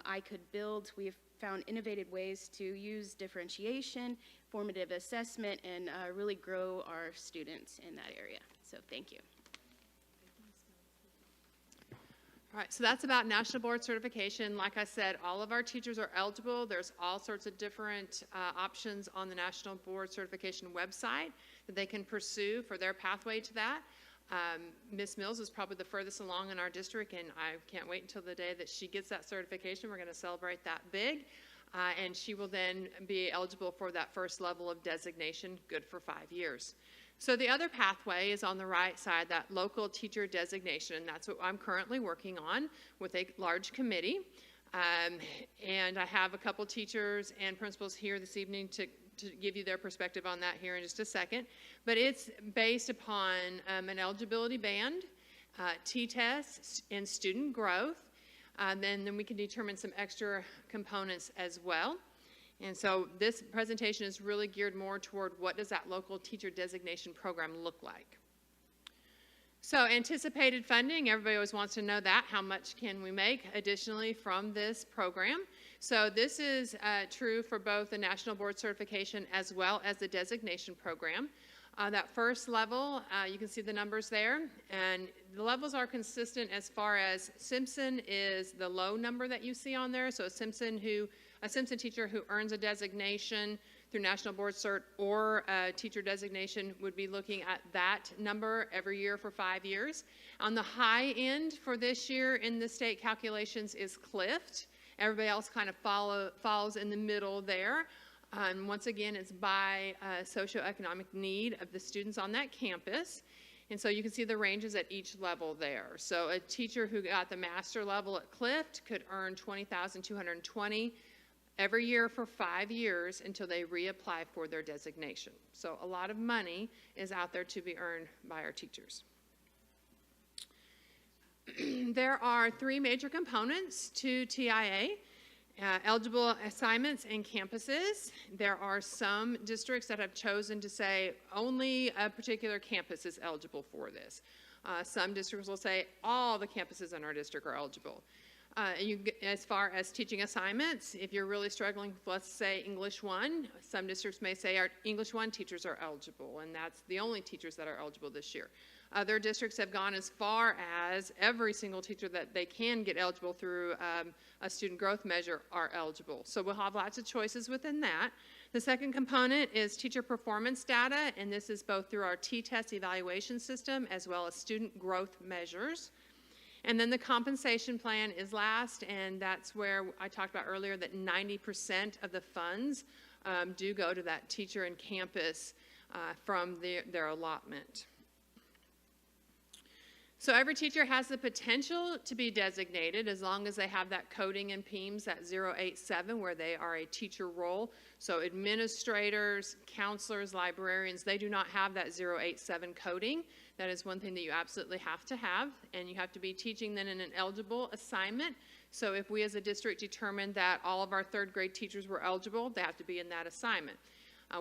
I could build. We've found innovative ways to use differentiation, formative assessment, and really grow our students in that area. So thank you. All right, so that's about national board certification. Like I said, all of our teachers are eligible. There's all sorts of different options on the national board certification website that they can pursue for their pathway to that. Ms. Mills is probably the furthest along in our district, and I can't wait until the day that she gets that certification. We're going to celebrate that big. and she will then be eligible for that first level of designation, good for 5 years. So the other pathway is on the right side, that local teacher designation, and that's what I'm currently working on with a large committee. And I have a couple teachers and principals here this evening to give you their perspective on that here in just a second. But it's based upon an eligibility band, T-tests, and student growth. Then we can determine some extra components as well. And so this presentation is really geared more toward what does that local teacher designation program look like. So anticipated funding, everybody always wants to know that. How much can we make additionally from this program? So this is true for both the National Board Certification as well as the designation program. That first level, you can see the numbers there, and the levels are consistent as far as Simpson is the low number that you see on there. So a Simpson teacher who earns a designation through National Board Cert or a teacher designation would be looking at that number every year for 5 years. On the high end for this year in the state calculations is Clift. Everybody else kind of falls in the middle there. Once again, it's by socioeconomic need of the students on that campus. And so you can see the ranges at each level there. So a teacher who got the master level at Clift could earn $20,220 every year for 5 years until they reapply for their designation. So a lot of money is out there to be earned by our teachers. There are 3 major components to TIA. Eligible assignments and campuses. There are some districts that have chosen to say only a particular campus is eligible for this. Some districts will say all the campuses in our district are eligible. As far as teaching assignments, if you're really struggling with, let's say, English 1, some districts may say our English 1 teachers are eligible, and that's the only teachers that are eligible this year. Other districts have gone as far as every single teacher that they can get eligible through a student growth measure are eligible. So we'll have lots of choices within that. The second component is teacher performance data, and this is both through our T-test evaluation system as well as student growth measures. And then the compensation plan is last, and that's where I talked about earlier that 90% of the funds do go to that teacher and campus from their allotment. So every teacher has the potential to be designated as long as they have that coding in PEIMS, that 087, where they are a teacher role. So administrators, counselors, librarians, they do not have that 087 coding. That is one thing that you absolutely have to have, and you have to be teaching then in an eligible assignment. So if we as a district determined that all of our 3rd grade teachers were eligible, they have to be in that assignment.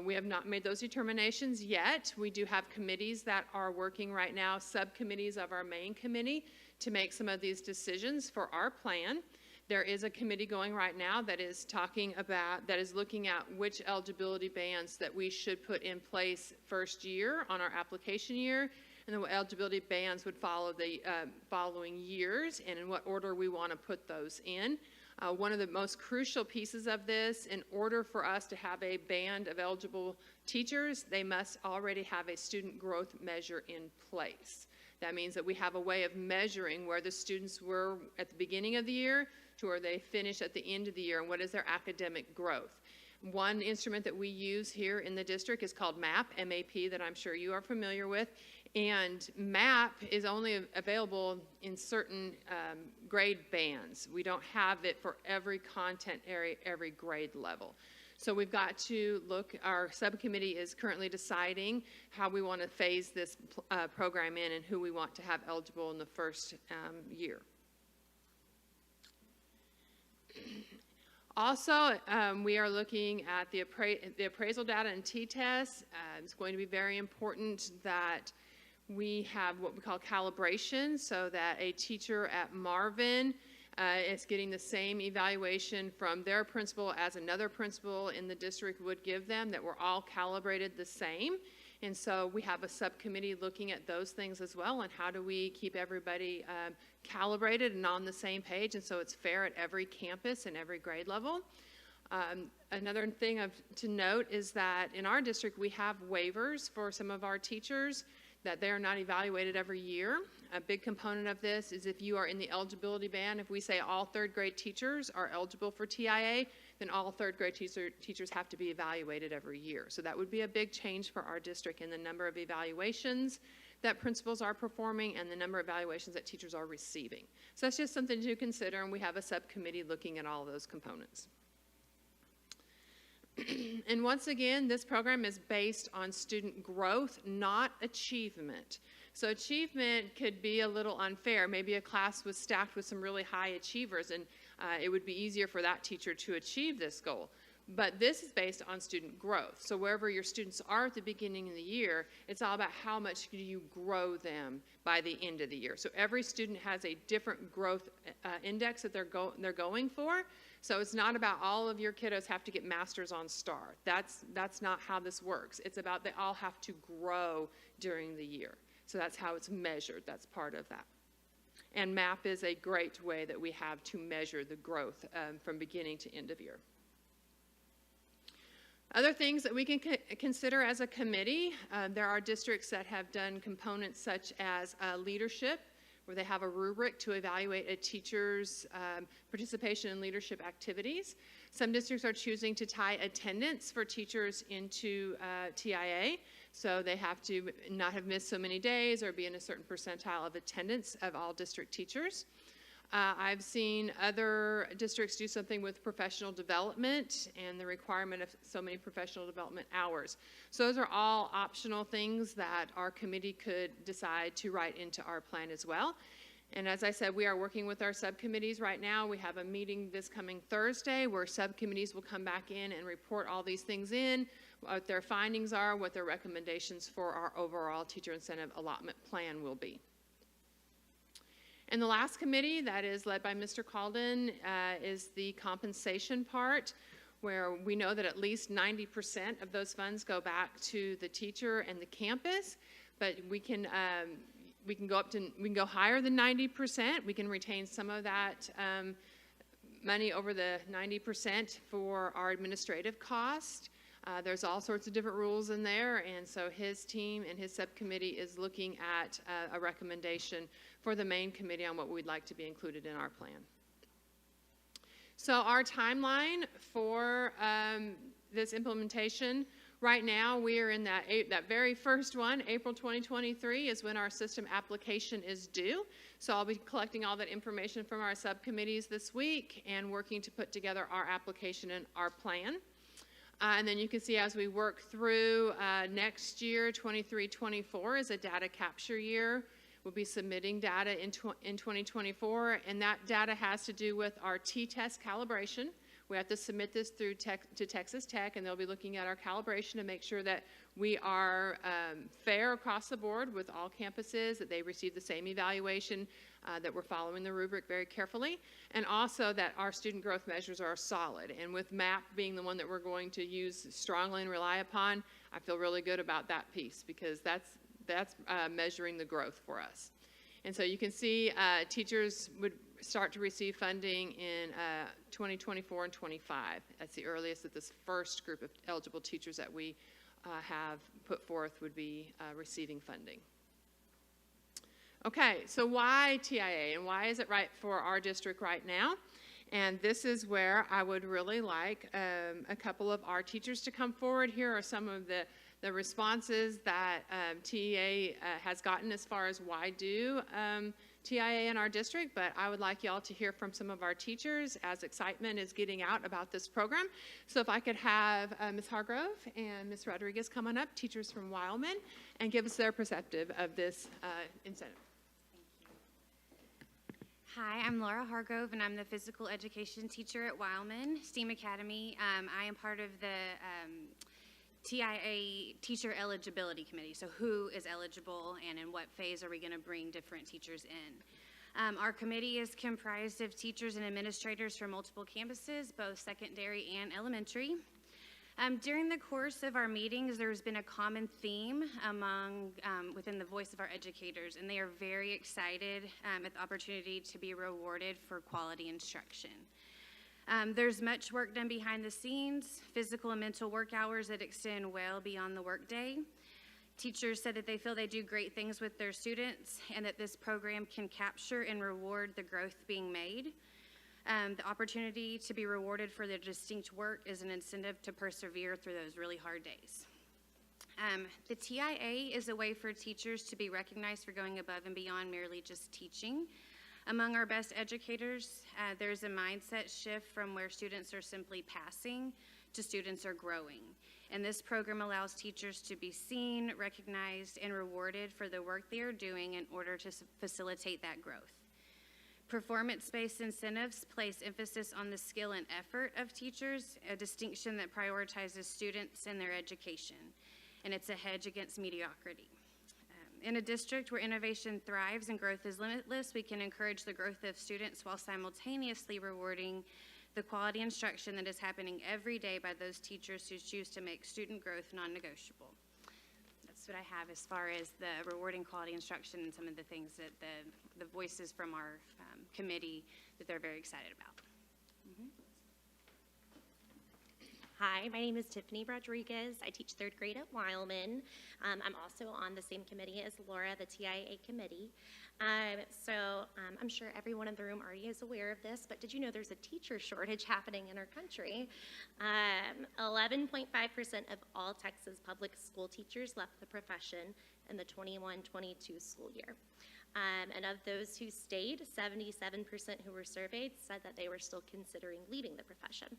We have not made those determinations yet. We do have committees that are working right now, subcommittees of our main committee, to make some of these decisions for our plan. There is a committee going right now that is looking at which eligibility bands that we should put in place first year on our application year, and the eligibility bands would follow the following years, and in what order we want to put those in. One of the most crucial pieces of this, in order for us to have a band of eligible teachers, they must already have a student growth measure in place. That means that we have a way of measuring where the students were at the beginning of the year to where they finish at the end of the year, and what is their academic growth. One instrument that we use here in the district is called MAP, M-A-P, that I'm sure you are familiar with. And MAP is only available in certain grade bands. We don't have it for every content area, every grade level. So we've got to look, our subcommittee is currently deciding how we want to phase this program in and who we want to have eligible in the first year. Also, we are looking at the appraisal data and T-tests. It's going to be very important that we have what we call calibration, so that a teacher at Marvin is getting the same evaluation from their principal as another principal in the district would give them, that we're all calibrated the same. And so we have a subcommittee looking at those things as well, and how do we keep everybody calibrated and on the same page, and so it's fair at every campus and every grade level. Another thing to note is that in our district we have waivers for some of our teachers that they are not evaluated every year. A big component of this is if you are in the eligibility band, if we say all 3rd grade teachers are eligible for TIA, then all third grade teachers have to be evaluated every year. So that would be a big change for our district in the number of evaluations that principals are performing and the number of evaluations that teachers are receiving. So that's just something to consider, and we have a subcommittee looking at all of those components. And once again, this program is based on student growth, not achievement. So achievement could be a little unfair. Maybe a class was staffed with some really high achievers, and it would be easier for that teacher to achieve this goal. But this is based on student growth. So wherever your students are at the beginning of the year, it's all about how much do you grow them by the end of the year. So every student has a different growth index that they're going for. So it's not about all of your kiddos have to get masters on STAR. That's not how this works. It's about they all have to grow during the year. So that's how it's measured. That's part of that. And MAP is a great way that we have to measure the growth from beginning to end of year. Other things that we can consider as a committee, there are districts that have done components such as leadership, where they have a rubric to evaluate a teacher's participation in leadership activities. Some districts are choosing to tie attendance for teachers into TIA, so they have to not have missed so many days or be in a certain percentile of attendance of all district teachers. I've seen other districts do something with professional development and the requirement of so many professional development hours. So those are all optional things that our committee could decide to write into our plan as well. And as I said, we are working with our subcommittees right now. We have a meeting this coming Thursday where subcommittees will come back in and report all these things in, what their findings are, what their recommendations for our overall teacher incentive allotment plan will be. And the last committee that is led by Mr. Calden is the compensation part, where we know that at least 90% of those funds go back to the teacher and the campus, but we can go higher than 90%. We can retain some of that money over the 90% for our administrative cost. There's all sorts of different rules in there, and so his team and his subcommittee is looking at a recommendation for the main committee on what we'd like to be included in our plan. So our timeline for this implementation, right now we are in that very first one. April 2023 is when our system application is due. So I'll be collecting all that information from our subcommittees this week and working to put together our application and our plan. And then you can see as we work through next year, 23-24 is a data capture year. We'll be submitting data in 2024, and that data has to do with our T-test calibration. We have to submit this through to Texas Tech, and they'll be looking at our calibration to make sure that we are fair across the board with all campuses, that they receive the same evaluation, that we're following the rubric very carefully, and also that our student growth measures are solid. And with MAP being the one that we're going to use strongly and rely upon, I feel really good about that piece because that's measuring the growth for us. And so you can see teachers would start to receive funding in 2024 and 25. That's the earliest that this first group of eligible teachers that we have put forth would be receiving funding. Okay, so why TIA and why is it right for our district right now? And this is where I would really like a couple of our teachers to come forward. Here are some of the responses that TIA has gotten as far as why do TIA in our district, but I would like y'all to hear from some of our teachers as excitement is getting out about this program. So if I could have Ms. Hargrove and Ms. Rodriguez come on up, teachers from Wildman, and give us their perspective of this incentive. Hi, I'm Laura Hargrove, and I'm the physical education teacher at Wildman STEAM Academy. I am part of the TIA Teacher Eligibility Committee, so who is eligible and in what phase are we going to bring different teachers in. Our committee is comprised of teachers and administrators from multiple campuses, both secondary and elementary. During the course of our meetings, there's been a common theme within the voice of our educators, and they are very excited at the opportunity to be rewarded for quality instruction. There's much work done behind the scenes, physical and mental work hours that extend well beyond the workday. Teachers said that they feel they do great things with their students and that this program can capture and reward the growth being made. The opportunity to be rewarded for their distinct work is an incentive to persevere through those really hard days. The TIA is a way for teachers to be recognized for going above and beyond merely just teaching. Among our best educators, there's a mindset shift from where students are simply passing to students are growing. And this program allows teachers to be seen, recognized, and rewarded for the work they are doing in order to facilitate that growth. Performance-based incentives place emphasis on the skill and effort of teachers, a distinction that prioritizes students and their education, and it's a hedge against mediocrity. In a district where innovation thrives and growth is limitless, we can encourage the growth of students while simultaneously rewarding the quality instruction that is happening every day by those teachers who choose to make student growth non-negotiable. That's what I have as far as the rewarding quality instruction and some of the things that the voices from our committee that they're very excited about. Hi, my name is Tiffany Rodriguez. I teach third grade at Wileman. I'm also on the same committee as Laura, the TIA committee. I'm sure everyone in the room already is aware of this, but did you know there's a teacher shortage happening in our country? 11.5% of all Texas public school teachers left the profession in the 21-22 school year. And of those who stayed, 77% who were surveyed said that they were still considering leaving the profession.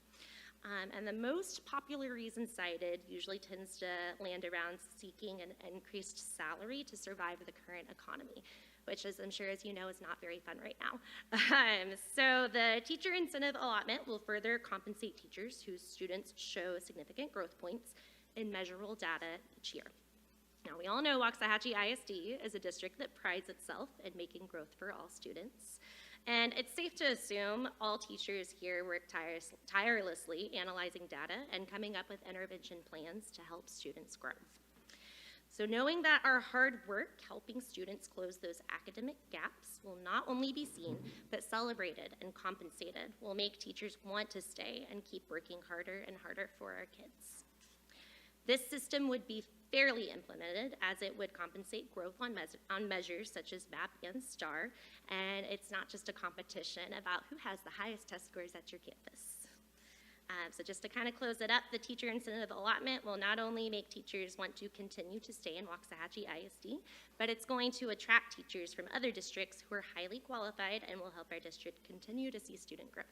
And the most popular reason cited usually tends to land around seeking an increased salary to survive the current economy, which, as I'm sure as you know, is not very fun right now. So the teacher incentive allotment will further compensate teachers whose students show significant growth points in measurable data each year. Now, we all know Waxahachie ISD is a district that prides itself in making growth for all students. And it's safe to assume all teachers here work tirelessly analyzing data and coming up with intervention plans to help students grow. So knowing that our hard work helping students close those academic gaps will not only be seen, but celebrated and compensated will make teachers want to stay and keep working harder and harder for our kids. This system would be fairly implemented, as it would compensate growth on measures such as MAP and STAR, and it's not just a competition about who has the highest test scores at your campus. So just to kind of close it up, the teacher incentive allotment will not only make teachers want to continue to stay in Waxahachie ISD, but it's going to attract teachers from other districts who are highly qualified and will help our district continue to see student growth.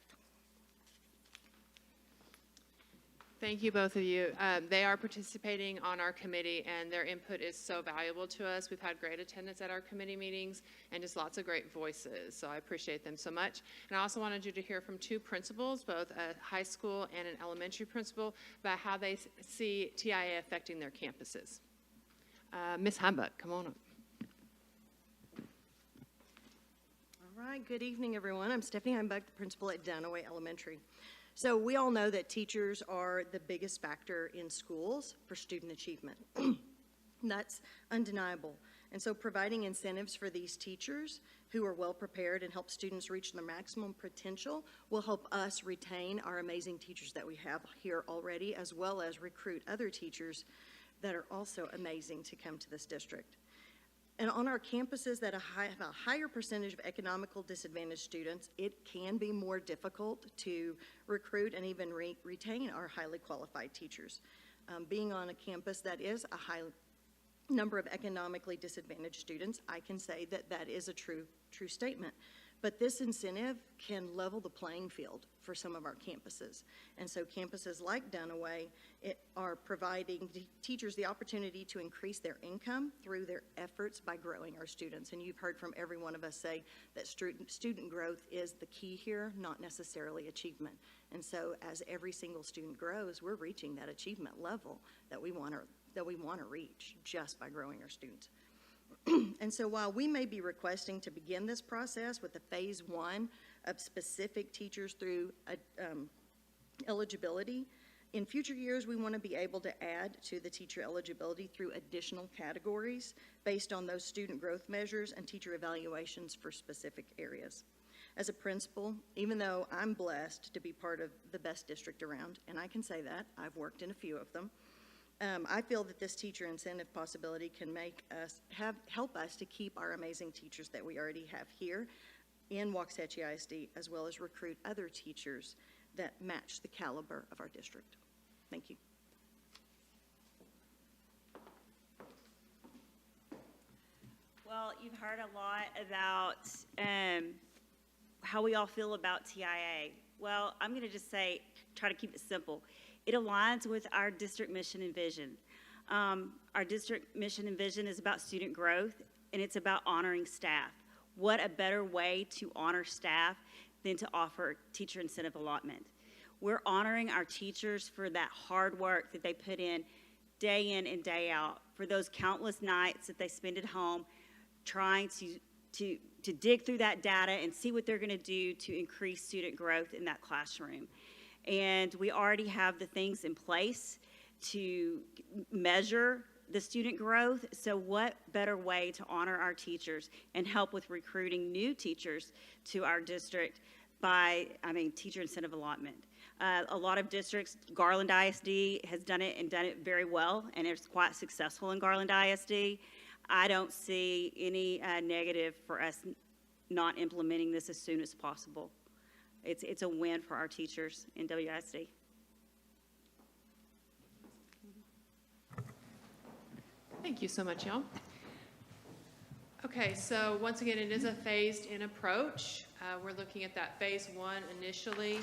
Thank you, both of you. They are participating on our committee, and their input is so valuable to us. We've had great attendance at our committee meetings and just lots of great voices, so I appreciate them so much. And I also wanted you to hear from two principals, both a high school and an elementary principal, about how they see TIA affecting their campuses. Ms. Humbuck, come on up. All right, good evening, everyone. I'm Stephanie Humbuck, the principal at Dunaway Elementary. So we all know that teachers are the biggest factor in schools for student achievement. That's undeniable. And so providing incentives for these teachers who are well prepared and help students reach their maximum potential will help us retain our amazing teachers that we have here already, as well as recruit other teachers that are also amazing to come to this district. And on our campuses that have a higher percentage of economically disadvantaged students, it can be more difficult to recruit and even retain our highly qualified teachers. Being on a campus that is a high number of economically disadvantaged students, I can say that that is a true statement. But this incentive can level the playing field for some of our campuses. And so campuses like Dunaway are providing teachers the opportunity to increase their income through their efforts by growing our students. And you've heard from every one of us say that student growth is the key here, not necessarily achievement. And so as every single student grows, we're reaching that achievement level that we want to reach just by growing our students. And so while we may be requesting to begin this process with the phase 1 of specific teachers through eligibility, in future years we want to be able to add to the teacher eligibility through additional categories based on those student growth measures and teacher evaluations for specific areas. As a principal, even though I'm blessed to be part of the best district around, and I can say that, I've worked in a few of them, I feel that this teacher incentive possibility can make us help us to keep our amazing teachers that we already have here in Waxahachie ISD, as well as recruit other teachers that match the caliber of our district. Thank you. Well, you've heard a lot about how we all feel about TIA. Well, I'm going to just say, try to keep it simple. It aligns with our district mission and vision. Our district mission and vision is about student growth, and it's about honoring staff. What a better way to honor staff than to offer teacher incentive allotment. We're honoring our teachers for that hard work that they put in and day out, for those countless nights that they spend at home trying to dig through that data and see what they're going to do to increase student growth in that classroom. And we already have the things in place to measure the student growth, so what better way to honor our teachers and help with recruiting new teachers to our district by, teacher incentive allotment. A lot of districts, Garland ISD has done it and done it very well, and it's quite successful in Garland ISD. I don't see any negative for us not implementing this as soon as possible. It's a win for our teachers in WISD. Thank you so much, y'all. Okay, so once again, it is a phased-in approach. We're looking at that phase 1 initially.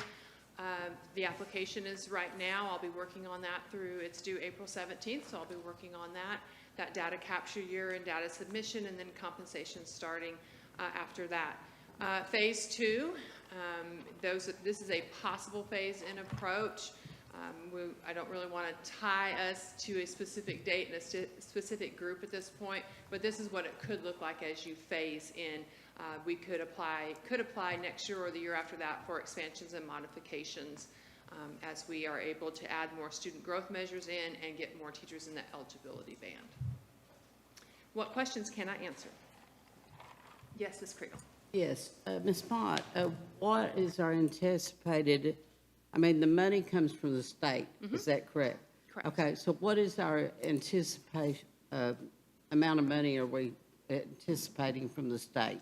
The application is right now. I'll be working on that through, it's due April 17th, so I'll be working on that data capture year and data submission, and then compensation starting after that. Phase 2, this is a possible phase-in approach. I don't really want to tie us to a specific date and a specific group at this point, but this is what it could look like as you phase in. We could apply next year or the year after that for expansions and modifications as we are able to add more student growth measures in and get more teachers in the eligibility band. What questions can I answer? Yes, Ms. Kriegel. Yes, Ms. Mott, what is our anticipated, the money comes from the state, is that correct? Correct. Okay, so what is our anticipation, amount of money are we anticipating from the state?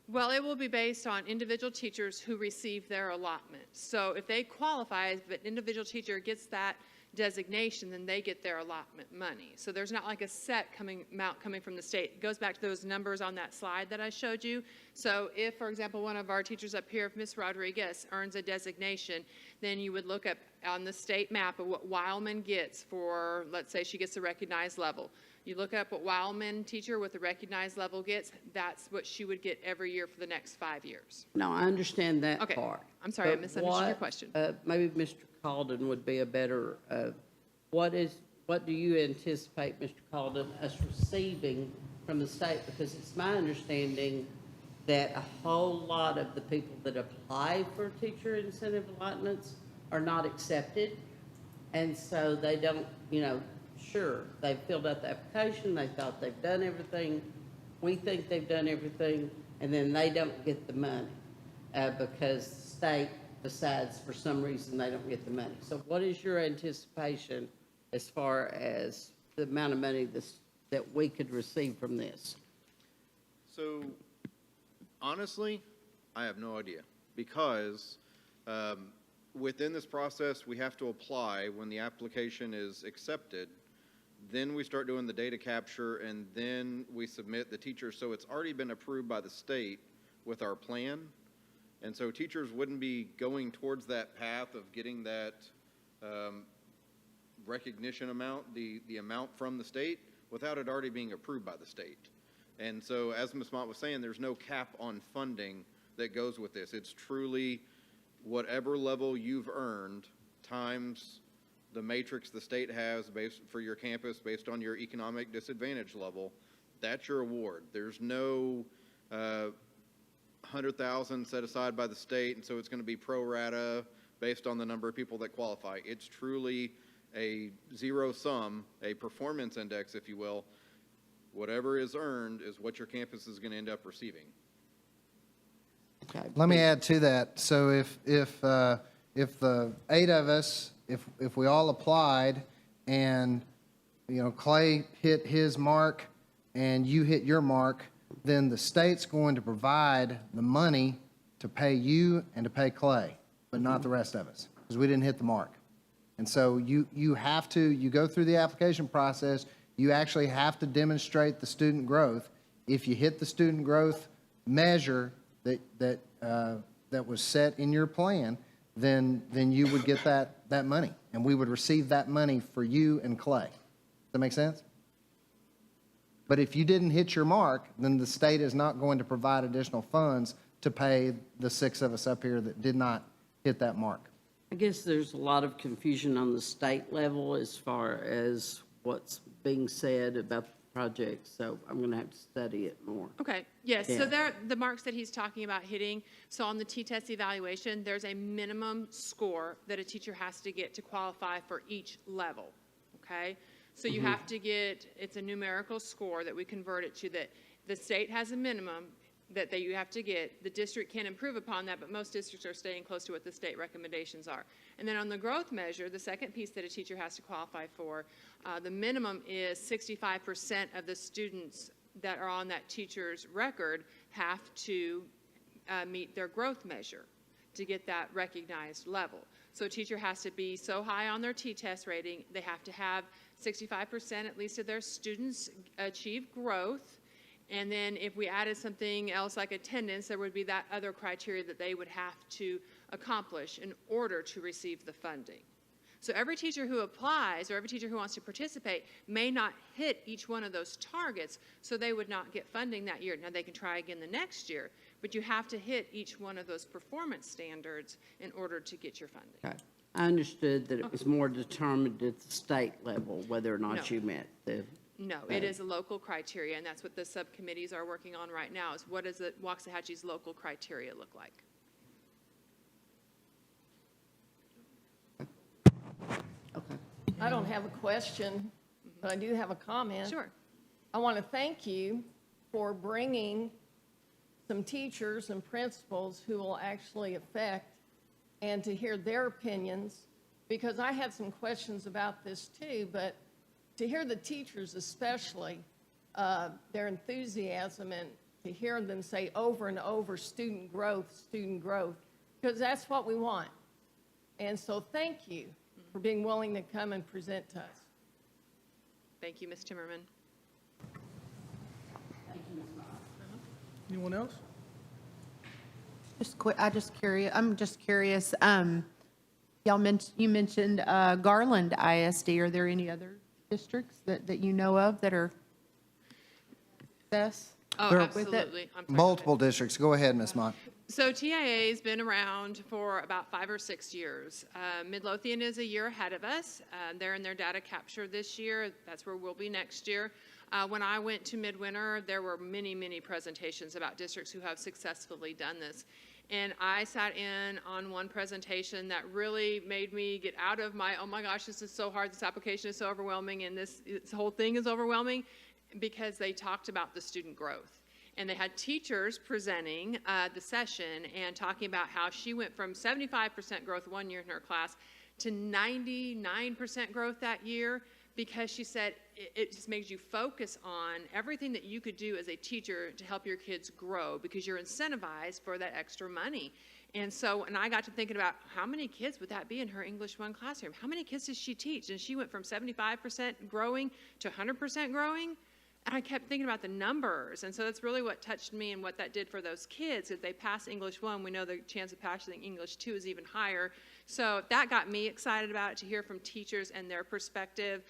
Well, it will be based on individual teachers who receive their allotment. So if they qualify, if an individual teacher gets that designation, then they get their allotment money. So there's not like a set amount coming from the state. It goes back to those numbers on that slide that I showed you. So if, for example, one of our teachers up here, if Ms. Rodriguez earns a designation, then you would look up on the state map of what Wildman gets for, let's say she gets a recognized level. You look up what Wildman teacher with a recognized level gets, that's what she would get every year for the next 5 years. No, I understand that Okay. part. I'm sorry, I But misunderstood your question. Maybe Mr. Calden would be a better, what do you anticipate, Mr. Calden, us receiving from the state? Because it's my understanding that a whole lot of the people that apply for teacher incentive allotments are not accepted. And so they don't, sure, they've filled out the application, they thought they've done everything, we think they've done everything, and then they don't get the money because the state decides for some reason they don't get the money. So what is your anticipation as far as the amount of money that we could receive from this? So, honestly, I have no idea, because within this process, we have to apply. When the application is accepted, then we start doing the data capture, and then we submit the teachers. So it's already been approved by the state with our plan, and so teachers wouldn't be going towards that path of getting that recognition amount, the amount from the state, without it already being approved by the state. And so, as Ms. Mott was saying, there's no cap on funding that goes with this. It's truly whatever level you've earned times the matrix the state has for your campus based on your economic disadvantage level. That's your award. There's no $100,000 set aside by the state, and so it's going to be pro rata based on the number of people that qualify. It's truly a zero sum, a performance index, if you will. Whatever is earned is what your campus is going to end up receiving. Okay. Let me add to that. So if the 8 of us, if we all applied and, Clay hit his mark and you hit your mark, then the state's going to provide the money to pay you and to pay Clay, but not the rest of us, because we didn't hit the mark. And so you go through the application process, you actually have to demonstrate the student growth. If you hit the student growth measure that was set in your plan, then you would get that money, and we would receive that money for you and Clay. Does that make sense? But if you didn't hit your mark, then the state is not going to provide additional funds to pay the 6 of us up here that did not hit that mark. I guess there's a lot of confusion on the state level as far as what's being said about the project, so I'm going to have to study it more. Okay, yes, Yeah. so the marks that he's talking about hitting, so on the T-test evaluation, there's a minimum score that a teacher has to get to qualify for each level, okay? So you have to get, it's a numerical score that we convert it to, that the state has a minimum that you have to get. The district can improve upon that, but most districts are staying close to what the state recommendations are. And then on the growth measure, the second piece that a teacher has to qualify for, the minimum is 65% of the students that are on that teacher's record have to meet their growth measure to get that recognized level. So a teacher has to be so high on their T-test rating, they have to have 65% at least of their students achieve growth. And then if we added something else like attendance, there would be that other criteria that they would have to accomplish in order to receive the funding. So every teacher who applies or every teacher who wants to participate may not hit each one of those targets, so they would not get funding that year. Now, they can try again the next year, but you have to hit each one of those performance standards in order to get your funding. Okay. I understood that it was more determined at the state level whether or not No. you met the... No, it is a local criteria, and that's what the subcommittees are working on right now, is what does the Waxahachie's local criteria look like? I don't have a question, but I do have a comment. Sure. I want to thank you for bringing some teachers and principals who will actually affect and to hear their opinions, because I had some questions about this too, but to hear the teachers especially, their enthusiasm, and to hear them say over and over, student growth, because that's what we want. And so thank you for being willing to come and present to us. Thank you, Ms. Timmerman. Anyone else? I'm just curious. You mentioned Garland ISD. Are there any other districts that you know of that are success? Oh, with it? absolutely. I'm sorry. Multiple districts. Go ahead, Ms. Mott. So TIA has been around for about 5 or 6 years. Midlothian is a year ahead of us. They're in their data capture this year. That's where we'll be next year. When I went to Midwinter, there were many, many presentations about districts who have successfully done this. And I sat in on one presentation that really made me get out of my, oh my gosh, this is so hard, this application is so overwhelming, and this whole thing is overwhelming, because they talked about the student growth. And they had teachers presenting the session and talking about how she went from 75% growth one year in her class to 99% growth that year, because she said it just makes you focus on everything that you could do as a teacher to help your kids grow, because you're incentivized for that extra money. And so, and I got to thinking about how many kids would that be in her English 1 classroom? How many kids does she teach? And she went from 75% growing to 100% growing. And I kept thinking about the numbers. And so that's really what touched me and what that did for those kids. If they pass English 1, we know the chance of passing English 2 is even higher. So that got me excited about it, to hear from teachers and their perspective,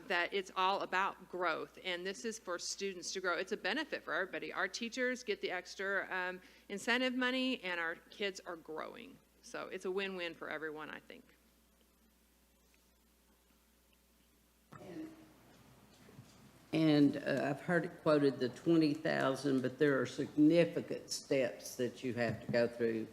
that it's all about growth. And this is for students to grow. It's a benefit for everybody. Our teachers get the extra incentive money, and our kids are growing. So it's a win-win for everyone, I think. And I've heard it quoted the 20,000, but there are significant steps that you have to go through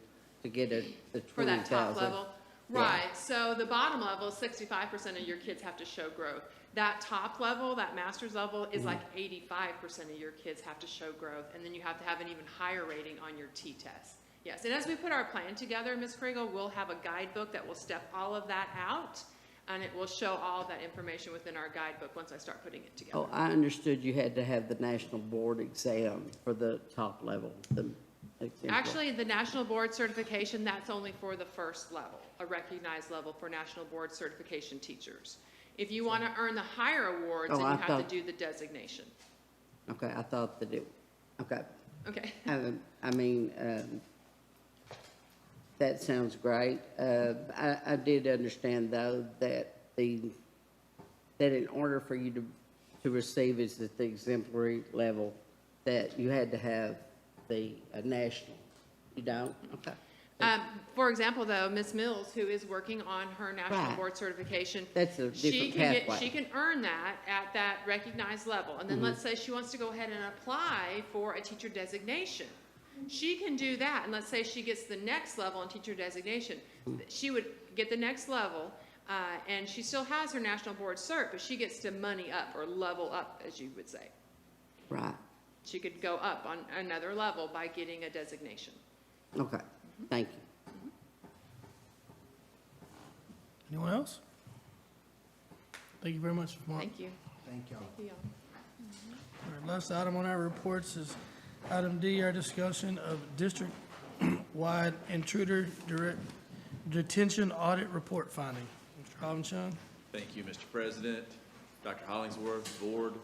to get the 20,000. For that top level? Right. So the bottom level, 65% of your kids have to show growth. That top level, that master's level, is like 85% of your kids have to show growth. And then you have to have an even higher rating on your T-test. Yes, and as we put our plan together, Ms. Kriegel, we'll have a guidebook that will step all of that out. And it will show all that information within our guidebook once I start putting it together. Oh, I understood you had to have the national board exam for the top level, the exemplar. Actually, the national board certification, that's only for the first level, a recognized level for national board certification teachers. If you want to earn the higher awards, Oh, then you I have thought- to do the designation. Okay, I thought that it, okay. Okay. I mean, that sounds great. I did understand, though, that that in order for you to receive it at the exemplary level, that you had to have the national. You don't? Okay. For example, though, Ms. Mills, who is working on her national Right. board certification, That's a different pathway. she can earn that at that recognized level. And then Mhm. let's say she wants to go ahead and apply for a teacher designation. She can do that, and let's say she gets the next level in teacher designation. She would get the next level, and she still has her national board cert, but she gets to money up or level up, as you would say. Right. She could go up on another level by getting a designation. Okay, thank you. Anyone else? Thank you very much, Mark. Thank you. Thank y'all. Thank you, y'all. All right, last item on our reports is item D, our discussion of district-wide intruder detention audit report finding. Mr. Robinson? Thank you, Mr. President, Dr. Hollingsworth, Board.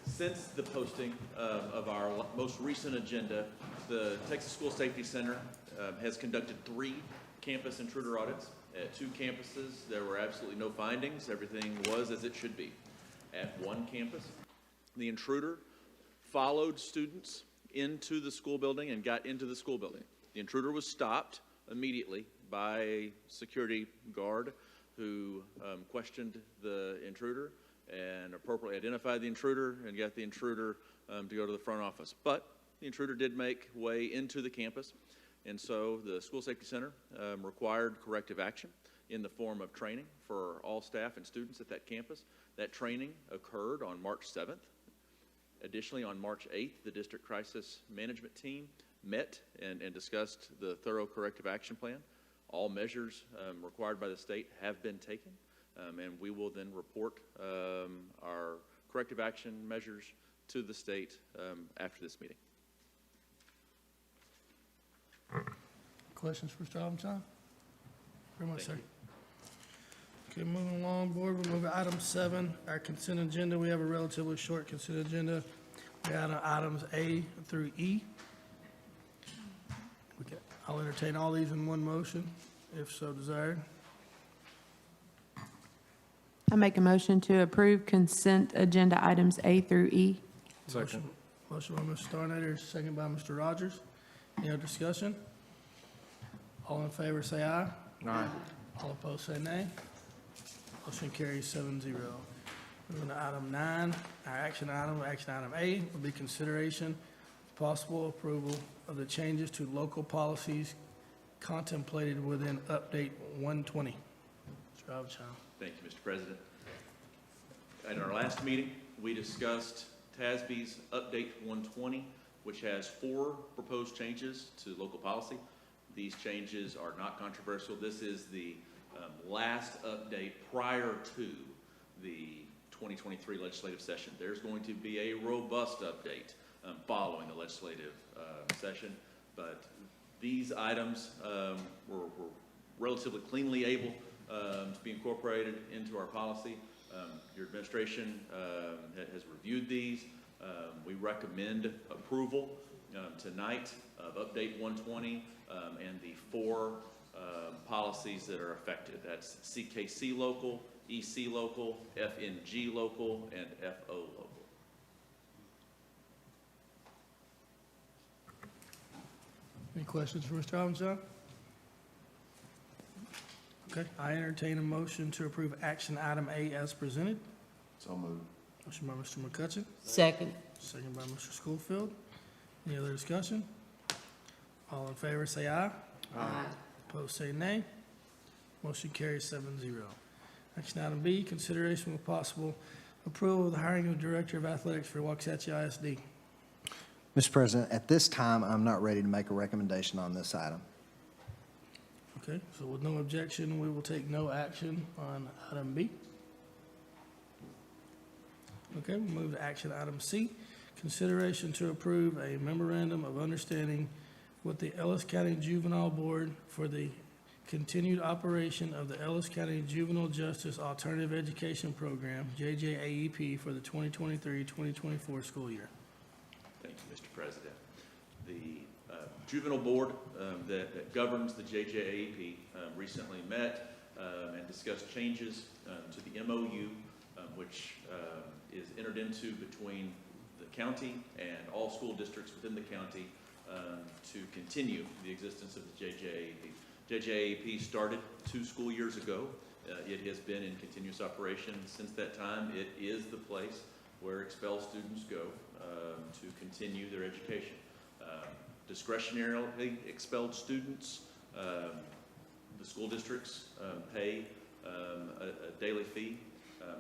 Since the posting of our most recent agenda, the Texas School Safety Center has conducted 3 campus intruder audits. At 2 campuses, there were absolutely no findings. Everything was as it should be. At 1 campus, the intruder followed students into the school building and got into the school building. The intruder was stopped immediately by a security guard who questioned the intruder and appropriately identified the intruder and got the intruder to go to the front office. But the intruder did make way into the campus, and so the School Safety Center required corrective action in the form of training for all staff and students at that campus. That training occurred on March 7th. Additionally, on March 8th, the District Crisis Management Team met and discussed the thorough corrective action plan. All measures required by the state have been taken, and we will then report our corrective action measures to the state after this meeting. Questions for Mr. Robinson? Very much, Thank sir. Okay, moving along, Board, we'll move to item 7, our consent agenda. We have a relatively short consent agenda. We have items A through E. I'll entertain all these in one motion, if so desired. I make a motion to approve consent agenda items A through E. Motion by Mr. Starnader, second by Mr. Rogers. Any other discussion? All in favor, say aye. Aye. All opposed, say nay. Motion carries 7-0. Moving to item 9, our action item A, will be consideration, possible approval of the changes to local policies contemplated within Update 120. Mr. Robinson. Thank you, Mr. President. At our last meeting, we discussed TASB's Update 120, which has 4 proposed changes to local policy. These changes are not controversial. This is the last update prior to the 2023 legislative session. There's going to be a robust update following the legislative session, but these items were relatively cleanly able to be incorporated into our policy. Your administration has reviewed these. We recommend approval tonight of Update 120 and the 4 policies that are affected. That's CKC local, EC local, FNG local, and FO local. Any questions for Mr. Robinson? Okay, I entertain a motion to approve action item A as presented. So moved. Motion by Mr. McCutcheon, Second. second by Mr. Schofield. Any other discussion? All in favor, say aye. Aye. Opposed, say nay. Motion carries 7-0. Action item B, consideration with possible approval of the hiring of Director of Athletics for Waxahachie ISD. Mr. President, at this time, I'm not ready to make a recommendation on this item. Okay, so with no objection, we will take no action on item B. Okay, we'll move to action item C. Consideration to approve a memorandum of understanding with the Ellis County Juvenile Board for the continued operation of the Ellis County Juvenile Justice Alternative Education Program, JJAEP, for the 2023-2024 school year. Thank you, Mr. President. The juvenile board that governs the JJAEP recently met and discussed changes to the MOU, which is entered into between the county and all school districts within the county to continue the existence of the JJAEP. JJAEP started 2 school years ago. It has been in continuous operation since that time. It is the place where expelled students go to continue their education. Discretionarily expelled students, the school districts pay a daily fee.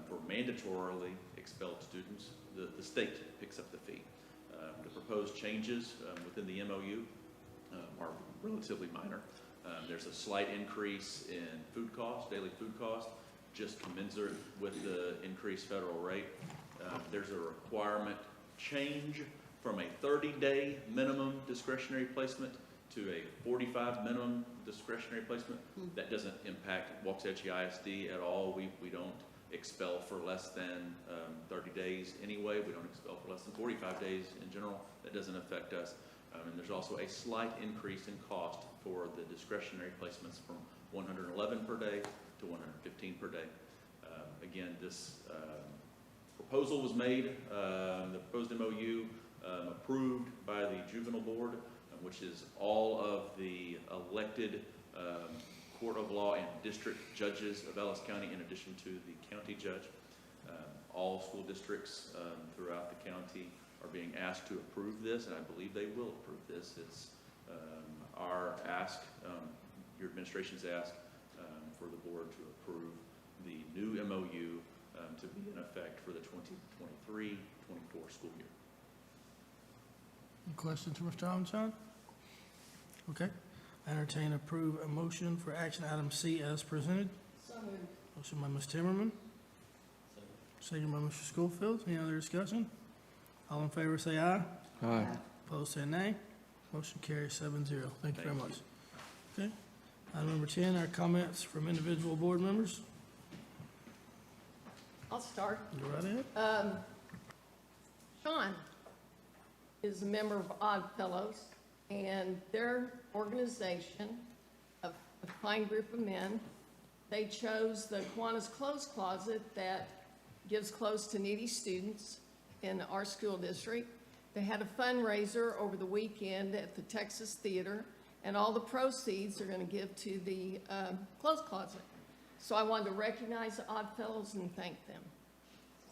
For mandatorily expelled students, the state picks up the fee. The proposed changes within the MOU are relatively minor. There's a slight increase in food costs, daily food costs, just commensurate with the increased federal rate. There's a requirement change from a 30-day minimum discretionary placement to a 45 minimum discretionary placement. That doesn't impact Waxahachie ISD at all. We don't expel for less than 30 days anyway. We don't expel for less than 45 days in general. That doesn't affect us. And there's also a slight increase in cost for the discretionary placements from 111 per day to 115 per day. Again, this proposal was made, the proposed MOU approved by the juvenile board, which is all of the elected court of law and district judges of Ellis County, in addition to the county judge. All school districts throughout the county are being asked to approve this, and I believe they will approve this. It's our ask, your administration's ask, for the board to approve the new MOU to be in effect for the 2023-24 school year. Any questions for Mr. Robinson? Okay. Entertain approve a motion for action item C as presented. So moved. Motion by Ms. Timmerman. Second by Mr. Schofield. Any other discussion? All in favor say aye. Aye. Opposed say nay. Motion carries 7-0. Thank you very much. Okay. Item number 10, our comments from individual board members. I'll start. Go right ahead. Sean is a member of Odd Fellows, and their organization, a fine group of men, they chose the Kiwanis Clothes Closet that gives clothes to needy students in our school district. They had a fundraiser over the weekend at the Texas Theater, and all the proceeds are going to give to the clothes closet. So I wanted to recognize the Odd Fellows and thank them.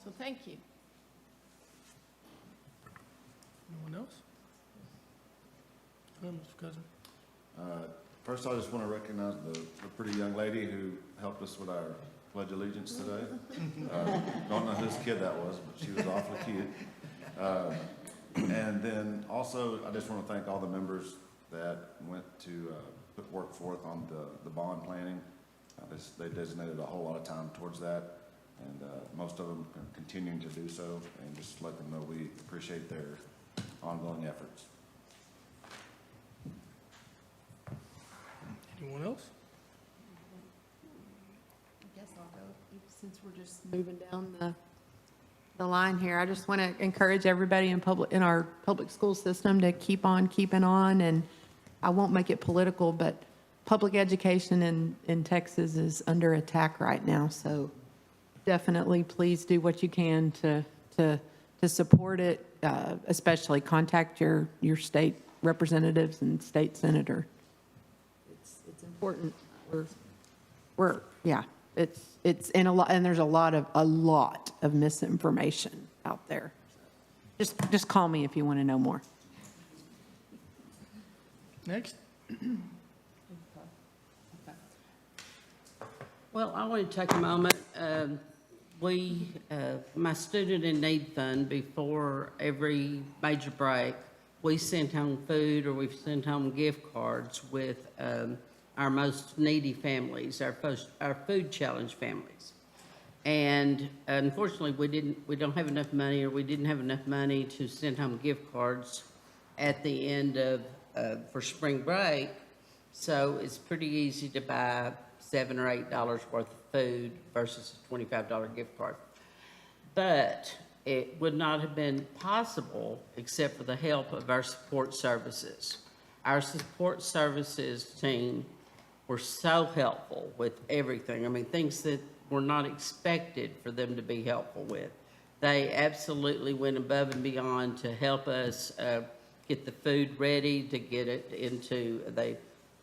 So thank you. Anyone else? Go ahead, Mr. Cousin. First, I just want to recognize the pretty young lady who helped us with our Pledge of Allegiance today. Don't know whose kid that was, but she was awfully cute. And then also, I just want to thank all the members that went to put work forth on the bond planning. They designated a whole lot of time towards that, and most of them are continuing to do so, and just let them know we appreciate their ongoing efforts. Anyone else? I guess I'll go, since we're just moving down the line here. I just want to encourage everybody in our public school system to keep on keeping on, and I won't make it political, but public education in Texas is under attack right now, so definitely please do what you can to support it, especially contact your state representatives and state senator. It's important. It's in a lot, and there's a lot of misinformation out there. Just call me if you want to know more. Next. Well, I want to take a moment. My Student in Need Fund, before every major break, we send home food or we've sent home gift cards with our most needy families, our food challenge families. And unfortunately, we don't have enough money, or we didn't have enough money to send home gift cards at the end of, for spring break. So it's pretty easy to buy $7 or $8 worth of food versus a $25 gift card. But it would not have been possible except for the help of our support services. Our support services team were so helpful with everything. I mean, things that were not expected for them to be helpful with. They absolutely went above and beyond to help us get the food ready, to get it into,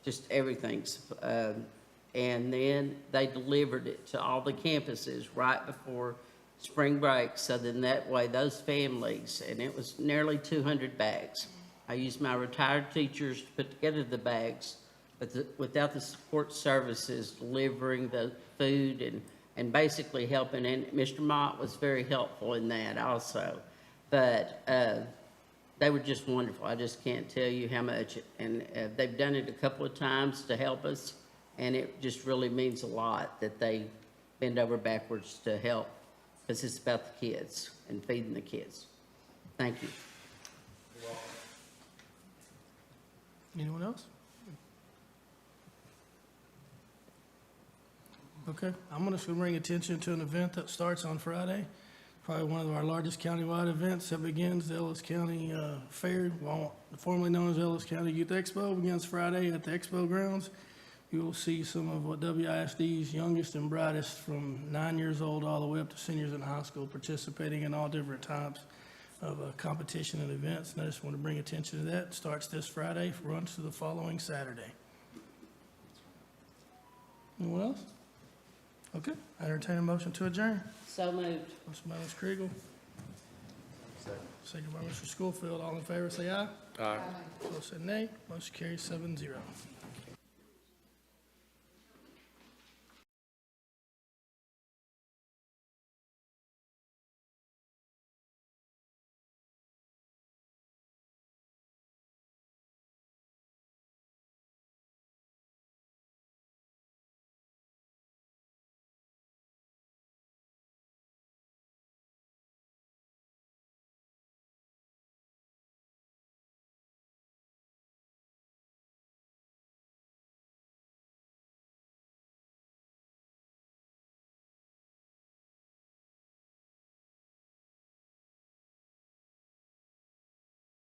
just everything's, and then they delivered it to all the campuses right before spring break, so then that way those families, and it was nearly 200 bags. I used my retired teachers to put together the bags, but without the support services delivering the food and basically helping, and Mr. Mott was very helpful in that also. But they were just wonderful. I just can't tell you how much, and they've done it a couple of times to help us, and it just really means a lot that they bend over backwards to help, because it's about the kids and feeding the kids. Thank you. Anyone else? Okay, I'm just gonna bring attention to an event that starts on Friday. Probably one of our largest countywide events that begins the Ellis County Fair, formerly known as Ellis County Youth Expo, begins Friday at the Expo grounds. You will see some of what WISD's youngest and brightest from 9 years old all the way up to seniors in high school participating in all different types of competition and events. And I just want to bring attention to that. It starts this Friday, runs to the following Saturday. Anyone else? Okay, I entertain a motion to adjourn. So moved. Motion by Mr. Kriegel. Second by Mr. Schofield. All in favor, say aye. Aye. Opposed, say nay. Motion carries 7-0.